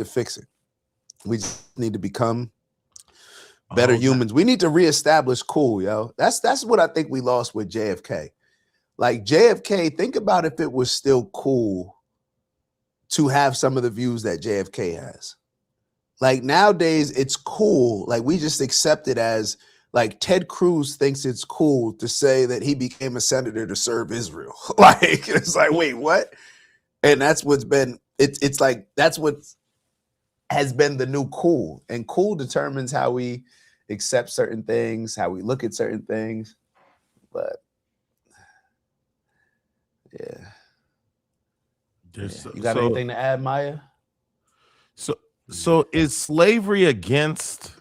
to become better humans. We need to reestablish cool, yo. That's what I think we lost with JFK. Like JFK, think about if it was still cool to have some of the views that JFK has. Like nowadays, it's cool. Like we just accept it as like Ted Cruz thinks it's cool to say that he became a senator to serve Israel. Like it's like, wait, what? And that's what's been. It's like that's what has been the new cool. And cool determines how we accept certain things, how we look at certain things. But yeah, you got anything to add, Maya?
So is slavery against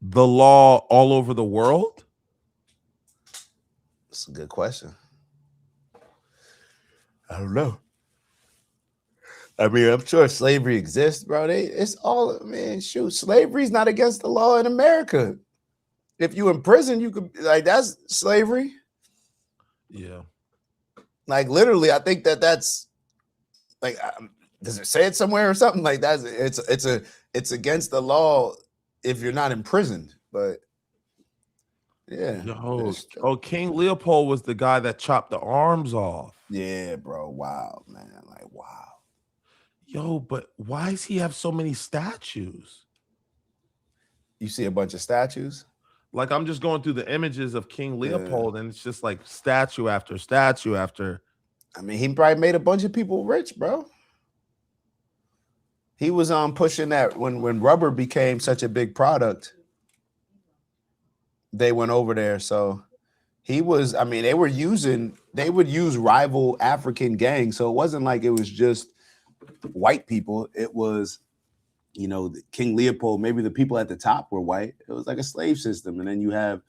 the law all over the world?
That's a good question. I don't know. I mean, I'm sure slavery exists, bro. It's all, man, shoot, slavery's not against the law in America. If you in prison, you could, like, that's slavery.
Yeah.
Like, literally, I think that's, like, does it say it somewhere or something like that? It's against the law if you're not imprisoned, but yeah.
King Leopold was the guy that chopped the arms off.
Yeah, bro. Wow, man. Like, wow.
Yo, but why does he have so many statues?
You see a bunch of statues?
Like, I'm just going through the images of King Leopold, and it's just like statue after statue after.
I mean, he probably made a bunch of people rich, bro. He was pushing that when rubber became such a big product, they went over there. So he was, I mean, they would use rival African gangs. So it wasn't like it was just white people. It was, King Leopold, maybe the people at the top were white. It was like a slave system. And then you have,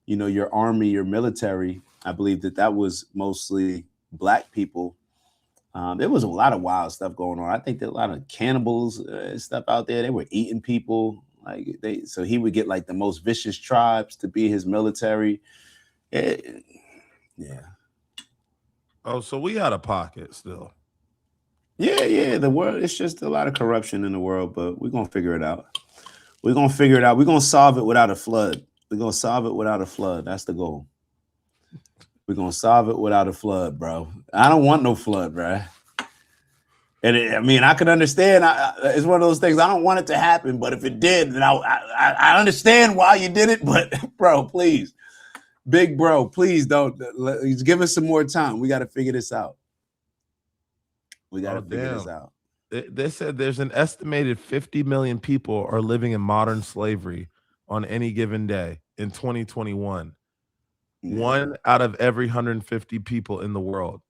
your army, your military. I believe that was mostly black people. There was a lot of wild stuff going on. I think there were a lot of cannibals stuff out there. They were eating people. So he would get like the most vicious tribes to be his military. Yeah.
Oh, so we out of pocket still.
Yeah. The world, it's just a lot of corruption in the world, but we're gonna figure it out. We're gonna solve it without a flood. We're gonna solve it without a flood. That's the goal. We're gonna solve it without a flood, bro. I don't want no flood, bro. And I mean, I can understand. It's one of those things. I don't want it to happen, but if it did, then I understand why you did it. But bro, please, big bro, please don't. Give us some more time. We got to figure this out. We got to figure this out.
They said there's an estimated 50 million people are living in modern slavery on any given day in 2021. Yeah. 1 out of every 150 people in the world.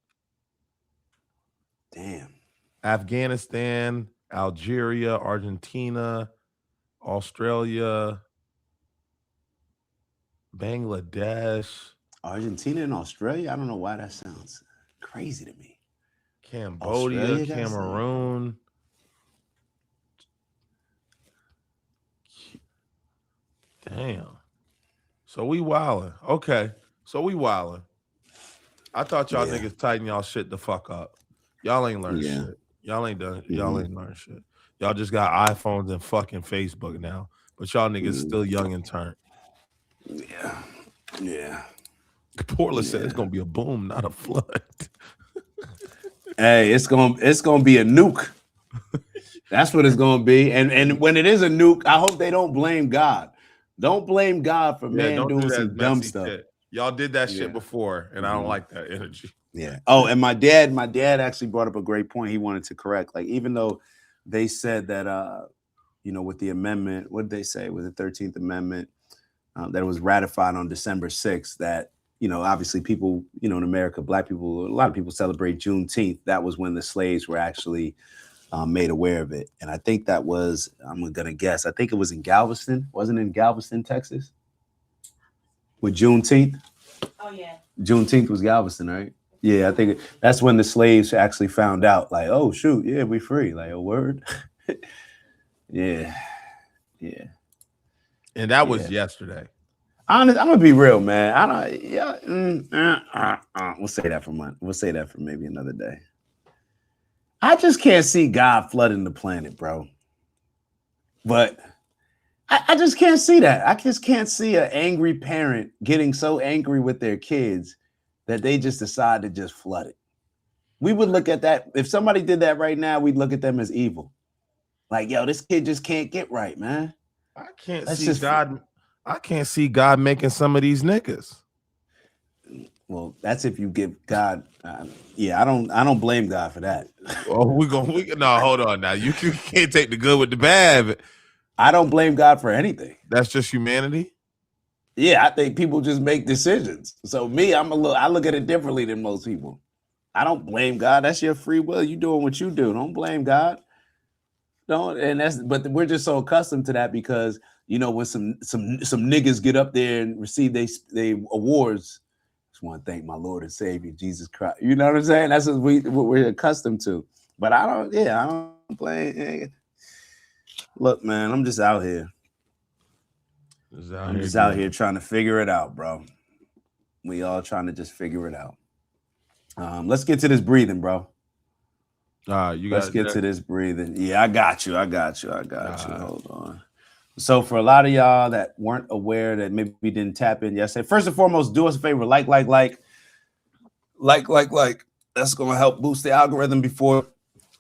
Damn.
Afghanistan, Algeria, Argentina, Australia, Bangladesh.
Argentina and Australia? I don't know why that sounds crazy to me.
Cambodia, Australia, Cameroon. Damn. So we wildin'. Okay. So we wildin'. I thought y'all niggas tighten y'all shit the fuck up. Y'all ain't learned shit. Y'all ain't done. Y'all ain't learned shit. Y'all just got iPhones and fucking Facebook now. But y'all niggas still young and turned.
Yeah. Yeah.
Portland said it's gonna be a boom, not a flood.
Hey, it's gonna be a nuke. That's what it's gonna be. And when it is a nuke, I hope they don't blame God. Don't blame God for doing some dumb stuff.
Shit. Y'all did that shit before, and I don't like that energy.
Yeah. Oh, and my dad actually brought up a great point. He wanted to correct. Like, even though they said that with the amendment, what did they say? With the 13th Amendment, that it was ratified on December 6th, that obviously people, in America, black people, a lot of people celebrate Juneteenth. That was when the slaves were actually made aware of it. And I think that was, I'm going to guess, I think it was in Galveston. Wasn't it in Galveston, Texas? With Juneteenth?
Oh, yeah.
Juneteenth was Galveston, right? Yeah, I think that's when the slaves actually found out, like, oh, shoot, yeah, we free. Like, a word. Yeah. Yeah.
And that was yesterday.
Honest, I'm gonna be real, man. We'll say that for month. We'll say that for maybe another day. I just can't see God flooding the planet, bro. But I just can't see that. I just can't see an angry parent getting so angry with their kids that they just decide to just flood it. We would look at that. If somebody did that right now, we'd look at them as evil. Like, yo, this kid just can't get right, man.
I can't see God making some of these niggas.
Well, that's if you give God. I don't blame God for that.
Well, no, hold on now. You can't take the good with the bad.
I don't blame God for anything.
That's just humanity.
Yeah, I think people just make decisions. So me, I look at it differently than most people. I don't blame God. That's your free will. You doing what you do. Don't blame God. But we're just so accustomed to that because when some niggas get up there and receive they awards, just want to thank my Lord and Savior Jesus Christ. You know what I'm saying? That's what we're accustomed to. But I don't blame. Look, man, I'm just out here. I'm just out here trying to figure it out, bro. We all trying to just figure it out. Let's get to this breathing, bro. Let's get to this breathing. Yeah, I got you. Hold on. So for a lot of y'all that weren't aware, that maybe didn't tap in yesterday, first and foremost, do us a favor, like. That's going to help boost the algorithm before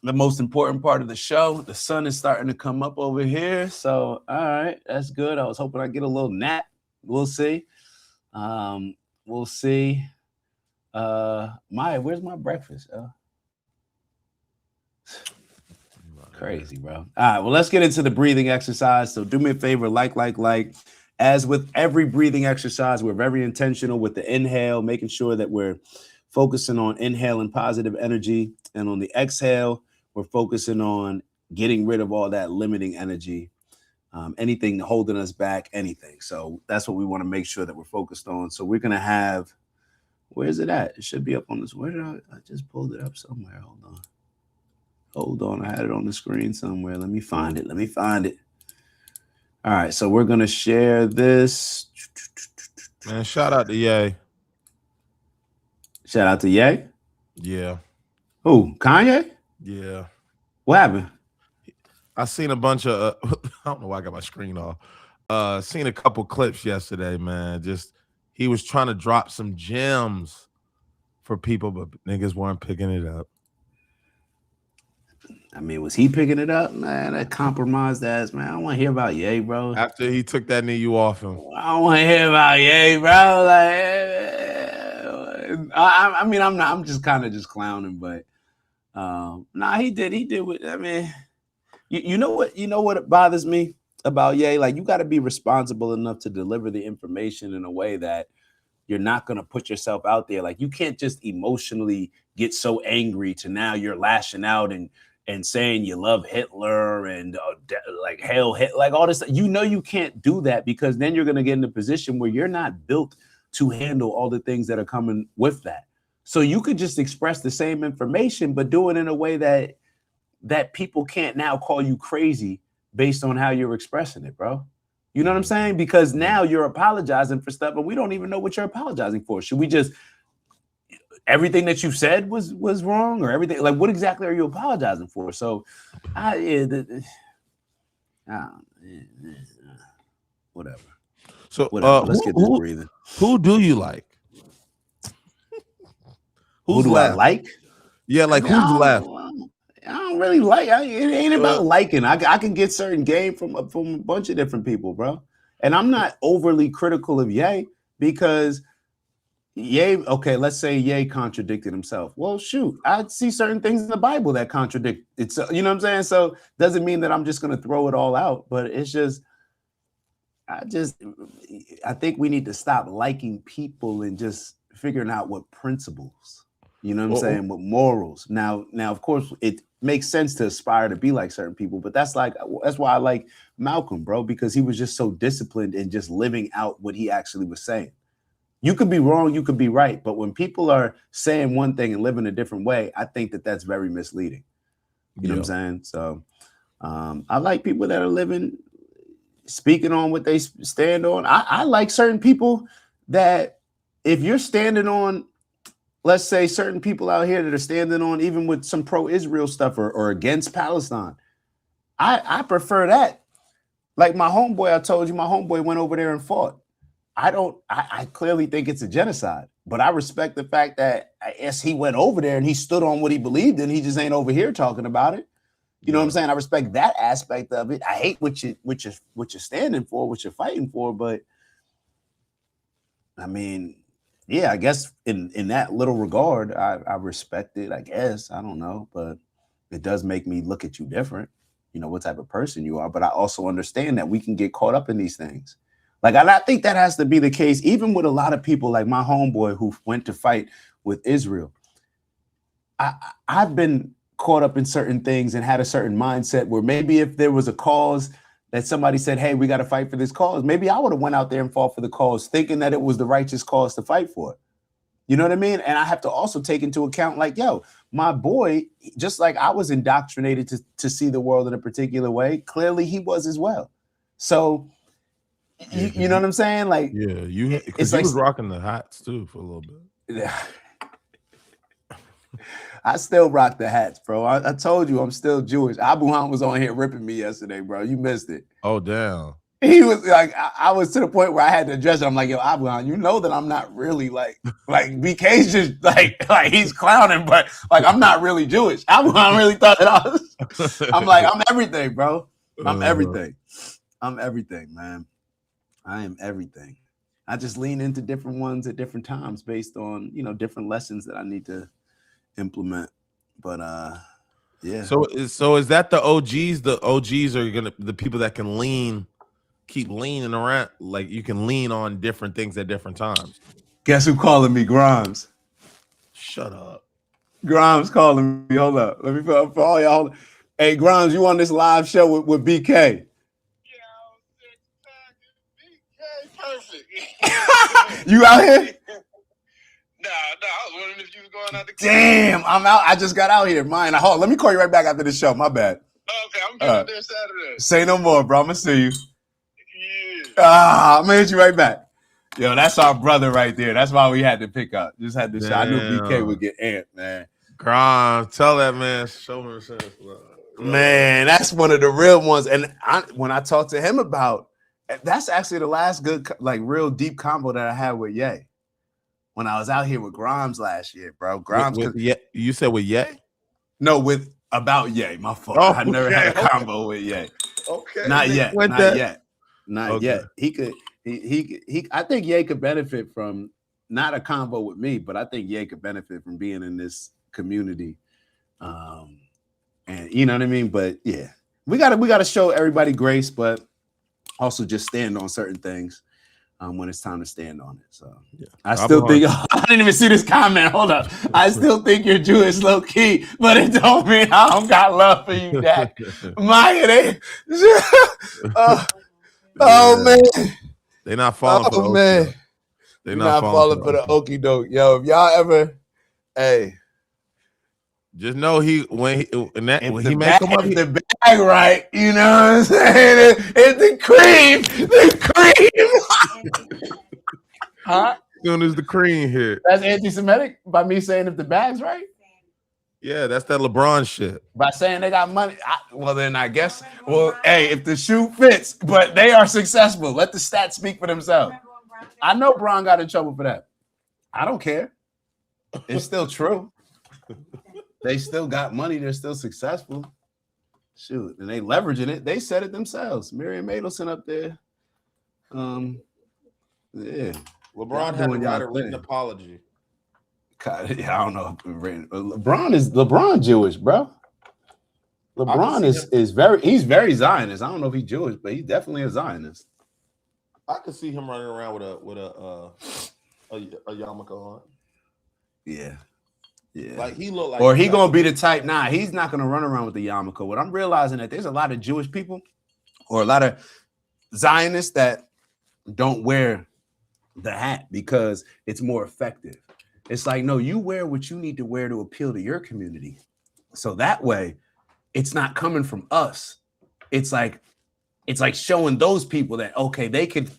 the most important part of the show. The sun is starting to come up over here. So, all right, that's good. I was hoping I'd get a little nap. We'll see. We'll see. Maya, where's my breakfast? Crazy, bro. All right, well, let's get into the breathing exercise. So do me a favor, like. As with every breathing exercise, we're very intentional with the inhale, making sure that we're focusing on inhaling positive energy. And on the exhale, we're focusing on getting rid of all that limiting energy, anything holding us back, anything. So that's what we want to make sure that we're focused on. So we're going to have, where is it at? It should be up on this. Where did I just pulled it up somewhere. Hold on. I had it on the screen somewhere. Let me find it. All right. So we're going to share this.
Man, shout out to Ye.
Shout out to Ye?
Yeah.
Who? Kanye?
Yeah.
What happened?
I seen a bunch of, I don't know why I got my screen off. Seen a couple clips yesterday, man. Just, he was trying to drop some gems for people, but niggas weren't picking it up.
I mean, was he picking it up? Man, that compromised ass, man. I don't want to hear about Ye, bro.
After he took that knee, you off him.
I don't want to hear about Ye, bro. Like, I mean, I'm just kind of just clowning, but nah, he did what, I mean, you know what bothers me about Ye? Like, you got to be responsible enough to deliver the information in a way that you're not going to put yourself out there. Like, you can't just emotionally get so angry to now you're lashing out and saying you love Hitler and like hail Hitler, like all this. You know, you can't do that, because then you're going to get in a position where you're not built to handle all the things that are coming with that. So you could just express the same information, but do it in a way that people can't now call you crazy based on how you're expressing it, bro. You know what I'm saying? Because now you're apologizing for stuff, and we don't even know what you're apologizing for. Should we just, everything that you said was wrong, or everything? Like, what exactly are you apologizing for? So, whatever.
So,
let's get this breathing.
Who do you like?
Who do I like?
Yeah, like who's left?
I don't really like. It ain't about liking. I can get certain game from a bunch of different people, bro. And I'm not overly critical of Ye, because Ye, okay, let's say Ye contradicted himself. Well, shoot, I see certain things in the Bible that contradict it. So, you know what I'm saying? So doesn't mean that I'm just gonna throw it all out, but it's just, I think we need to stop liking people and just figuring out what principles, you know what I'm saying, what morals. Now, of course, it makes sense to aspire to be like certain people, but that's why I like Malcolm, bro, because he was just so disciplined in just living out what he actually was saying. You could be wrong, you could be right, but when people are saying one thing and living a different way, I think that that's very misleading. You know what I'm saying? So I like people that are speaking on what they stand on. I like certain people that, if you're standing on, let's say certain people out here that are standing on, even with some pro-Israel stuff or against Palestine, I prefer that. Like my homeboy, I told you, my homeboy went over there and fought. I clearly think it's a genocide, but I respect the fact that I guess he went over there and he stood on what he believed in. He just ain't over here talking about it. You know what I'm saying? I respect that aspect of it. I hate what you're standing for, what you're fighting for, but I mean, yeah, I guess in that little regard, I respect it, I guess. I don't know, but it does make me look at you different, you know, what type of person you are. But I also understand that we can get caught up in these things. Like, I think that has to be the case, even with a lot of people like my homeboy who went to fight with Israel. I've been caught up in certain things and had a certain mindset where maybe if there was a cause that somebody said, hey, we got to fight for this cause, maybe I would have went out there and fought for the cause, thinking that it was the righteous cause to fight for. You know what I mean? And I have to also take into account, like, yo, my boy, just like I was indoctrinated to see the world in a particular way, clearly he was as well. So, you know what I'm saying? Like,
yeah, because he was rocking the hats too for a little bit.
I still rock the hats, bro. I told you I'm still Jewish. Abu Han was on here ripping me yesterday, bro. You missed it.
Oh, damn.
He was like, I was to the point where I had to address it. I'm like, yo, Abu Han, you know that I'm not really like BK's just like he's clowning, but like I'm not really Jewish. Abu Han really thought that I was. I'm like, I'm everything, bro. I'm everything. I'm everything, man. I am everything. I just lean into different ones at different times based on, you know, different lessons that I need to implement. But yeah.
So is that the OGs? The OGs are the people that can keep leaning around, like you can lean on different things at different times.
Guess who calling me? Grimes.
Shut up.
Grimes calling me. Hold up. Let me for all y'all. Hey, Grimes, you on this live show with BK?
Perfect.
You out here?
Nah, I was wondering if you was going out the
Damn, I'm out. I just got out here. Hold on, let me call you right back after the show. My bad.
Okay, I'm getting out there Saturday.
Say no more, bro. I'm gonna see you. Yeah. I'm gonna hit you right back. Yo, that's our brother right there. That's why we had to pick up. Just had to show. I knew BK would get amped, man.
Grimes, tell that man, show him sense,
man. That's one of the real ones. And when I talked to him about, that's actually the last good, like real deep combo that I had with Ye. when I was out here with Grimes last year, bro. Grimes,
you said with Ye?
No, with about Ye. My fault.
Oh,
I never had a combo with Ye.
Okay,
Not yet. Not
Okay.
yet. He could. He. I think Ye could benefit from not a combo with me, but I think Ye could benefit from being in this community. And you know what I mean. But yeah, we gotta show everybody grace, but also just stand on certain things when it's time to stand on it. So yeah. I still think I didn't even see this comment. Hold up. I still think you're Jewish low key, but it don't mean I don't got love for you, Dak. Maya, oh man.
They're not falling for the
man.
They're
not falling for the okie doke. Yo, if y'all ever, hey.
Just know when he make come up,
the bag right, you know what I'm saying? It's the cream. Huh?
As soon as the cream hit.
That's anti-Semitic by me saying if the bag's right?
Yeah, that's that LeBron shit.
By saying they got money. Well, then I guess, hey, if the shoe fits, but they are successful, let the stats speak for themselves. I know Bron got in trouble for that. I don't care. It's still true. They still got money. They're still successful. Shoot, and they leveraging it. They said it themselves. Miriam Adelson up there. Yeah.
LeBron had to write a written apology.
God, yeah, I don't know. LeBron Jewish, bro. LeBron he's very Zionist. I don't know if he's Jewish, but he's definitely a Zionist.
I could see him running around with a yarmulke on.
Yeah. Yeah.
Like he looked like,
or he gonna be the type. Nah, he's not gonna run around with the yarmulke. What I'm realizing that there's a lot of Jewish people or a lot of Zionists that don't wear the hat because it's more effective. It's like, no, you wear what you need to wear to appeal to your community. So that way, it's not coming from us. It's like showing those people that okay, they could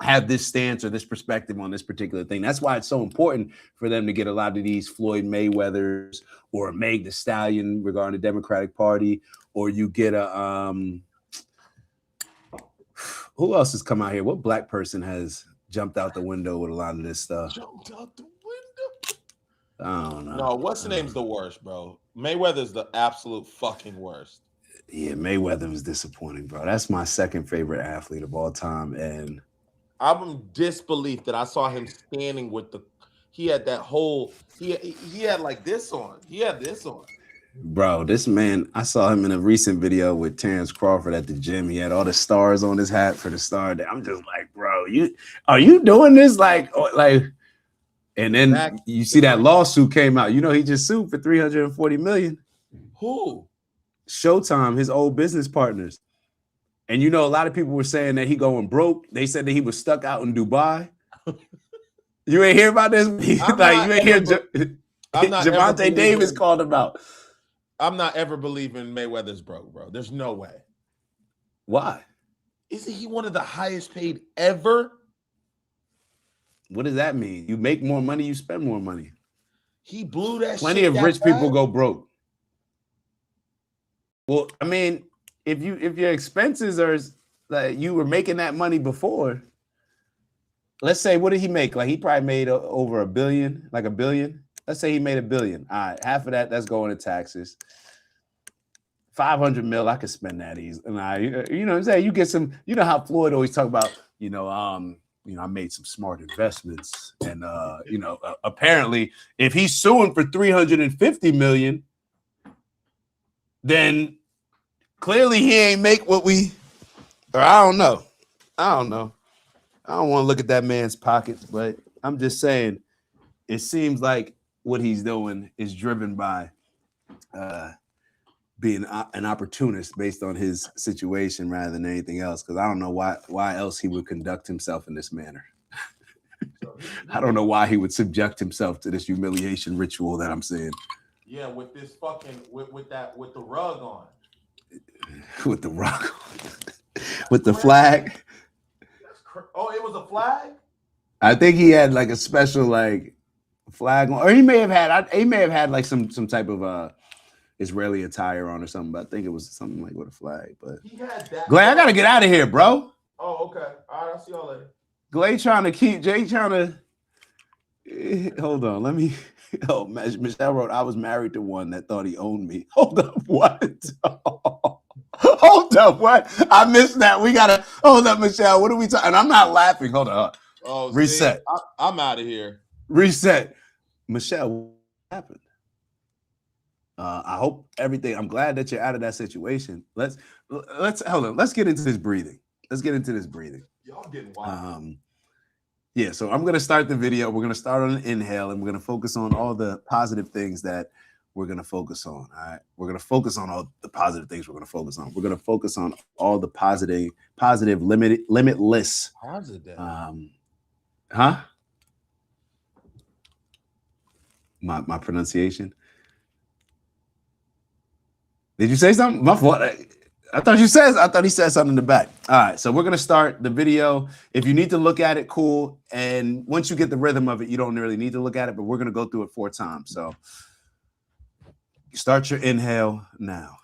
have this stance or this perspective on this particular thing. That's why it's so important for them to get a lot of these Floyd Mayweathers or Meg Thee Stallion regarding the Democratic Party, or you get a who else has come out here? What black person has jumped out the window with a lot of this stuff?
Jumped out the window.
I don't know.
No, what's the name's the worst, bro? Mayweather's the absolute fucking worst.
Yeah, Mayweather was disappointing, bro. That's my second favorite athlete of all time, and
I'm in disbelief that I saw him standing with he had that whole he had like this on. He had this on.
Bro, this man, I saw him in a recent video with Terrence Crawford at the gym. He had all the stars on his hat for the star day. I'm just like, bro, are you doing this? Like, and then you see that lawsuit came out. You know, he just sued for $340 million.
Who?
Showtime, his old business partners. And you know, a lot of people were saying that he going broke. They said that he was stuck out in Dubai. You ain't hear about this? Javante Davis called him out.
I'm not ever believing Mayweather's broke, bro. There's no way.
Why?
Isn't he one of the highest paid ever?
What does that mean? You make more money, you spend more money.
He blew that
Plenty
shit
of
that
rich
bad?
people go broke. Well, I mean, if your expenses are like you were making that money before, let's say, what did he make? Like he probably made over $1 billion, like $1 billion. Let's say he made $1 billion. All right, half of that's going to taxes. 500 mil, I could spend that easy. And you know what I'm saying? You get some, you know how Floyd always talk about, I made some smart investments. And apparently if he's suing for $350 million, then clearly he ain't make what I don't know. I don't want to look at that man's pockets, but I'm just saying it seems like what he's doing is driven by being an opportunist based on his situation rather than anything else. Because I don't know why else he would conduct himself in this manner. I don't know why he would subject himself to this humiliation ritual that I'm seeing.
Yeah, with this fucking with the rug on.
With the rug on. With the flag.
Oh, it was a flag?
I think he had like a special like flag on, or he may have had like some type of Israeli attire on or something, but I think it was something like with a flag. But Glay, I gotta get out of here, bro.
Oh, okay. All right, I'll see y'all later.
Glay trying to keep Jay trying to Hold on, let me. Oh, Michelle wrote, I was married to one that thought he owned me. Hold up, what? Hold up, what? I missed that. We gotta hold up, Michelle. What are we talking? And I'm not laughing. Hold on.
Oh,
Reset.
See, I'm out of here.
Reset. Michelle, what happened? I hope everything. I'm glad that you're out of that situation. Let's hold on. Let's get into this breathing. Let's get into this breathing.
Y'all getting wild.
Yeah, so I'm gonna start the video. We're gonna start on an inhale, and we're gonna focus on all the positive things that we're gonna focus on. All right, we're gonna focus on all the positive things we're gonna focus on. We're gonna focus on all the positive, limitless.
Positive.
Huh? My pronunciation. Did you say something? My fault. I thought he said something in the back. All right, so we're gonna start the video. If you need to look at it, cool. And once you get the rhythm of it, you don't really need to look at it, but we're gonna go through it 4 times. So start your inhale now.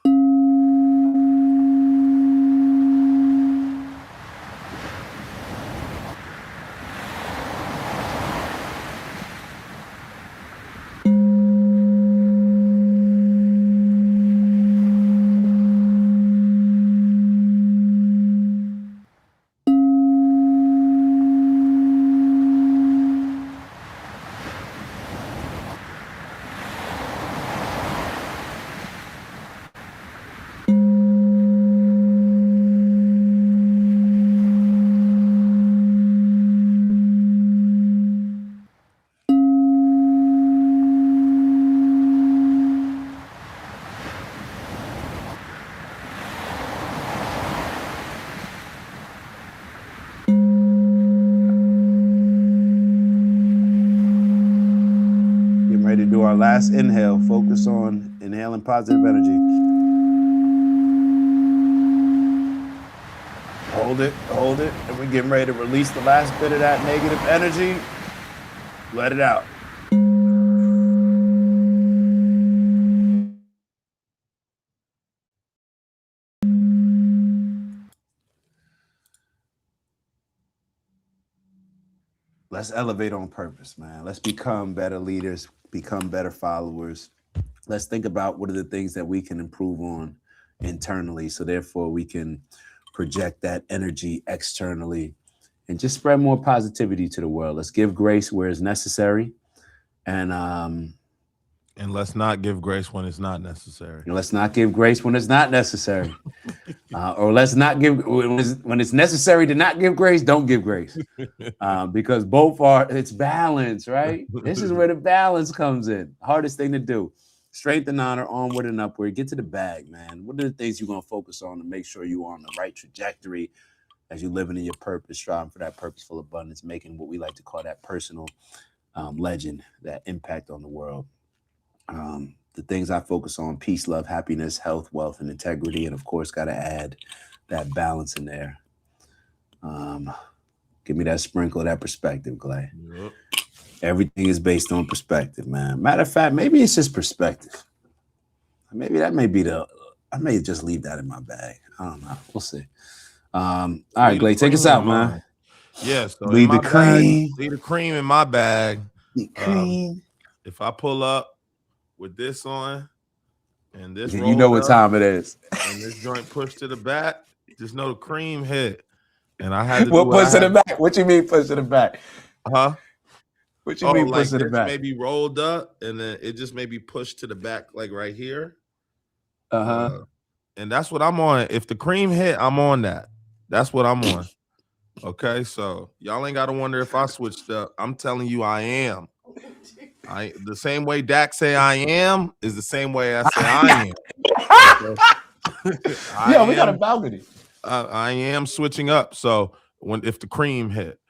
Ready to do our last inhale. Focus on inhaling positive energy. Hold it, and we're getting ready to release the last bit of that negative energy. Let it out. Let's elevate on purpose, man. Let's become better leaders, become better followers. Let's think about what are the things that we can improve on internally, so therefore we can project that energy externally and just spread more positivity to the world. Let's give grace where it's necessary, and
let's not give grace when it's not necessary.
let's not give grace when it's not necessary. Or let's not give when it's necessary to not give grace. Don't give grace, because both it's balance, right? This is where the balance comes in. Hardest thing to do. Strength and honor, onward and upward. Get to the bag, man. What are the things you're gonna focus on to make sure you're on the right trajectory as you're living in your purpose, striving for that purposeful abundance, making what we like to call that personal legend, that impact on the world. The things I focus on: peace, love, happiness, health, wealth, and integrity. And of course, got to add that balance in there. Give me that sprinkle of that perspective, Clay.
Yep.
Everything is based on perspective, man. Matter of fact, maybe it's just perspective. Maybe that may be I may just leave that in my bag. I don't know. We'll see. All right, Clay, take us out, man.
Yeah, so
leave the cream.
Leave the cream in my bag.
Cream.
If I pull up with this on and this,
you know what time it is,
and this joint pushed to the back, just know the cream hit. And I had to
what push to the back? What you mean push to the back?
Huh?
What you mean push to the back?
Maybe rolled up, and then it just maybe pushed to the back, like right here. And that's what I'm on. If the cream hit, I'm on that. That's what I'm on. Okay, so y'all ain't got to wonder if I switched up. I'm telling you, I am. The same way Dak say I am is the same way I say I am.
We got a balcony.
I am switching up. So if the cream hit,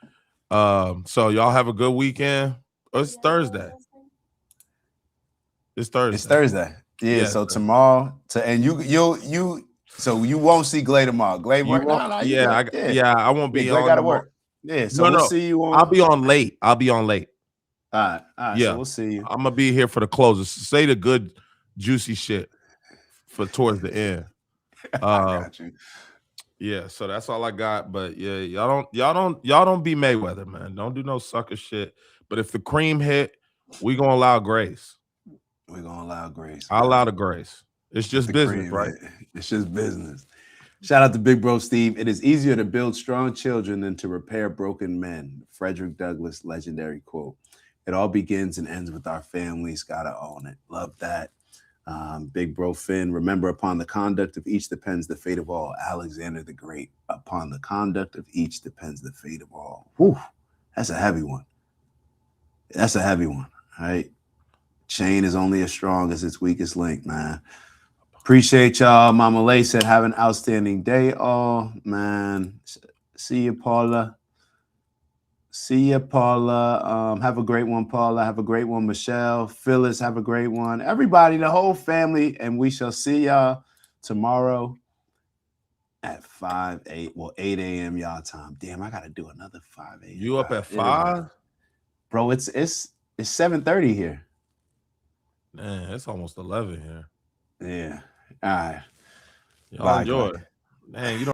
so y'all have a good weekend. Oh, it's Thursday. It's Thursday.
It's Thursday. Yeah. So tomorrow, and you. So you won't see Glay tomorrow. Glay work.
I won't be on.
Got to work. Yeah. So we'll see you on.
I'll be on late. All
right. Yeah. So we'll see you.
I'm gonna be here for the closers. Say the good, juicy shit for towards the end.
I got you.
Yeah. So that's all I got. But yeah, y'all don't be Mayweather, man. Don't do no sucker shit. But if the cream hit, we gonna allow grace.
We're gonna allow grace.
I allow the grace. It's just business, right?
It's just business. Shout out to Big Bro Steve. It is easier to build strong children than to repair broken men. Frederick Douglass, legendary quote. It all begins and ends with our families. Gotta own it. Love that. Big Bro Finn. Remember, upon the conduct of each depends the fate of all. Alexander the Great. Upon the conduct of each depends the fate of all. Whew, that's a heavy one. That's a heavy one. All right. Chain is only as strong as its weakest link, man. Appreciate y'all. Mama Lay said, have an outstanding day, all, man. See you, Paula. See ya, Paula. Have a great one, Paula. Have a great one, Michelle. Phyllis, have a great one. Everybody, the whole family, and we shall see y'all tomorrow at 8 a.m. y'all time. Damn, I gotta do another 5 a.m.
You up at 5?
Bro, it's 7:30 here.
Man, it's almost 11 here.
Yeah. All right.
Y'all enjoy. Man, you don't